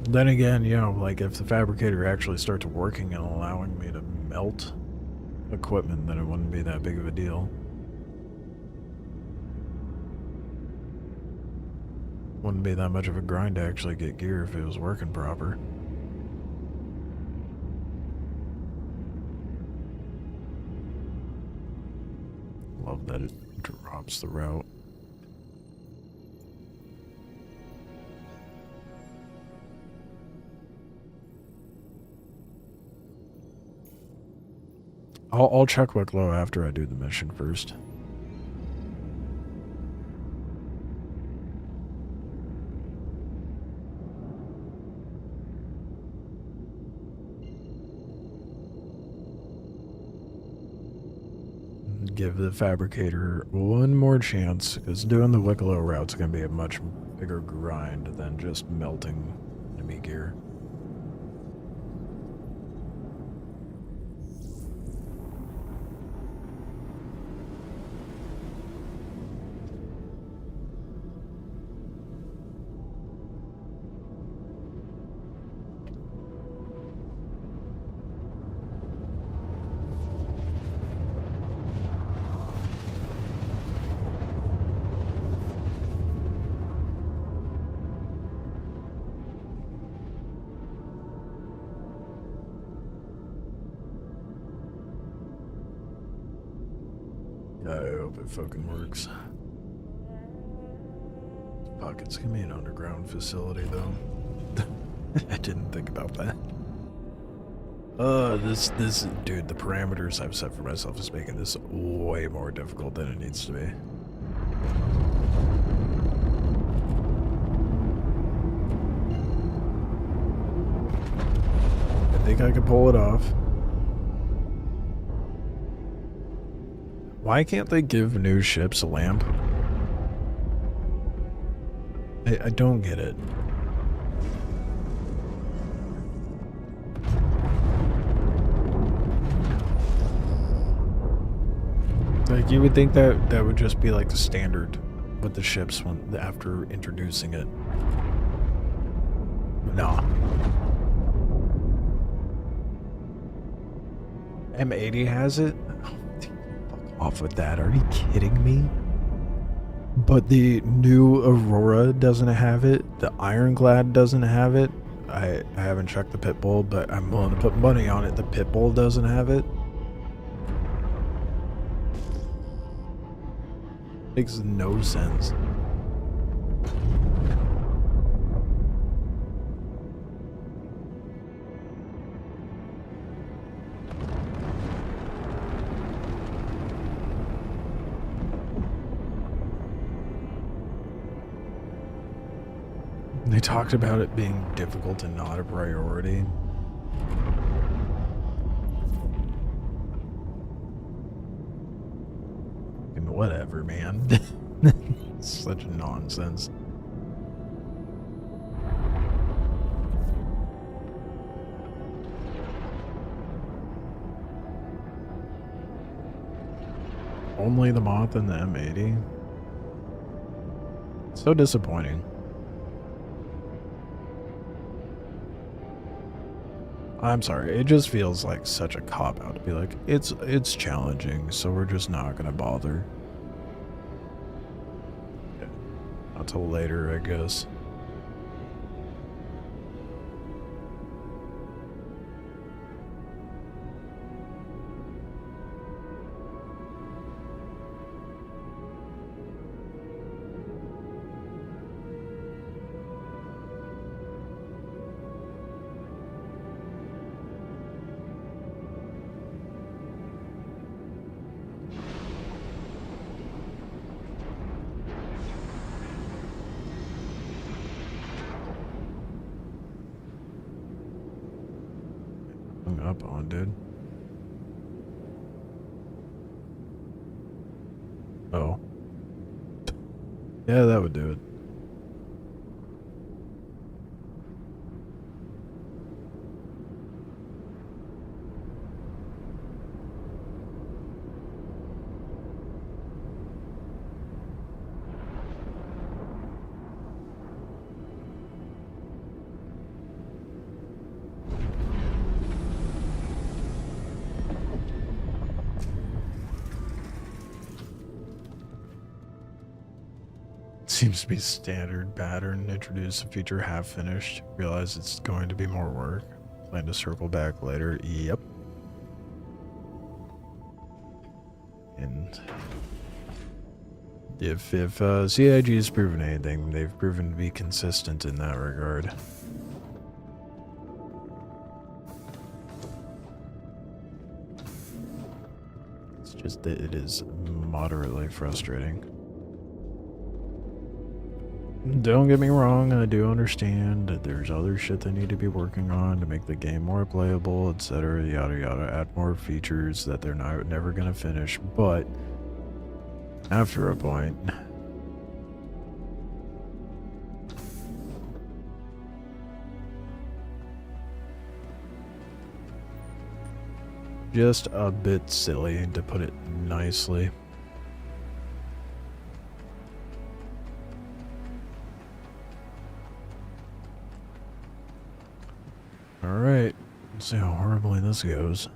Then again, you know, like if the fabricator actually starts working and allowing me to melt equipment, then it wouldn't be that big of a deal. Wouldn't be that much of a grind to actually get gear if it was working proper. Love that it drops the route. I'll check Wikelo after I do the mission first. Give the fabricator one more chance, because doing the Wikelo route's going to be a much bigger grind than just melting enemy gear. I hope it fucking works. Fuck, it's gonna be an underground facility though. I didn't think about that. This dude, the parameters I've set for myself is making this way more difficult than it needs to be. I think I can pull it off. Why can't they give new ships a lamp? I don't get it. Like, you would think that that would just be like the standard with the ships when after introducing it. Nah. M80 has it? Oh, fuck off with that. Are you kidding me? But the new Aurora doesn't have it. The Ironclad doesn't have it. I haven't checked the Pitbull, but I'm willing to put money on it. The Pitbull doesn't have it. Makes no sense. They talked about it being difficult and not a priority. And whatever, man. Such nonsense. Only the Moth and the M80? So disappointing. I'm sorry, it just feels like such a cop-out to be like, it's challenging, so we're just not gonna bother. Yeah. Not till later, I guess. Up on, dude. Oh. Yeah, that would do it. Seems to be standard pattern. Introduce a feature half finished. Realize it's going to be more work. Plan to circle back later. Yep. And if CIG has proven anything, they've proven to be consistent in that regard. It's just that it is moderately frustrating. Don't get me wrong, I do understand that there's other shit they need to be working on to make the game more playable, etc., yada yada, add more features that they're never gonna finish, but after a point, just a bit silly, to put it nicely. Alright, let's see how horribly this goes.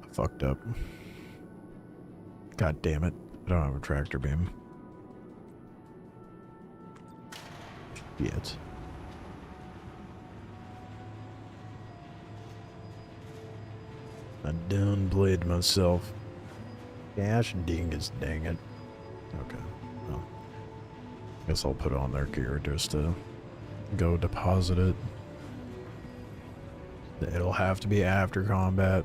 I fucked up. God damn it. I don't have a tractor beam. Yet. I done played myself. Gosh dingus dang it. Okay. Well, guess I'll put on their gear just to go deposit it. It'll have to be after combat.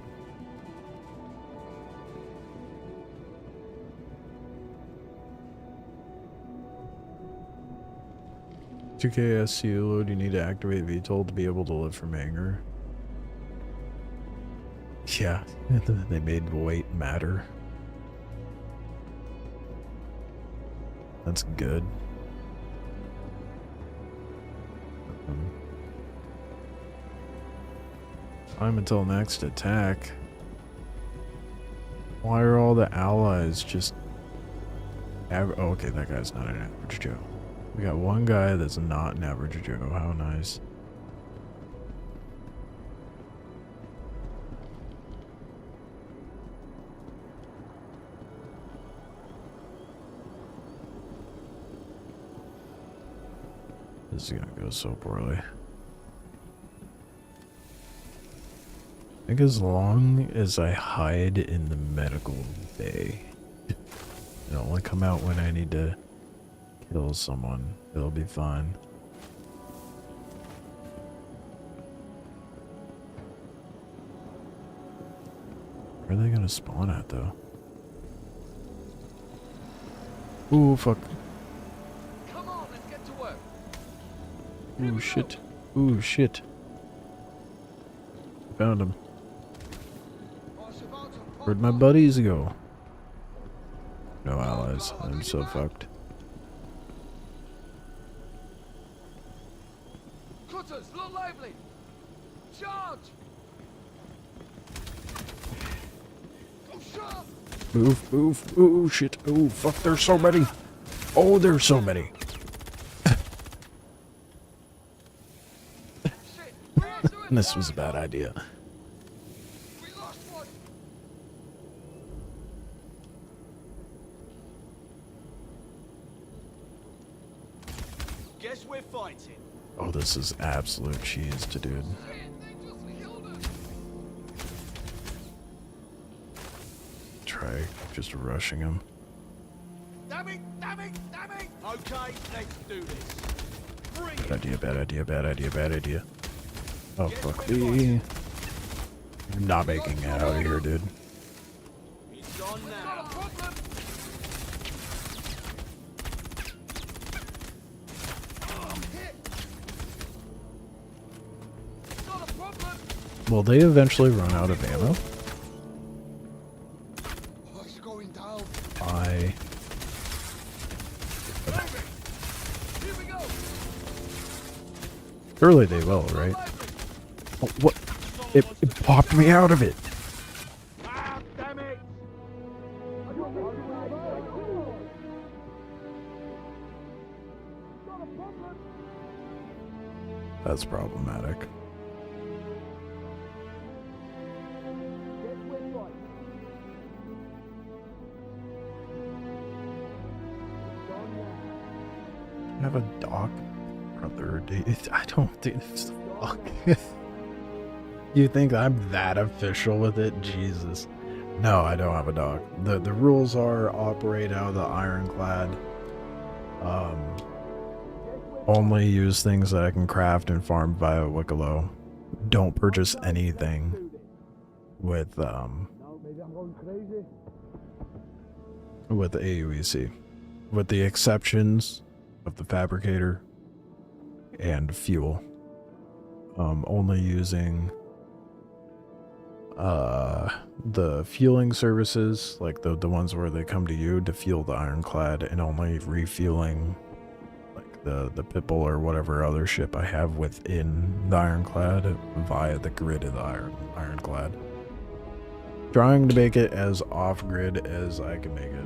$2K load, you need to activate VTOL to be able to live from anger. Yeah, they made weight matter. That's good. Time until next attack. Why are all the allies just oh, okay, that guy's not an average Joe. We got one guy that's not an average Joe. How nice. This is gonna go so poorly. I think as long as I hide in the medical bay and only come out when I need to kill someone, it'll be fine. Where are they gonna spawn at though? Ooh, fuck. Come on, let's get to work. Ooh, shit. Ooh, shit. Found him. Where'd my buddies go? No allies. I'm so fucked. Cutters, look lively! Charge! Go sharp! Move, move. Oh, shit. Oh, fuck. There's so many. Oh, there's so many. Shit! We're under attack! This was a bad idea. We lost one! Guess we're fighting. Oh, this is absolute cheese to dude. Shit, they just killed us! Try just rushing him. Damn it! Damn it! Damn it! Okay, let's do this. Bring Bad it! idea, bad idea, bad idea, bad idea. Oh, fuck me. I'm not making it out of here, dude. It's on now. Not a problem! I'm hit! Not a problem! Will they eventually run out of ammo? Oh, it's going down. I... Here we go! Surely they will, right? Oh, what? It popped me out of it. Ah, damn it! That's problematic. Have a dock, brother. I don't think it's fuck. You think I'm that official with it? Jesus. No, I don't have a dock. The rules are operate out of the Ironclad. Only use things that I can craft and farm via Wikelo. Don't purchase anything with AUEC. With the exceptions of the fabricator and fuel. Only using the fueling services, like the ones where they come to you to fuel the Ironclad, and only refueling like the Pitbull or whatever other ship I have within the Ironclad via the grid of the Ironclad. Trying to make it as off-grid as I can make it.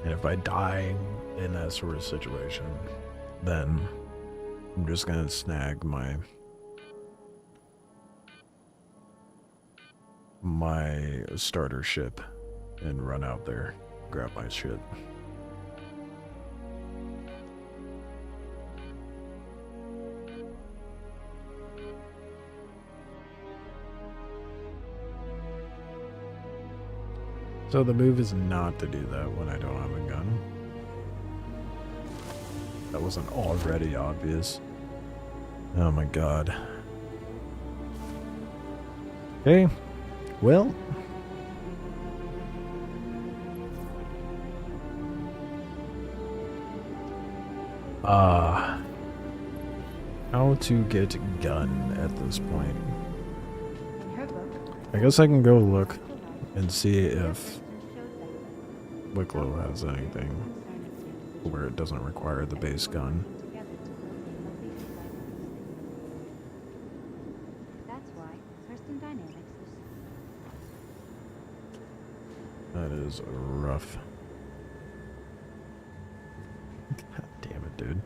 And if I die in that sort of situation, then I'm just gonna snag my starter ship and run out there, grab my shit. So the move is not to do that when I don't have a gun. That wasn't already obvious. Oh my god. Okay. Well. How to get gun at this point. I guess I can go look and see if Wikelo has anything where it doesn't require the base gun. That's why Thurston Dynamics is That is rough. God damn it, dude.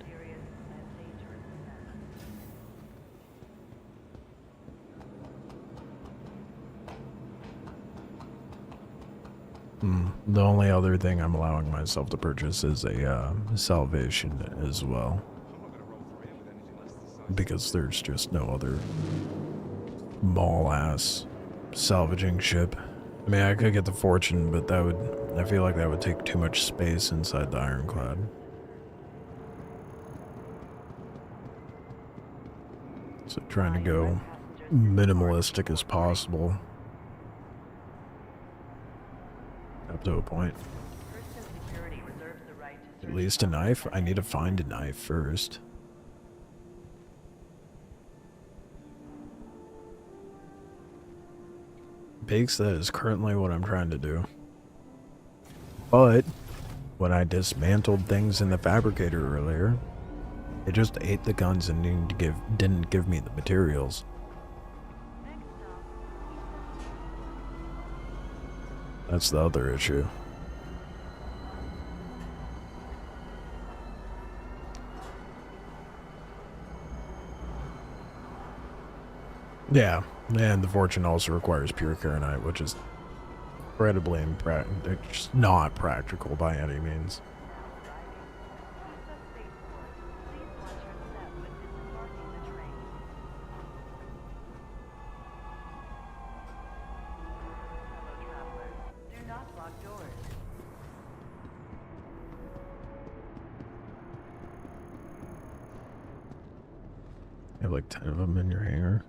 The only other thing I'm allowing myself to purchase is a salvation as well. Because there's just no other small-ass salvaging ship. I mean, I could get the Fortune, but that would... I feel like that would take too much space inside the Ironclad. So trying to go minimalistic as possible. Up to a point. At least a knife? I need to find a knife first. Bakes, that is currently what I'm trying to do. But when I dismantled things in the fabricator earlier, it just ate the guns and didn't give me the materials. That's the other issue. Yeah, and the fortune also requires pure Karenite, which is incredibly just not practical by any means. You have like 10 of them in your hangar.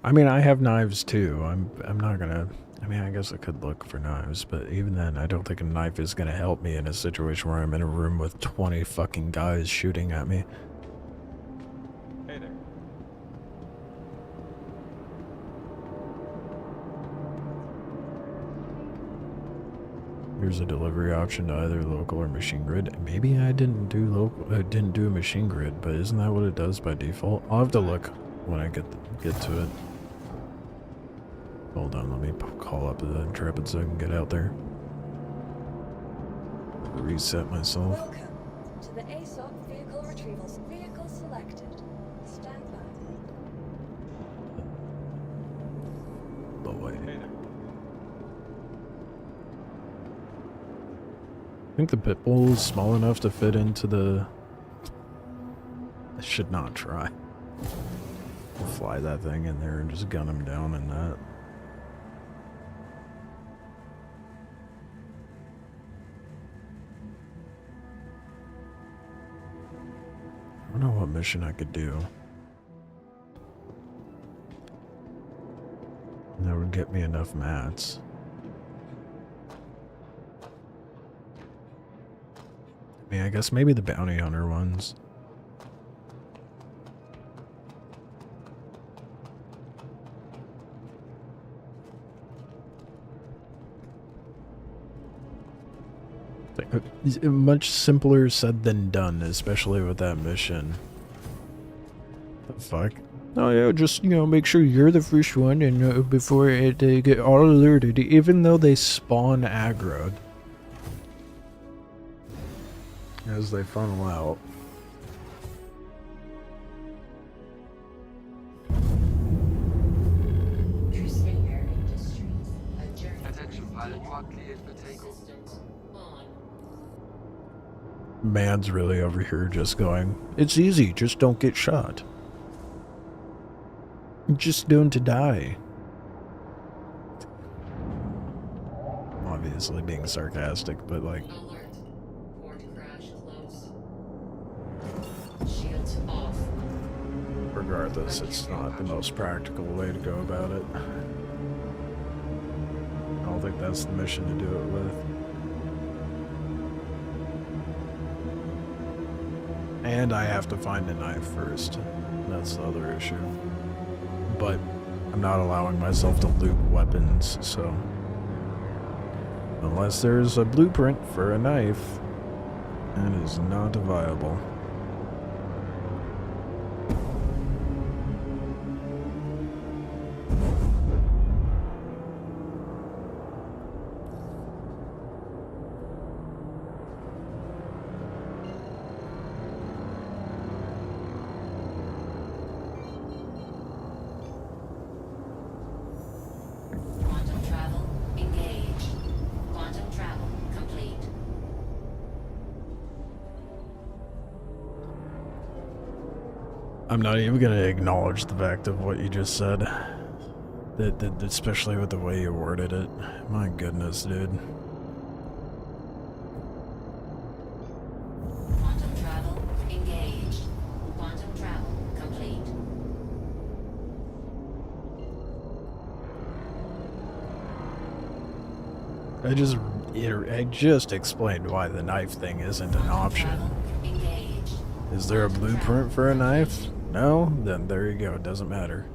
I mean, I have knives too. I'm not gonna. I mean, I guess I could look for knives, but even then, I don't think a knife is gonna help me in a situation where I'm in a room with 20 fucking guys shooting at me. Hey there. Here's a delivery option to either local or machine grid. Maybe I didn't do local. Didn't do a machine grid, but isn't that what it does by default? I'll have to look when I get to it. Hold on, let me call up the Intrepid so I can get out there. Reset myself. Welcome to the ASOP vehicle retrievals. Vehicle selected. Stand by. Boy. Hey there. I think the pit bull is small enough to fit into the... I should not try. I'll fly that thing in there and just gun him down in that. I don't know what mission I could do. That would get me enough mats. I mean, I guess maybe the bounty hunter ones. Much simpler said than done, especially with that mission. The fuck? Oh yeah, just, you know, make sure you're the first one and before they get all alerted, even though they spawn aggroed. As they funnel out. Attention pilot, you are cleared for takeoff. Man's really over here just going, it's easy, just don't get shot. Just don't die. Obviously being sarcastic, but like... Alert. Port crash close. Shields off. Regardless, it's not the most practical way to go about it. I don't think that's the mission to do it with. And I have to find a knife first. That's the other issue. But I'm not allowing myself to loot weapons, so... Unless there's a blueprint for a knife, that is not viable. Quantum travel engaged. Quantum travel complete. I'm not even gonna acknowledge the fact of what you just said. That especially with the way you worded it. My goodness, dude. Quantum travel engaged. Quantum travel complete. I just explained why the knife thing isn't an option. Travel engaged. Is there a blueprint for a knife? No? Then there you go. It doesn't matter.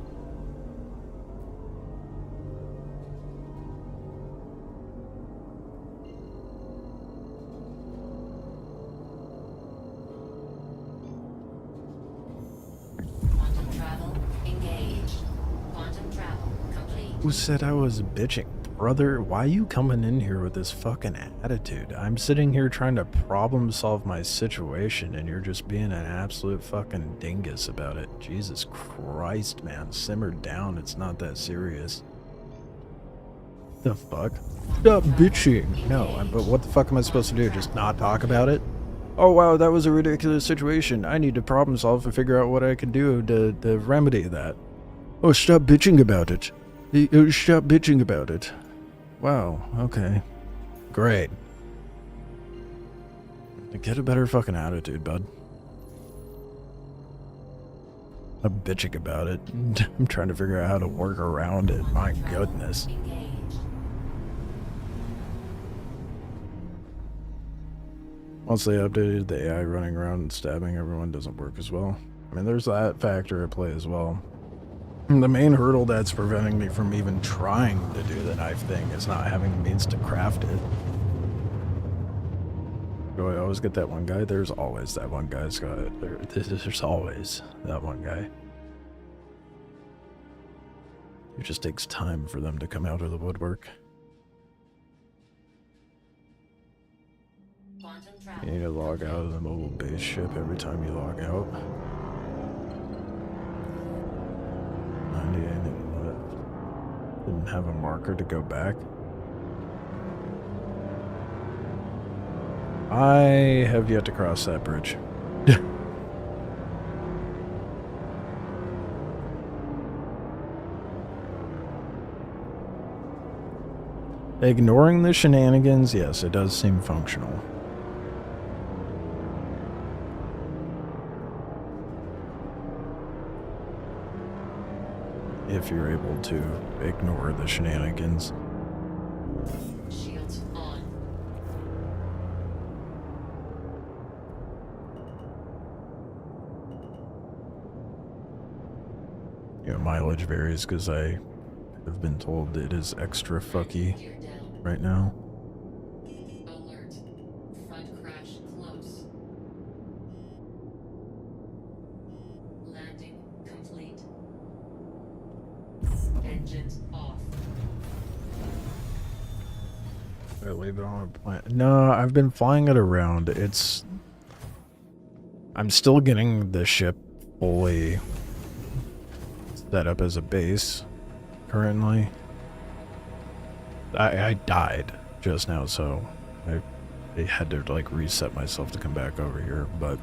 Quantum travel engaged. Quantum travel complete. Who said I was bitching? Brother, why you coming in here with this fucking attitude? I'm sitting here trying to problem solve my situation and you're just being an absolute fucking dingus about it. Jesus Christ, man. Simmer down. It's not that serious. The fuck? Stop bitching. No, but what the fuck am I supposed to do? Just not talk about it? Oh wow, that was a ridiculous situation. I need to problem solve and figure out what I can do to remedy that. Oh, stop bitching about it. Stop bitching about it. Wow, okay. Great. Get a better fucking attitude, bud. I'm bitching about it. I'm trying to figure out how to work around it. My goodness. Engaged. Once they updated the AI running around and stabbing everyone doesn't work as well. I mean, there's that factor at play as well. The main hurdle that's preventing me from even trying to do the knife thing is not having the means to craft it. Do I always get that one guy? There's always that one guy, Scott. There's always that one guy. It just takes time for them to come out of the woodwork. Quantum travel. You need to log out of the mobile base ship every time you log out. 98 left. Didn't have a marker to go back. I have yet to cross that bridge. Ignoring the shenanigans, yes, it does seem functional. If you're able to ignore the shenanigans. Shields on. You know, mileage varies because I have been told it is extra fucky Gear down. right now. Alert. Front crash close. Landing complete. Engines off. I leave it on a planet. No, I've been flying it around. I'm still getting the ship fully set up as a base currently. I died just now, so I had to like reset myself to come back over here, but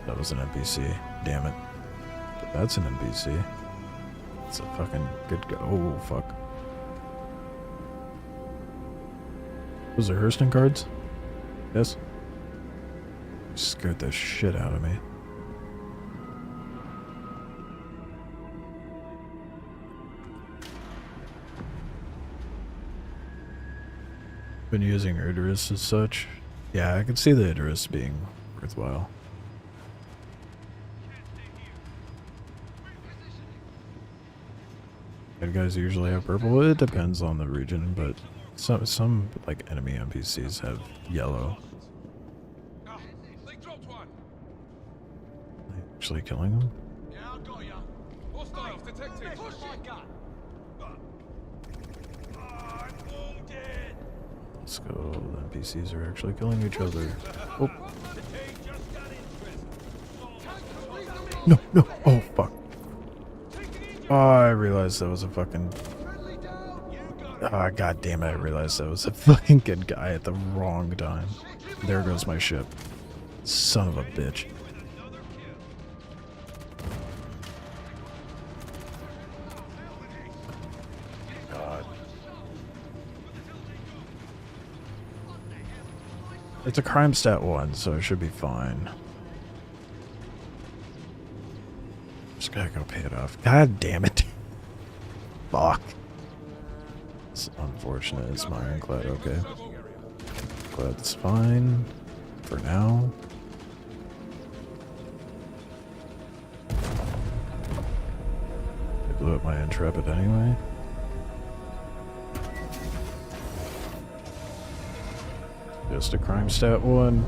that was an NPC. Damn it. But that's an NPC. It's a fucking good guy. Oh, fuck. Was there Hurston cards? Yes? Scared the shit out of me. Been using Idris as such. Yeah, I can see the Idris being worthwhile. Bad guys usually have purple. It depends on the region, but some like enemy NPCs have yellow. They dropped one. Actually killing them? Yeah, I got ya. Hostiles detected. Push my gun. I'm wounded. Let's go. The NPCs are actually killing each other. Oh. The team just got interest. No, no. Oh, fuck. Oh, I realized that was a fucking... Ah, god damn it, I realized that was a fucking good guy at the wrong time. There goes my ship. Son of a bitch. God. It's a crime stat 1, so it should be fine. Just Gotta go pay it off. God damn it. Fuck. It's unfortunate. It's my Ironclad. Okay. Glad it's fine for now. They blew up my Intrepid anyway. Just a crime stat 1.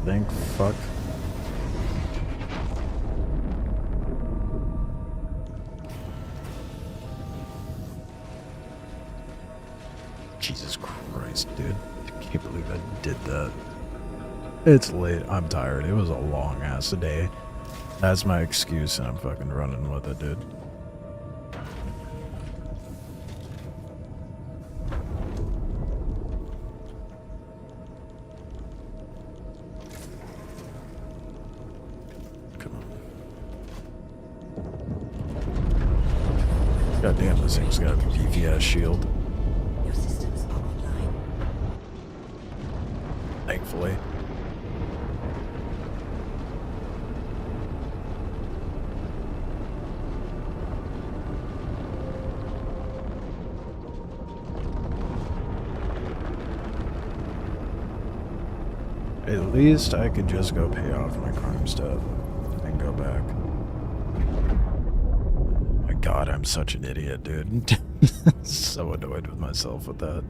Thank fuck. Jesus Christ, dude. I can't believe I did that. It's late. I'm tired. It was a long ass day. That's my excuse and I'm fucking running with it, dude. Come on. God damn, this thing's got a beefy ass shield. Your systems are online. Thankfully. At least I could just go pay off my crime stuff and go back. My god, I'm such an idiot, dude. So annoyed with myself with that.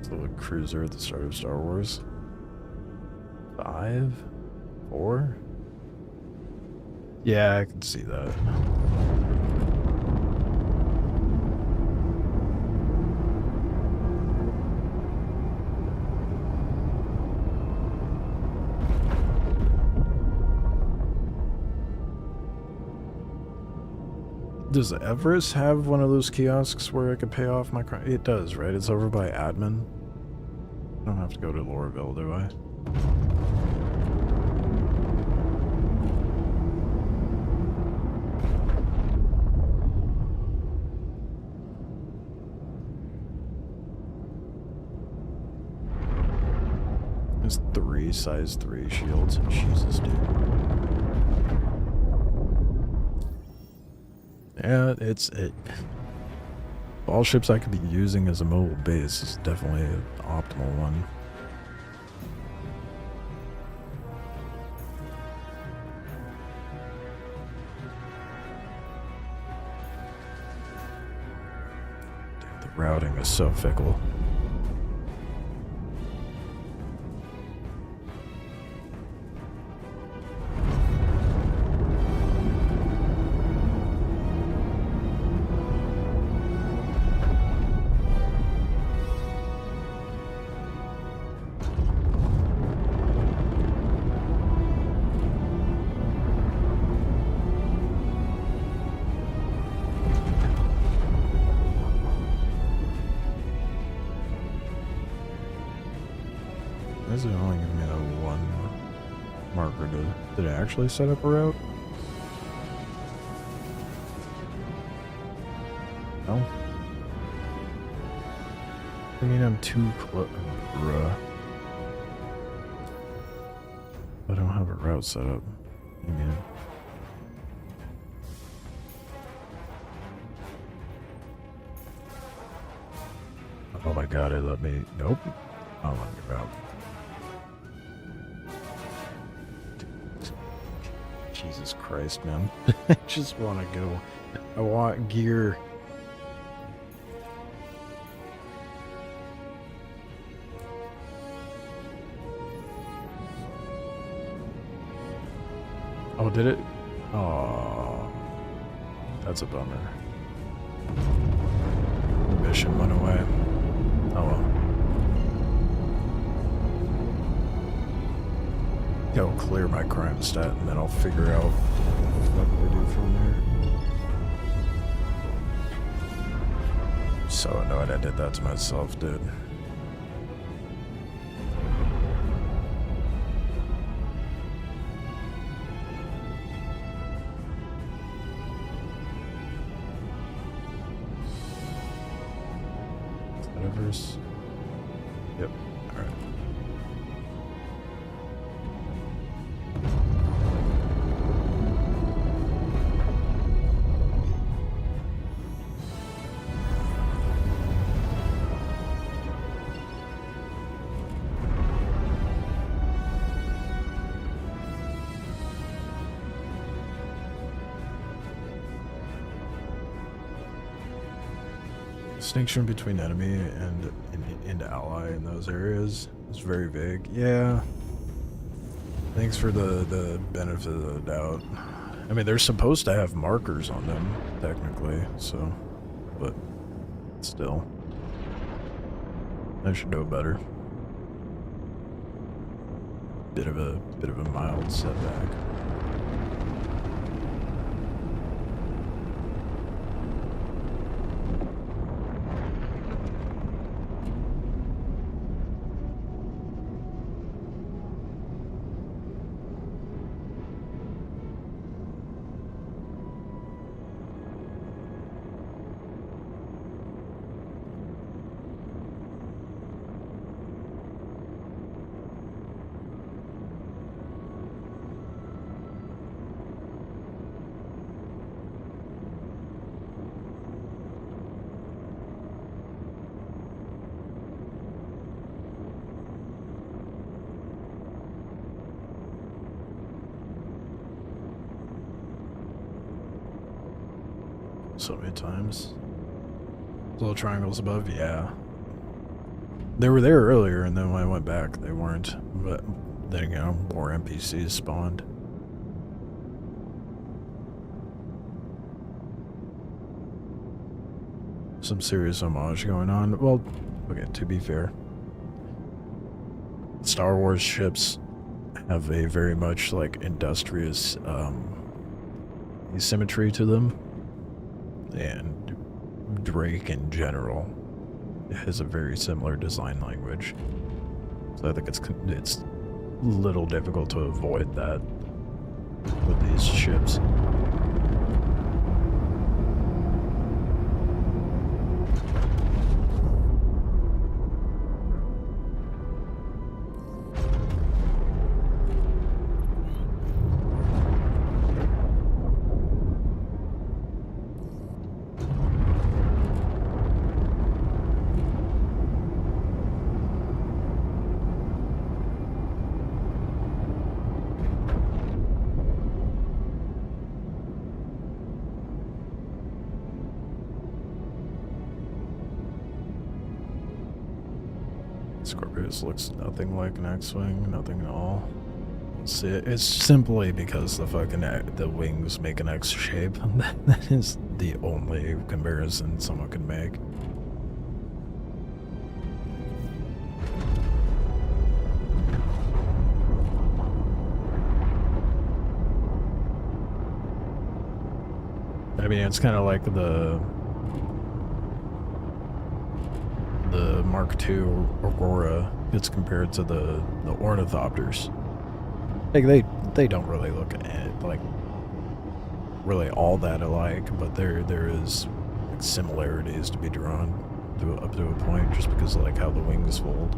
So a cruiser at the start of Star Wars. 5? 4? Yeah, I can see that. Does Everest have one of those kiosks where I could pay off my crime? It does, right? It's over by admin. I don't have to go to Lorville, do I? There's 3 size 3 shields. Jesus, dude. Yeah, it's it. All ships I could be using as a mobile base is definitely an optimal one. Dude, the routing is so fickle. Why is it only giving me that one marker to... Did it actually set up a route? No? I mean, I'm too close. Bruh. I don't have a route set up. I mean... Oh my god, it let me... Nope. I don't want to get route. Jesus Christ, man. I just want to go. I want gear. Oh, did it? Oh, that's a bummer. The mission went away. Oh well. Go clear my crime stat and then I'll figure out what we do from there. So annoyed I did that to myself, dude. Is that Everest? Yep. Alright. Distinction between enemy and ally in those areas is very vague. Yeah. Thanks for the benefit of the doubt. I mean, they're supposed to have markers on them, technically, so, but still. I should know better. Bit of a mild setback. So many times. Little triangles above, yeah. They were there earlier, and then when I went back, they weren't. But then, you know, more NPCs spawned. Some serious homage going on. Well, okay, to be fair, Star Wars ships have a very much, like, industrious, asymmetry to them. And Drake in general has a very similar design language, so I think it's a little difficult to avoid that with these ships. Scorpius looks nothing like an X-Wing, nothing at all. See, it's simply because the wings make an X shape. That is the only comparison someone can make. I mean, it's kind of like the Mark II Aurora gets compared to the Ornithopters. Like they don't really look at it like really all that alike, but there is like similarities to be drawn up to a point, just because of like how the wings fold.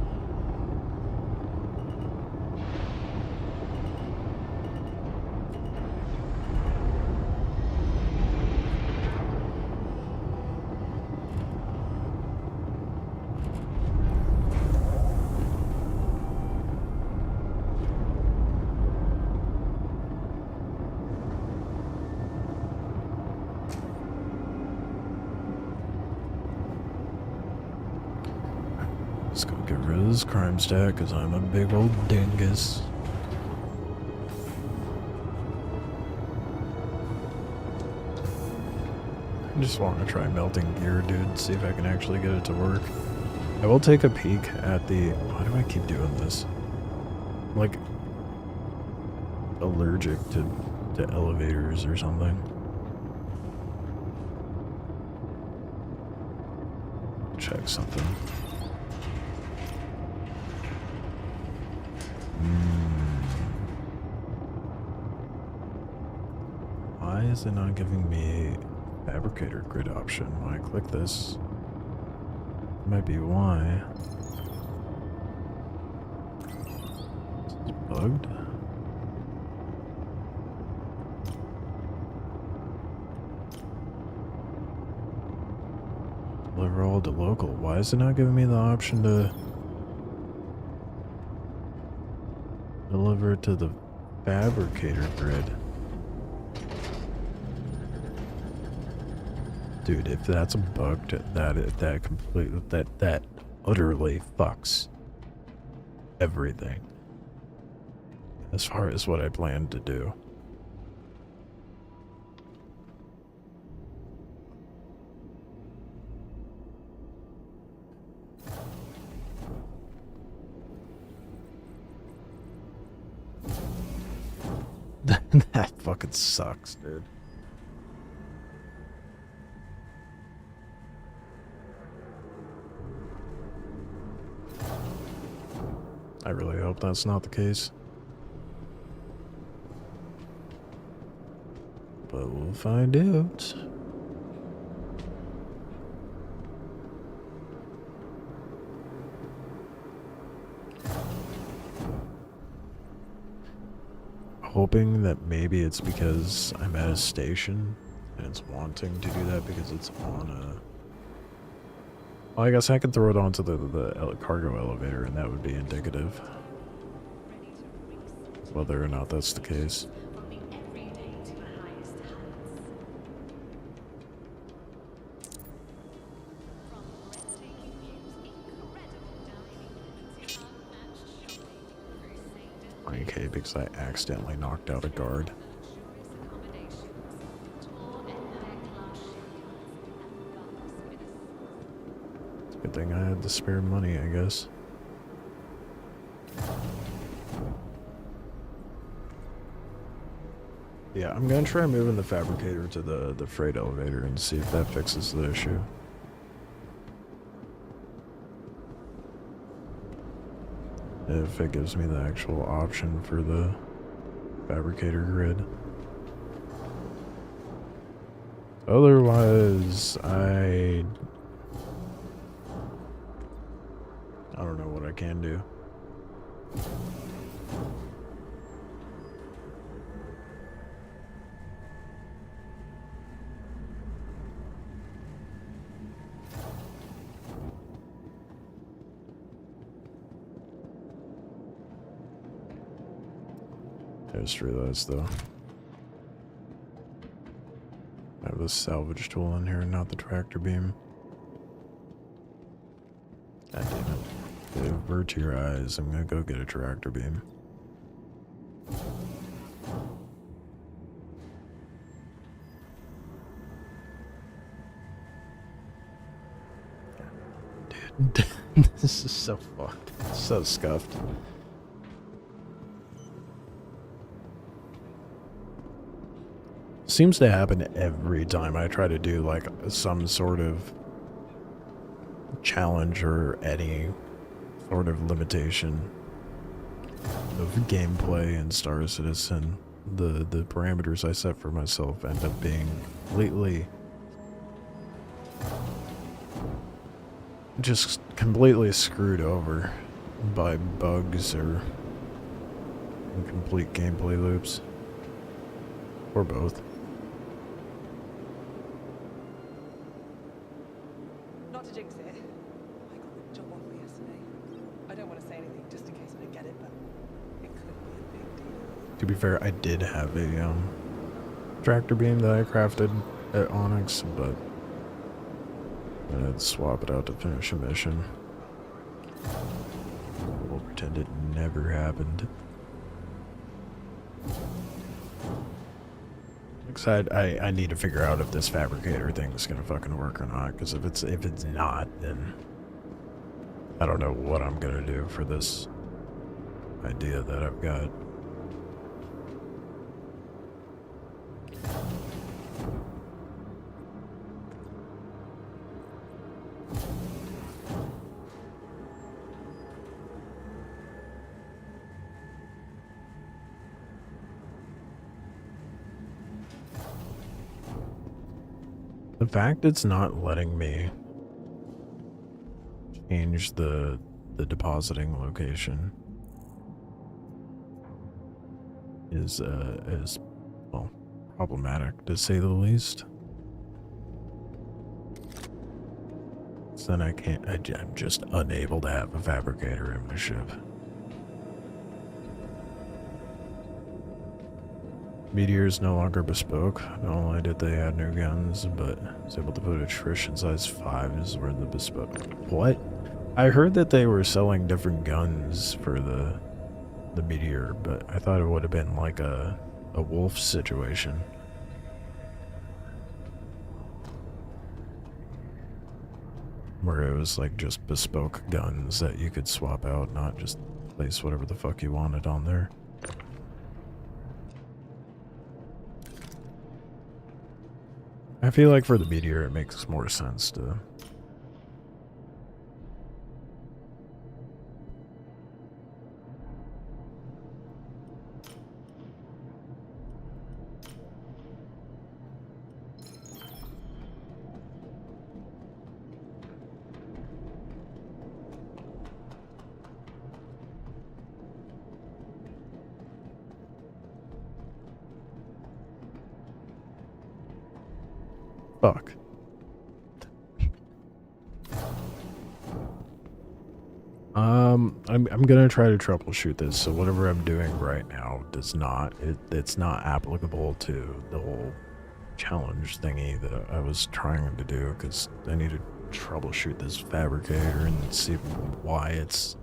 Let's go get rid of this crime stack, because I'm a big old dingus. I just want to try melting gear, dude, see if I can actually get it to work. I will take a peek at the... Why do I keep doing this? I'm like allergic to elevators or something. Check something. Why is it not giving me a fabricator grid option when I click this? Might be why. Is this bugged? Deliver all to local. Why is it not giving me the option to deliver to the fabricator grid? Dude, if that's bugged, that completely, that utterly fucks everything. As far as what I plan to do. That fucking sucks, dude. I really hope that's not the case. But we'll find out. Hoping that maybe it's because I'm at a station and it's wanting to do that because it's on a... Well, I guess I could throw it onto the cargo elevator and that would be indicative. Whether or not that's the case. Okay, because I accidentally knocked out a guard. It's a good thing I had the spare money, I guess. Yeah, I'm gonna try moving the fabricator to the freight elevator and see if that fixes the issue. If it gives me the actual option for the fabricator grid. Otherwise, I don't know what I can do. I just realized though, I have this salvage tool in here, not the tractor beam. God damn it. Avert to your eyes. I'm gonna go get a tractor beam. Dude, this is so fucked. So scuffed. Seems to happen every time I try to do like some sort of challenge or any sort of limitation of gameplay in Star Citizen. The parameters I set for myself end up being completely screwed over by bugs or incomplete gameplay loops. Or both. Not to jinx it. I got the job offer yesterday. I don't want to say anything just in case I don't get it, but it could be a big deal. To be fair, I did have a tractor beam that I crafted at Onyx, but I had to swap it out to finish a mission. We'll pretend it never happened. Excited. I need to figure out if this fabricator thing is gonna fucking work or not. Because if it's not, then I don't know what I'm gonna do for this idea that I've got. The fact it's not letting me change the depositing location is well, problematic to say the least. So then I'm just unable to have a fabricator in my ship. Meteor is no longer bespoke. Not only did they add new guns, but was able to put attrition size 5 is where the bespoke. What? I heard that they were selling different guns for the Meteor, but I thought it would have been like a wolf situation. Where it was like just bespoke guns that you could swap out, not just place whatever the fuck you wanted on there. I feel like for the Meteor it makes more sense to... Fuck. I'm gonna try to troubleshoot this, so whatever I'm doing right now does not, it's not applicable to the whole challenge thingy that I was trying to do, because I need to troubleshoot this fabricator and see why it's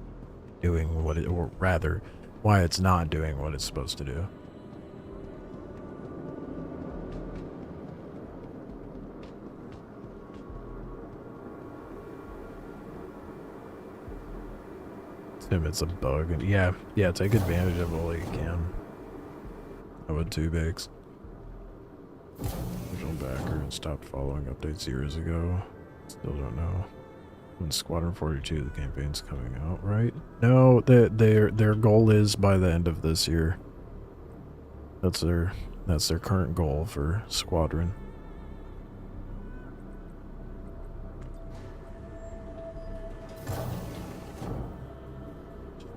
doing what it, or rather, why it's not doing what it's supposed to do. If it's a bug, and yeah, take advantage of all you can. I would too, Biggs. Original backer and stopped following updates years ago. Still don't know. When Squadron 42, the campaign's coming out, right? No, their goal is by the end of this year. That's their current goal for Squadron.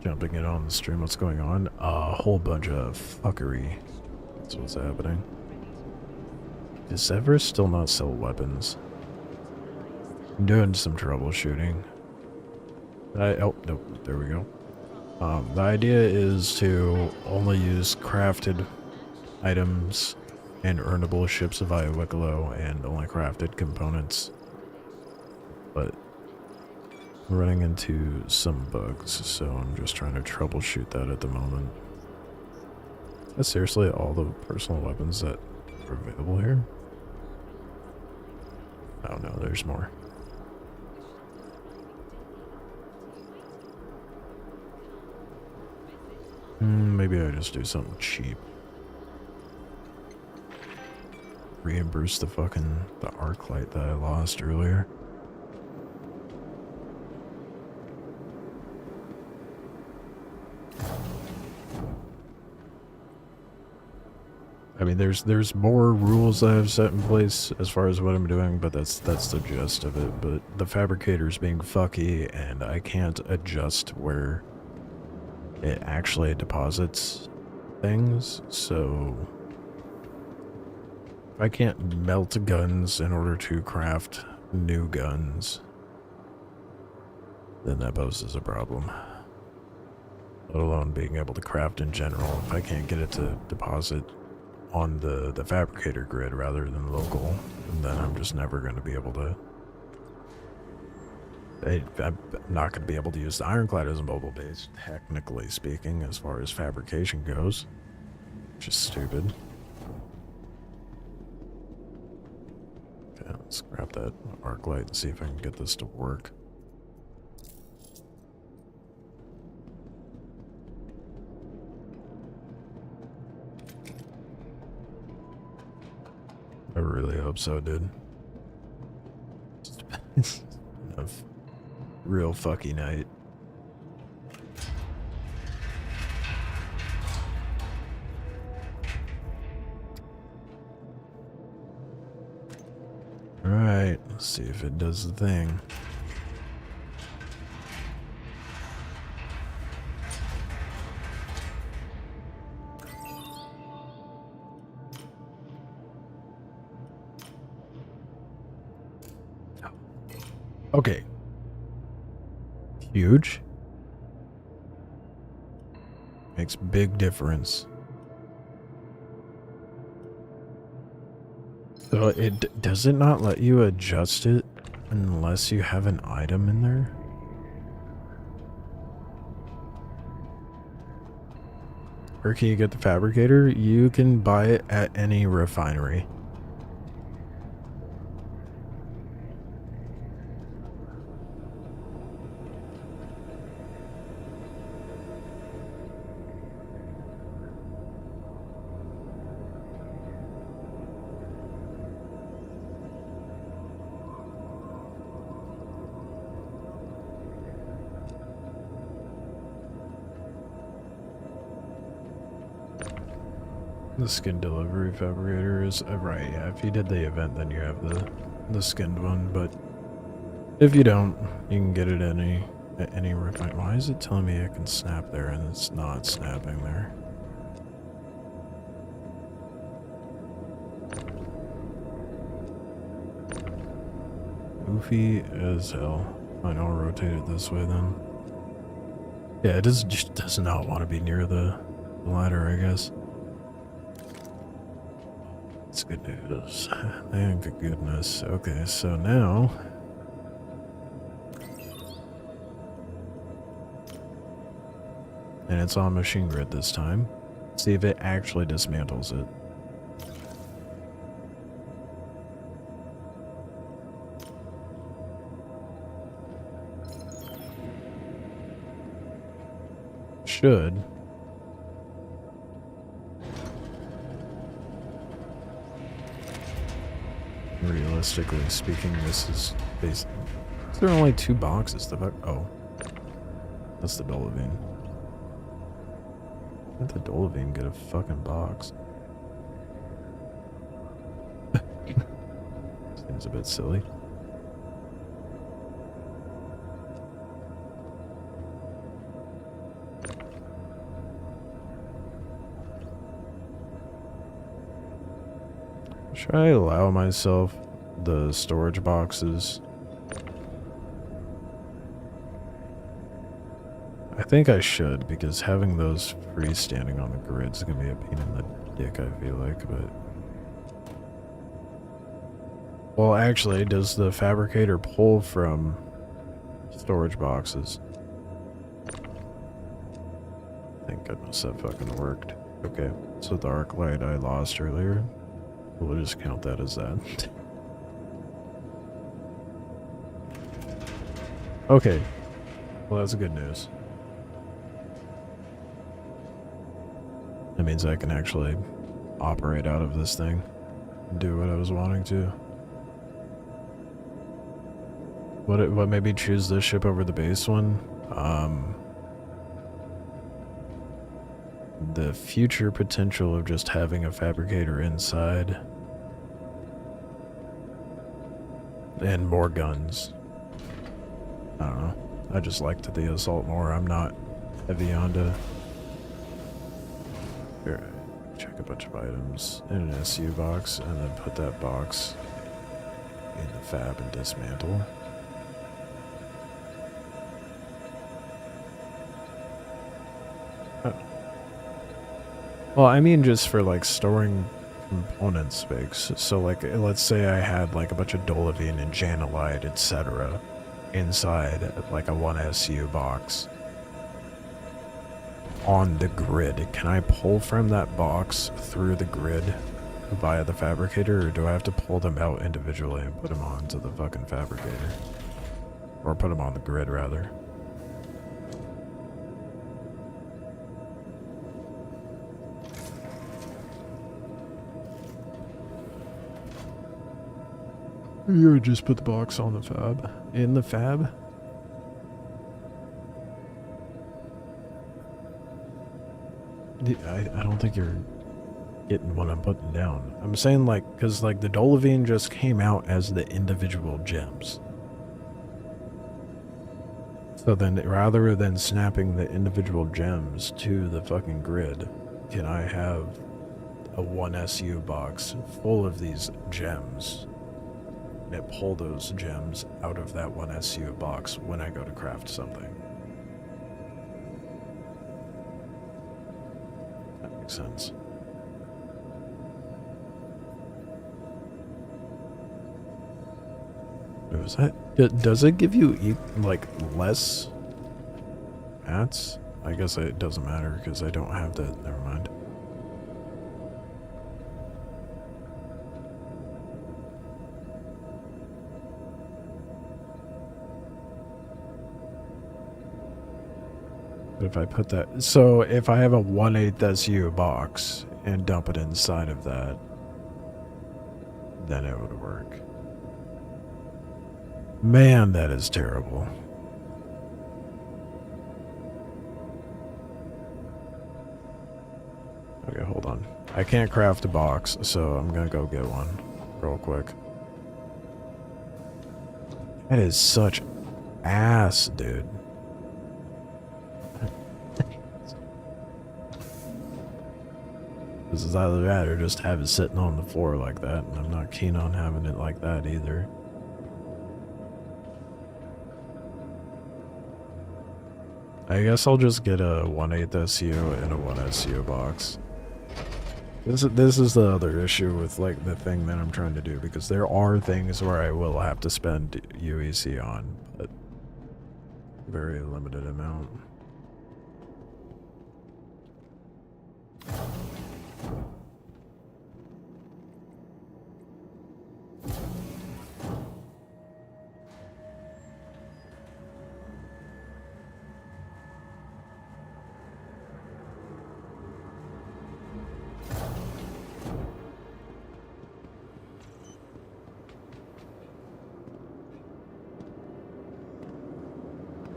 Jumping in on the stream, what's going on? A whole bunch of fuckery. That's what's happening. Does Severus still not sell weapons? I'm doing some troubleshooting. Oh, nope, there we go. The idea is to only use crafted items and earnable ships via Wikelo and only crafted components. But I'm running into some bugs, so I'm just trying to troubleshoot that at the moment. That's seriously all the personal weapons that are available here? Oh no, there's more. Maybe I just do something cheap. Reimburse the arc light that I lost earlier. I mean, there's more rules that I've set in place as far as what I'm doing, but that's the gist of it. But the fabricator's being fucky, and I can't adjust where it actually deposits things, so if I can't melt guns in order to craft new guns, then that poses a problem. Let alone being able to craft in general. If I can't get it to deposit on the fabricator grid rather than local, then I'm just never going to be able to... I'm not going to be able to use the Ironclad as a mobile base, technically speaking, as far as fabrication goes. Which is stupid. Okay, let's grab that arc light and see if I can get this to work. I really hope so, dude. It's a real fucky night. Alright, let's see if it does the thing. Okay. Huge. Makes big difference. So does it not let you adjust it unless you have an item in there? Or can you get the fabricator? You can buy it at any refinery. The skin delivery fabricator is right. Yeah, if you did the event, then you have the skinned one. But if you don't, you can get it at any refine. Why is it telling me I can snap there and it's not snapping there? Goofy as hell. Fine, I'll rotate it this way then. Yeah, it just does not want to be near the ladder, I guess. That's good news. Thank goodness. Okay, so now... And it's on machine grid this time. See if it actually dismantles it. Should. Realistically speaking, this is basically... There are only 2 boxes. Oh. That's the Dolivine. Let the Dolivine get a fucking box. Seems a bit silly. Should I allow myself the storage boxes? I think I should, because having those freestanding on the grid is going to be a pain in the dick, I feel like, but... Well, actually, does the fabricator pull from storage boxes? Thank goodness that fucking worked. Okay, so the arc light I lost earlier. We'll just count that as that. Okay. Well, that's good news. That means I can actually operate out of this thing and do what I was wanting to. What made me choose this ship over the base one? The future potential of just having a fabricator inside. And more guns. I don't know. I just liked the assault more. I'm not heavy onto... Here, check a bunch of items in an SU box, and then put that box in the fab and dismantle. Oh. Well, I mean just for like storing component space. So like, let's say I had like a bunch of Dolivine and Janilite, etc. inside like a 1SU box. On the grid, can I pull from that box through the grid via the fabricator, or do I have to pull them out individually and put them onto the fucking fabricator? Or put them on the grid, rather. You would just put the box on the fab. In the fab? I don't think you're getting what I'm putting down. I'm saying, like, because, like, the Dolivine just came out as the individual gems. So then, rather than snapping the individual gems to the fucking grid, can I have a 1SU box full of these gems and pull those gems out of that 1SU box when I go to craft something? Sense. Is that, does it give you like less mats? I guess it doesn't matter because I don't have that. Never mind. But if I put that, so if I have a 1/8 SU box and dump it inside of that, then it would work. Man, that is terrible. Okay, hold on. I can't craft a box, so I'm gonna go get one real quick. That is such ass, dude. This is either that or just have it sitting on the floor like that, and I'm not keen on having it like that either. I guess I'll just get a 1/8 SU and a 1 SU box. This is the other issue with like the thing that I'm trying to do, because there are things where I will have to spend UEC on, but very limited amount.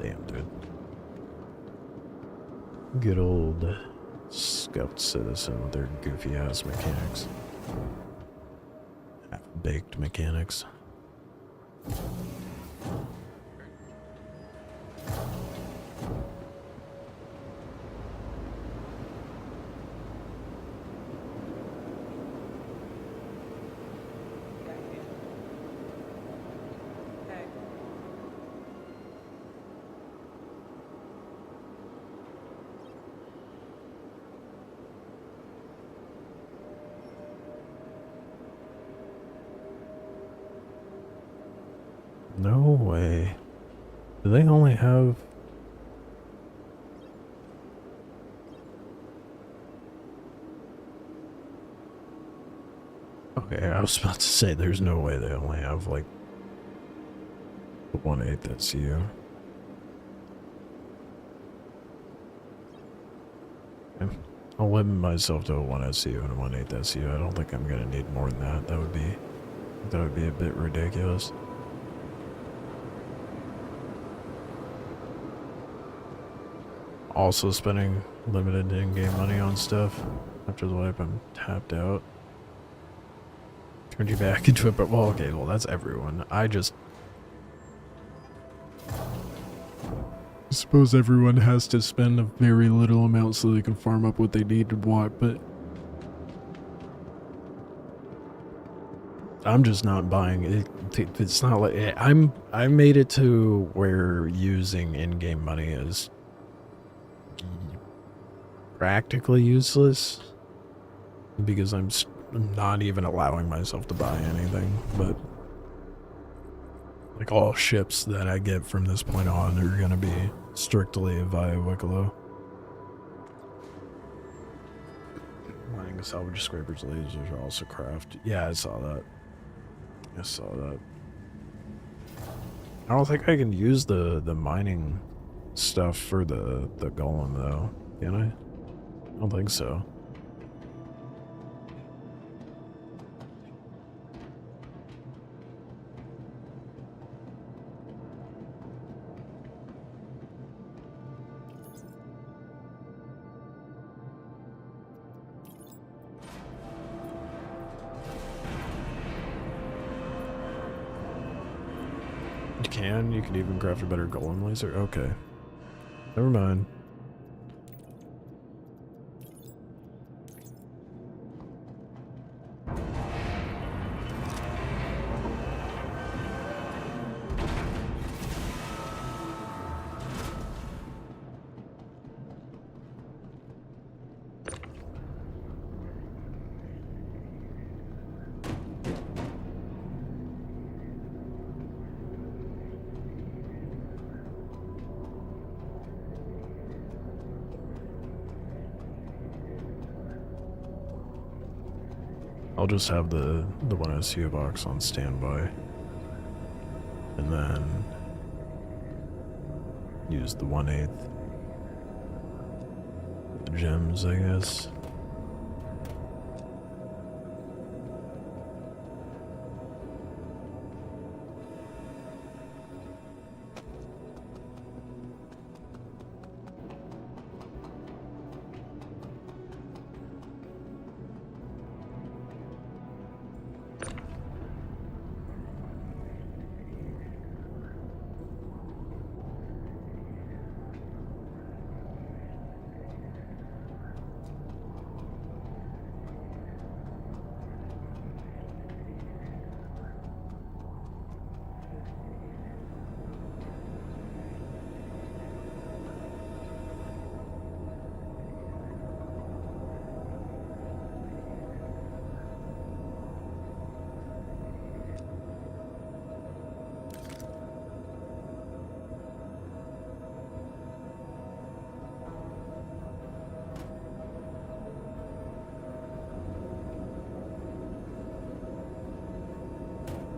Damn, dude. Good old Scout Citizen with their goofy ass mechanics. Half-baked mechanics. Hey. No way. Do they only have... Okay, I was about to say there's no way they only have like 1/8 SU. Okay. I'll limit myself to a 1 SU and a 1/8 SU. I don't think I'm gonna need more than that. That would be a bit ridiculous. Also spending limited in-game money on stuff after the wipe, I'm tapped out. Turned you back into it, but well, okay, well that's everyone. I suppose everyone has to spend a very little amount so they can farm up what they need to want, but I'm just not buying it. It's not like I made it to where using in-game money is practically useless because I'm not even allowing myself to buy anything, but like all ships that I get from this point on are gonna be strictly via Wikelo. Mining salvage scrapers, lasers are also craft. Yeah, I saw that. I don't think I can use the mining stuff for the golem though, can I? I don't think so. You can even craft a better golem laser? Okay. Never mind. I'll just have the 1SU box on standby. And then use the 1/8 the gems, I guess.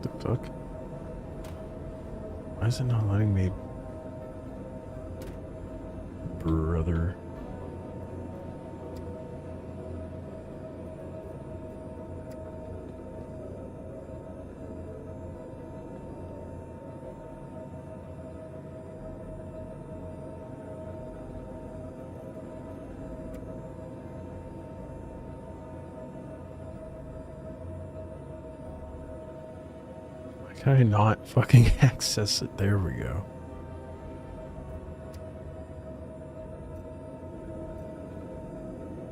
The fuck? Why is it not letting me? Brother. Can I not fucking access it? There we go.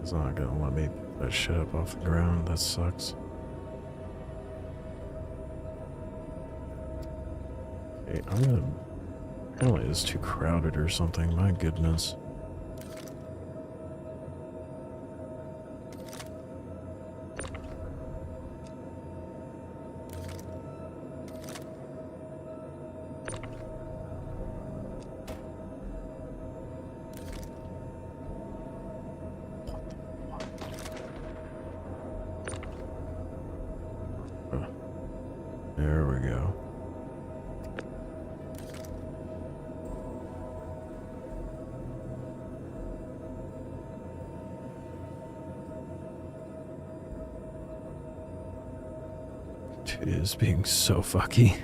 It's not gonna let me pick that shit up off the ground. That sucks. Okay, I'm gonna... Apparently it's too crowded or something. My goodness. There we go. Dude, it is being so fucky.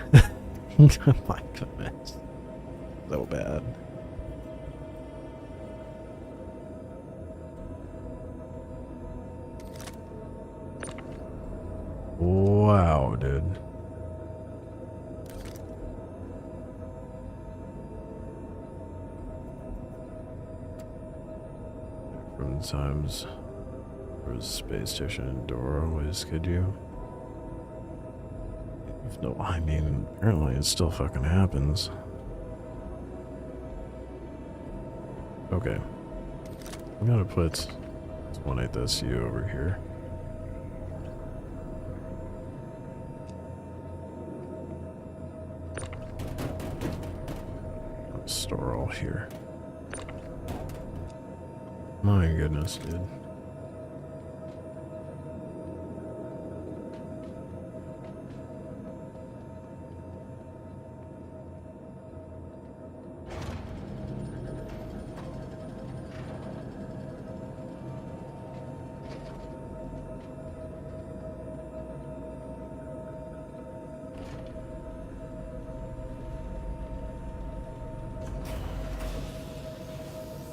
Oh my goodness. So bad. Wow, dude. From the times there was a space station and door always could you? If no, I mean, apparently it still fucking happens. Okay. I'm gonna put this 1/8 SU over here. Store all here. My goodness, dude.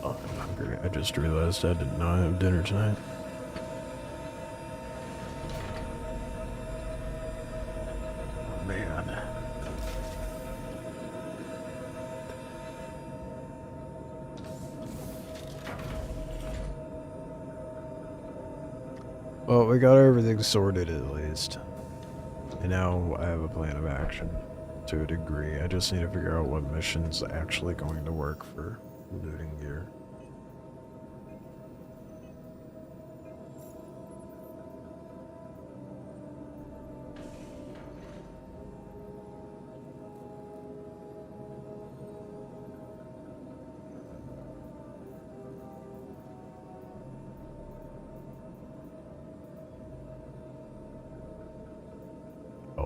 Oh, I'm hungry. I just realized I did not have dinner tonight. Oh, man. Well, we got everything sorted at least. And now I have a plan of action to a degree. I just need to figure out what mission's actually going to work for looting gear.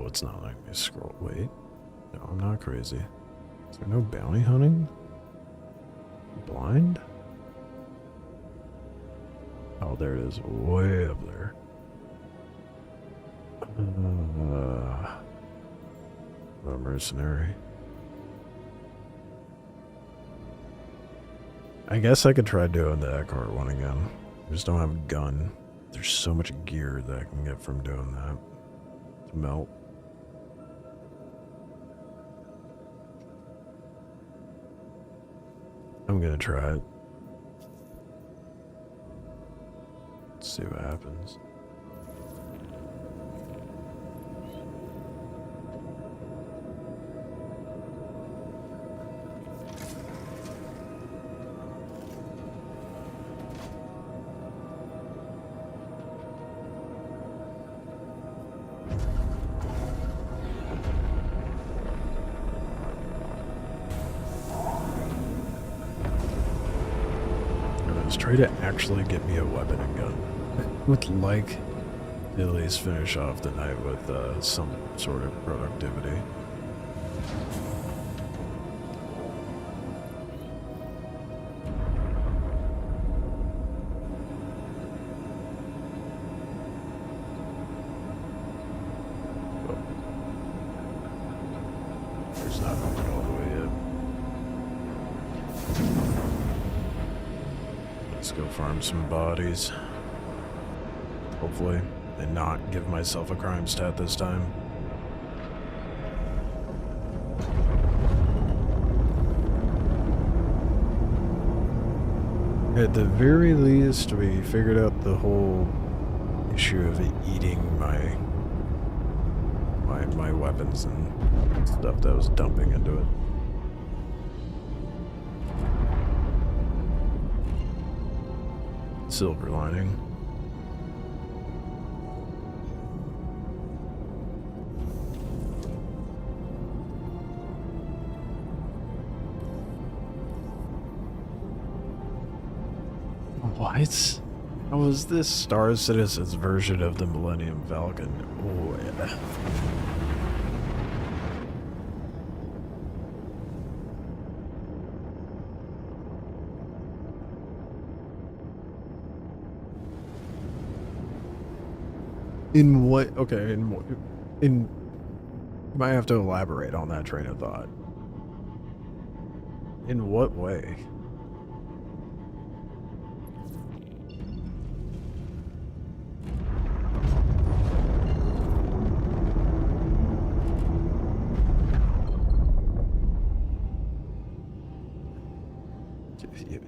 Oh, it's not letting me scroll. Wait. No, I'm not crazy. Is there no bounty hunting? Blind? Oh, there it is. Way up there. A mercenary. I guess I could try doing the Eckhart one again. I just don't have a gun. There's so much gear that I can get from doing that. To melt. I'm gonna try it. Let's see what happens. Try to actually get me a weapon and gun. Would like to at least finish off the night with some sort of productivity. There's not moving all the way yet. Let's go farm some bodies. Hopefully, and not give myself a crime stat this time. At the very least, we figured out the whole issue of eating my weapons and stuff that was dumping into it. Silver lining. What? How was this Star Citizen's version of the Millennium Falcon? Oh, yeah. In what? Okay, you might have to elaborate on that train of thought. In what way?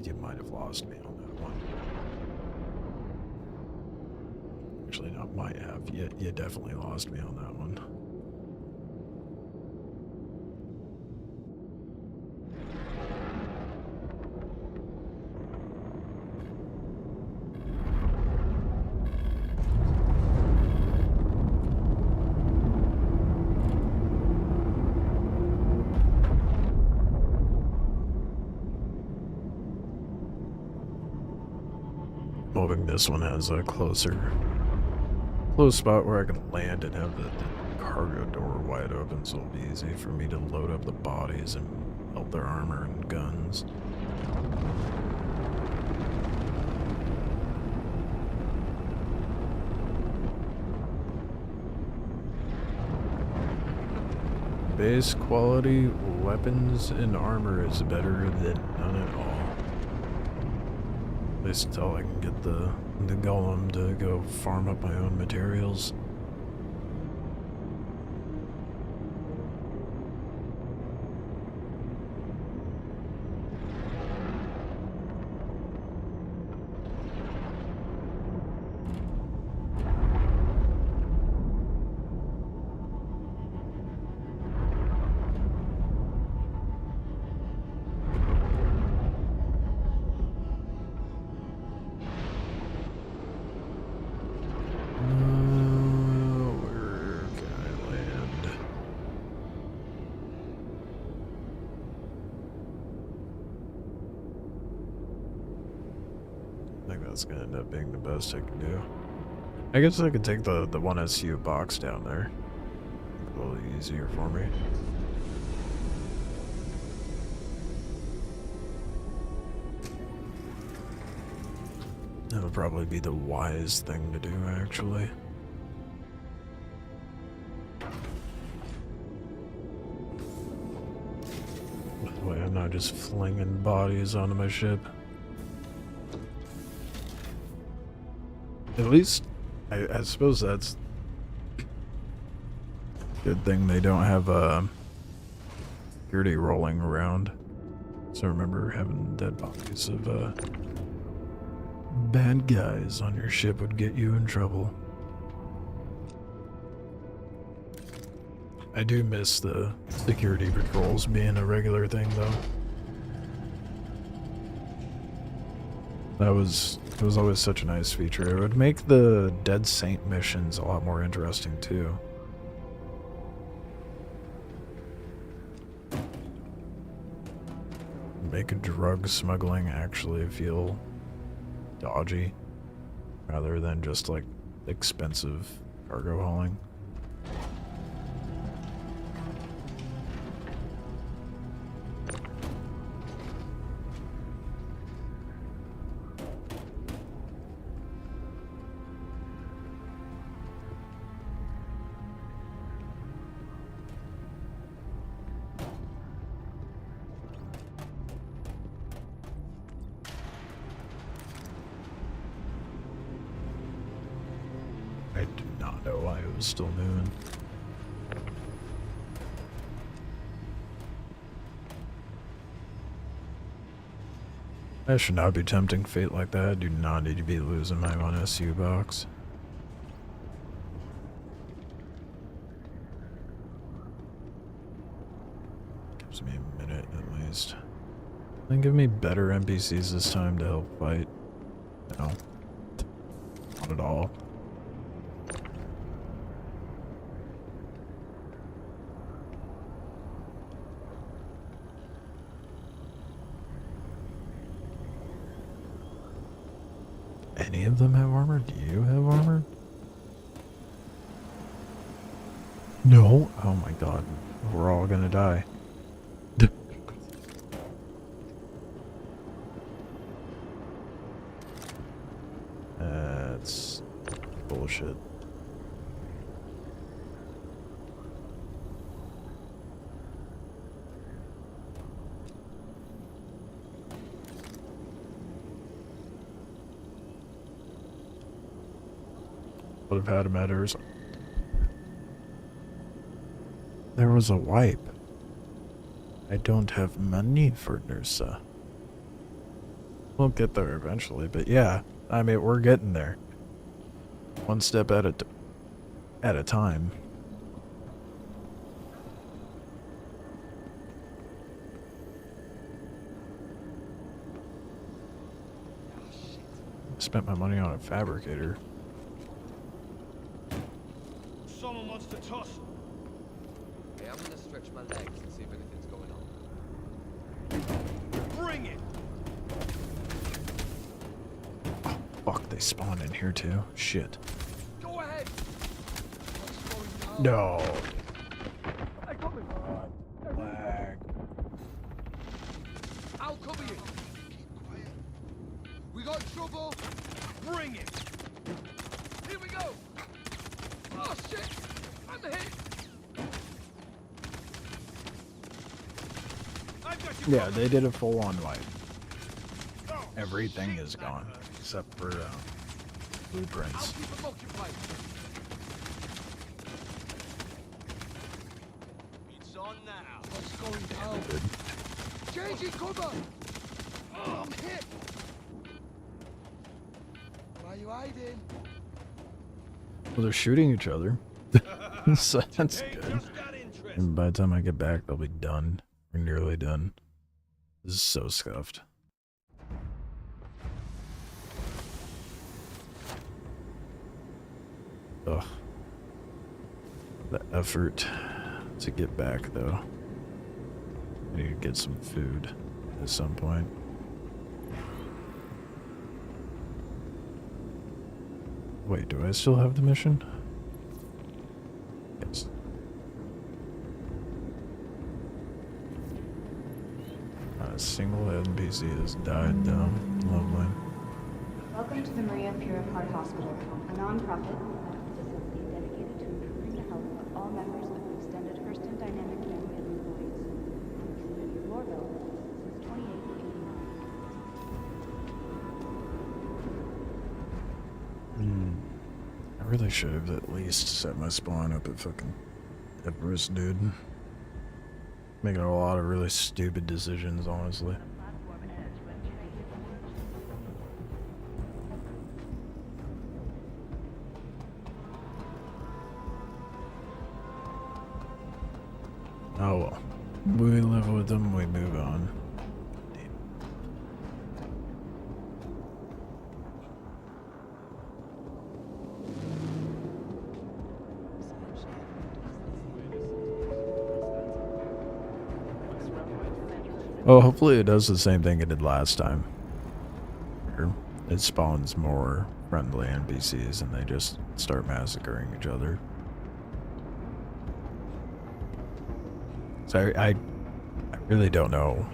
You might have lost me on that one. Actually, not might have. You definitely lost me on that one. Hoping this one has a close spot where I can land and have the cargo door wide open, so it'll be easy for me to load up the bodies and melt their armor and guns. Base quality weapons and armor is better than none at all. At least until I can get the golem to go farm up my own materials. That's gonna end up being the best I can do. I guess I could take the 1SU box down there. a little easier for me. That would probably be the wise thing to do, actually. That way I'm not just flinging bodies onto my ship. At least, I suppose that's a good thing they don't have security rolling around. So I remember having dead bodies of bad guys on your ship would get you in trouble. I do miss the security patrols being a regular thing, though. It was always such a nice feature. It would make the Dead Saint missions a lot more interesting, too. Make drug smuggling actually feel dodgy, rather than just, like, expensive cargo hauling. I do not know why it was still moving. I should not be tempting fate like that. I do not need to be losing my 1SU box. Gives me a minute at least. Then give me better NPCs this time to help fight. No. Not at all. Any of them have armor? Do you have armor? No? Oh my god. We're all gonna die. That's bullshit. Would have had him at hers. There was a wipe. I don't have money for Nursa. We'll get there eventually, but yeah, I mean, we're getting there. One step at a time. Spent my money on a fabricator. Someone wants to toss. Okay, I'm gonna stretch my legs and see if anything's going on. Bring it. Oh, fuck, they spawn in here too. Shit. Go ahead. No. I got me. Lag. I'll cover you. Keep quiet. We got trouble. Bring it. Here we go. Oh shit! I'm hit. Yeah, they did a full-on wipe. Everything is gone except for blueprints. I'll keep them occupied. It's on now. What's going down? Changing cover. Oh, I'm hit. Why are you hiding? Well, they're shooting each other. So that's good. And by the time I get back, they'll be done. We're nearly done. This is so scuffed. Ugh. The effort to get back, though. I need to get some food at some point. Wait, do I still have the mission? Yes. Not a single NPC has died though. Lovely. Welcome to the Maria Purified Hospital, a non-profit medical facility dedicated to improving the health of all members of the extended Hurston Dynamic family of employees in the community of Lorville since 2889. I really should have at least set my spawn up at fucking Everest, dude. Making a lot of really stupid decisions, honestly. Oh well. We live with them, we move on. Oh, hopefully it does the same thing it did last time. It spawns more friendly NPCs and they just start massacring each other. So I really don't know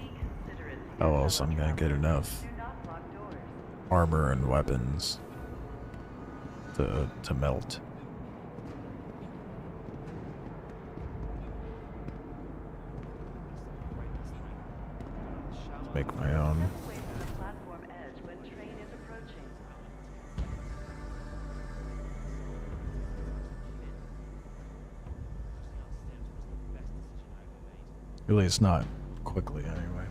how else I'm gonna get enough armor and weapons to melt. Make my own. At least not quickly, anyway.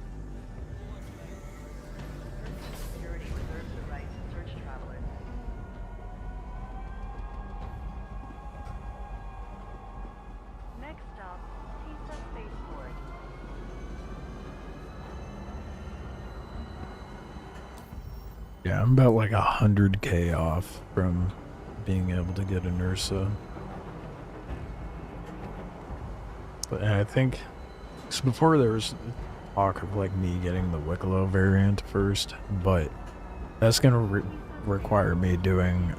Next stop, Pizza Spaceport. Yeah, I'm about like 100k off from being able to get an Ursa. But I think, so before there was talk of like me getting the Wikelo variant first, but that's gonna require me doing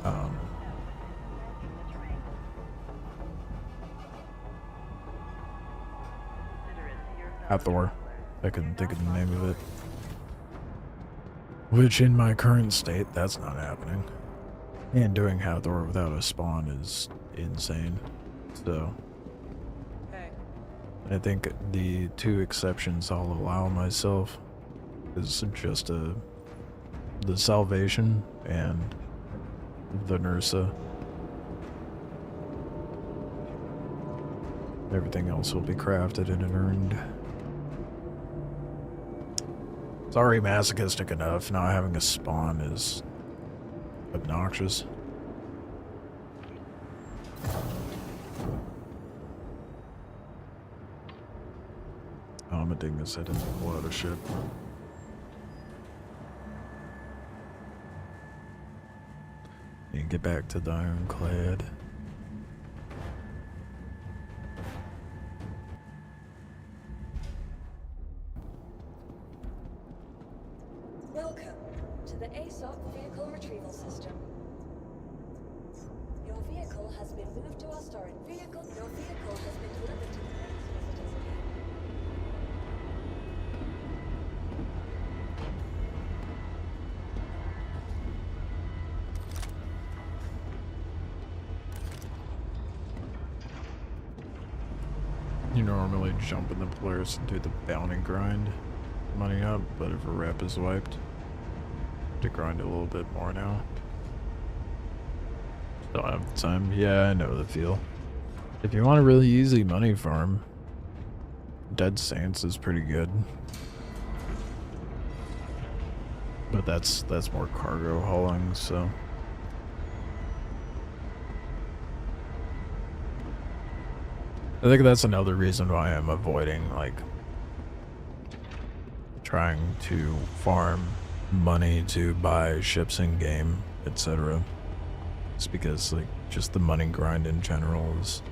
Hathor. I couldn't think of the name of it. Which in my current state, that's not happening. And doing Hathor without a spawn is insane. So I think the two exceptions I'll allow myself is just the Salvation and the Nursa. Everything else will be crafted and earned. It's already masochistic enough. Not having a spawn is obnoxious. Oh, I'm a dingus. I didn't pull out a ship. And get back to the Ironclad. Welcome to the ASOP vehicle retrieval system. Your vehicle has been moved to our storage vehicle. Your vehicle has been delivered to the next visitors again. You normally jump in the Polaris and do the bounty grind, money up, but if a rep is wiped, to grind a little bit more now. Don't have the time. Yeah, I know the feel. If you want a really easy money farm, Dead Saints is pretty good. But that's more cargo hauling, so. I think that's another reason why I'm avoiding, like, trying to farm money to buy ships in game, etc. It's because, like, just the money grind in general is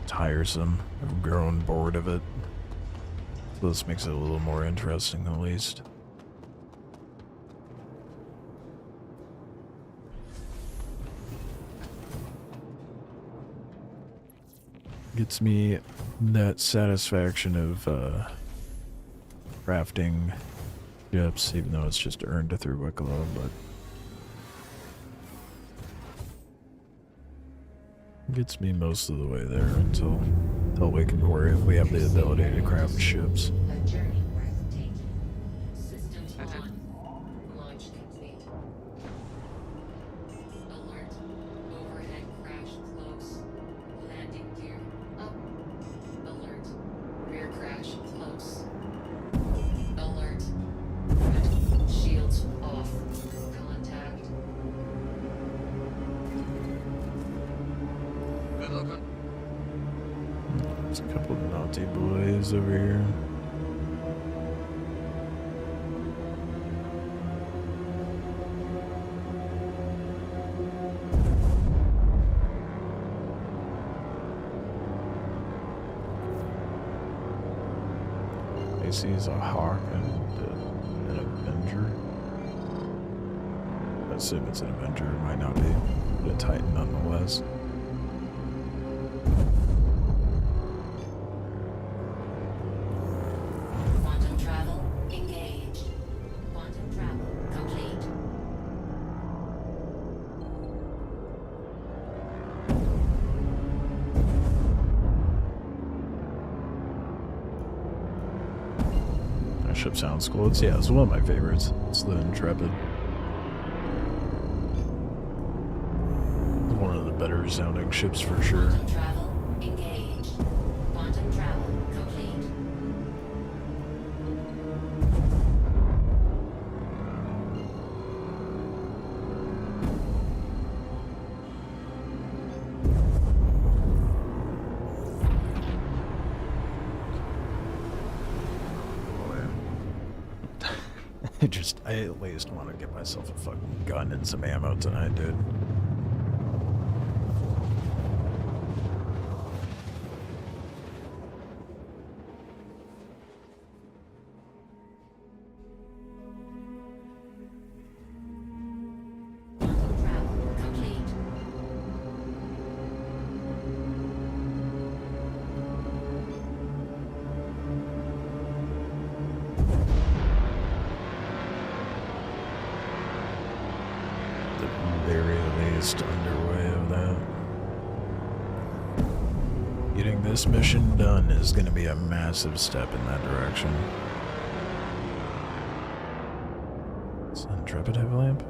tiresome. I've grown bored of it. So this makes it a little more interesting, at least. Gets me that satisfaction of crafting ships, even though it's just earned through Wikelo, but gets me most of the way there until we can worry if we have the ability to craft ships. A journey worth taking. Systems on. Launch complete. Alert. Overhead crash close. Landing gear up. Alert. Rear crash close. Alert. Shields off. Contact. Good looking. There's a couple of naughty boys over here. He's a hawk and an Avenger. I assume it's an Avenger, it might not be, but a Titan nonetheless. Quantum travel engaged. Quantum travel complete. That ship sounds cool. It's one of my favorites. It's the Intrepid. It's one of the better sounding ships for sure. Quantum travel engaged. Quantum travel complete. I at least want to get myself a fucking gun and some ammo tonight, dude. Quantum travel complete. The very least underway of that. Getting this mission done is going to be a massive step in that direction. Does Intrepid have a lamp?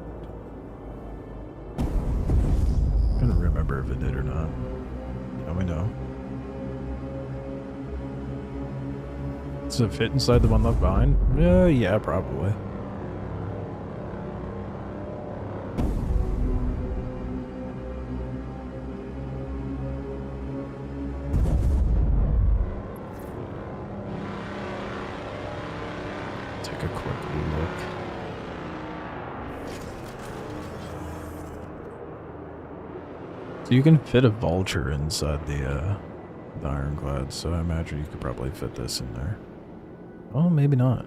I couldn't remember if it did or not. Now we know. Does it fit inside the one left behind? Yeah, probably. Take a quick look. So you can fit a vulture inside the Ironclad, so I imagine you could probably fit this in there. Oh, maybe not.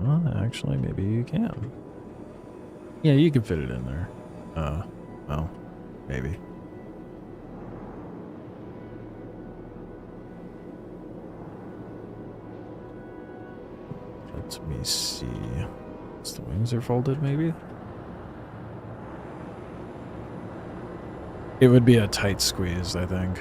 Well, actually, maybe you can. Yeah, you can fit it in there. Well, maybe. Let me see. As the wings are folded, maybe? It would be a tight squeeze, I think.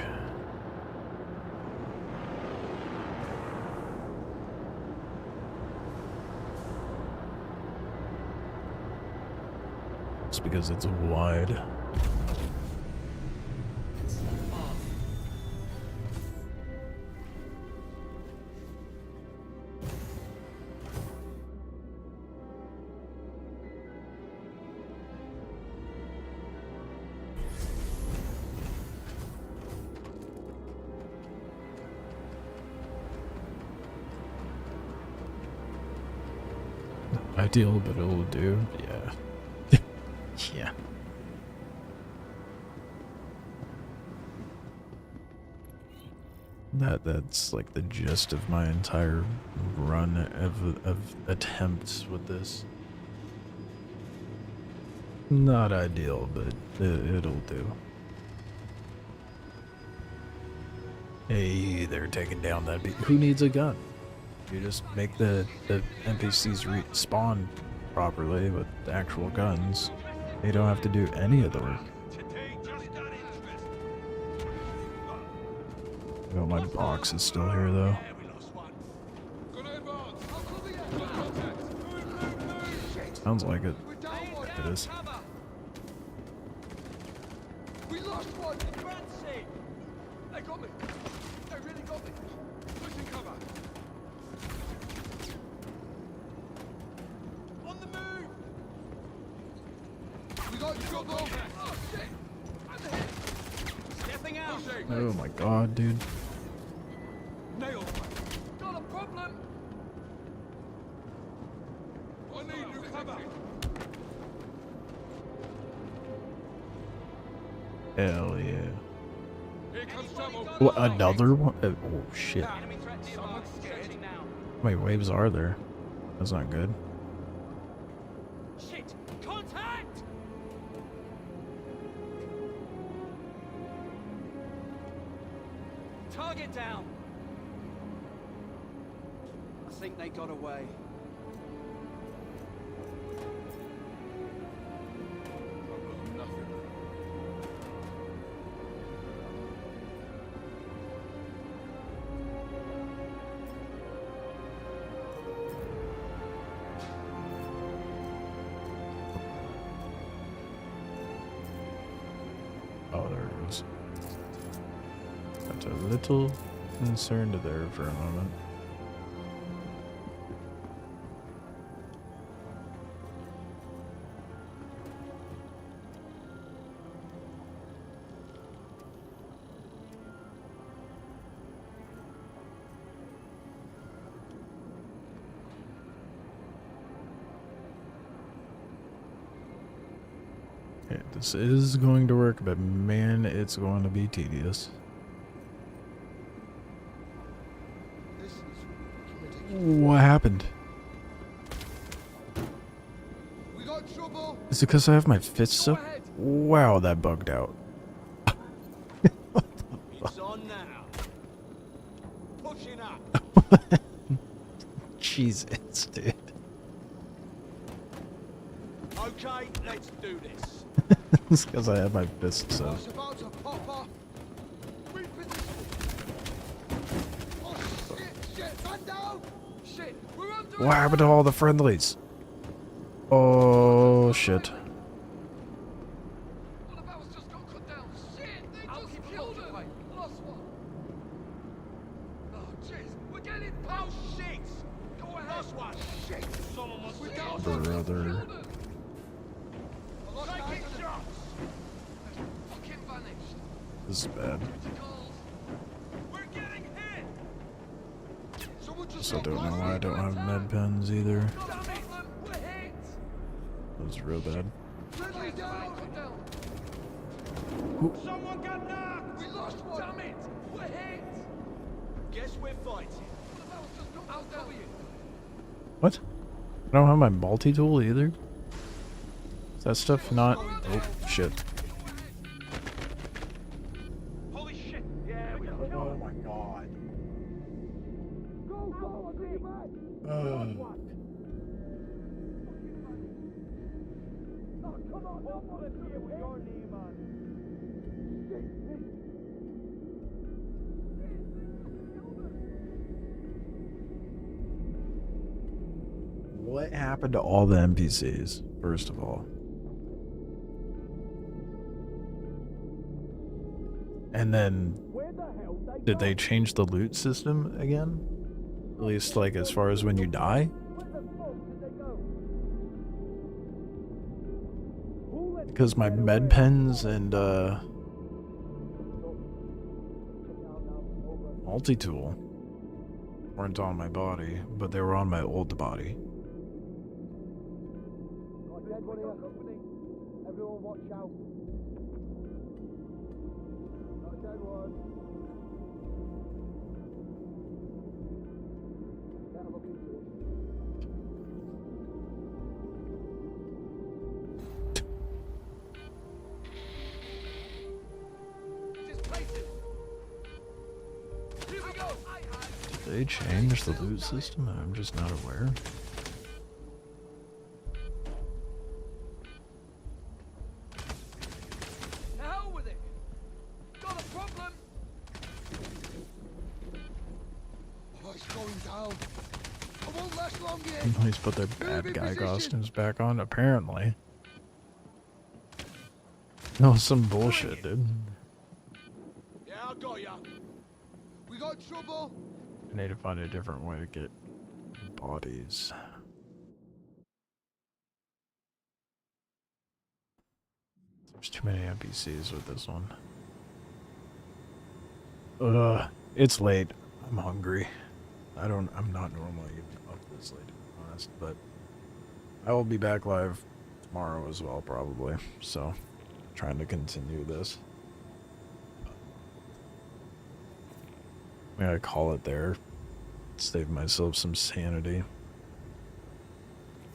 Just because it's wide. Off. Ideal, but it'll do. Yeah. Yeah. That's like the gist of my entire run of attempts with this. Not ideal, but it'll do. Hey, they're taking down that. Who needs a gun? You just make the NPCs respawn properly with the actual guns. They don't have to do any of the work. Oh, my box is still here though. Sounds like it. It is. We lost one! They got me! They really got me! Pushing cover! On the move! We got trouble! Oh shit! I'm hit! Stepping out! Oh my god, dude. Nailed one! Got a problem! I need new cover! Hell yeah. Here comes trouble! What, another one? Oh shit. How many waves are there? That's not good. Shit! Contact! Target down! I think they got away. Oh, there it goes. Got a little concerned there for a moment. Okay, this is going to work, but man, it's going to be tedious. What happened? We got trouble! Is it because I have my fists up? Wow, that bugged out. It's on now. Pushing up. Jesus, dude. Okay, let's do this. It's because I have my fists up. It's about to pop off. Reposition. Oh shit, shit, man down! Shit, we're under What happened to all the friendlies? Oh shit. One of ours just got cut down. Shit, they just killed him. Lost one. Oh jeez, we're getting pow shit. Go ahead. Lost one. Shit. Someone must be down. Brother. Taking shots. Fucking vanished. This is bad. We're getting hit. Someone just So don't know why I don't have med pens either. Damn it, we're hit. That was real bad. Friendly down. Someone got knocked. We lost one. Damn it, we're hit. Guess we're fighting. What about just not out there? What? I don't have my multi-tool either? Is that stuff not... Oh, shit. Holy shit. Yeah, we got Oh my god. Go, I'll bring you back. Oh, come on, don't volunteer with your name on. What happened to all the NPCs, first of all? And then, did they change the loot system again? At least, like, as far as when you die? Because my med pens and, multi-tool weren't on my body, but they were on my old body. Everyone watch out. Not a dead one. Better look into it. Just place it. they changed the loot system and I'm just not aware? The hell with it! Got a problem? Oh, it's going down. I won't last long here. He's put their bad guy costumes back on, apparently. No, some bullshit, dude. Yeah, I got ya. We got trouble. I need to find a different way to get bodies. There's too many NPCs with this one. It's late. I'm hungry. I'm not normally up this late, to be honest, but I will be back live tomorrow as well, probably. So, trying to continue this. I'm gonna call it there. Save myself some sanity.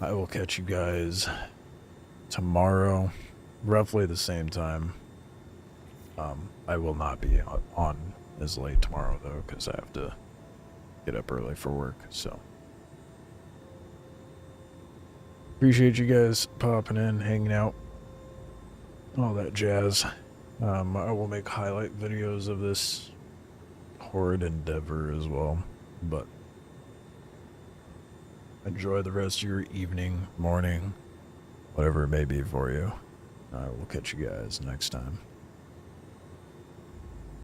I will catch you guys tomorrow, roughly the same time. I will not be on as late tomorrow though, because I have to get up early for work. So appreciate you guys popping in, hanging out, all that jazz. I will make highlight videos of this horrid endeavor as well, but enjoy the rest of your evening, morning, whatever it may be for you. I will catch you guys next time.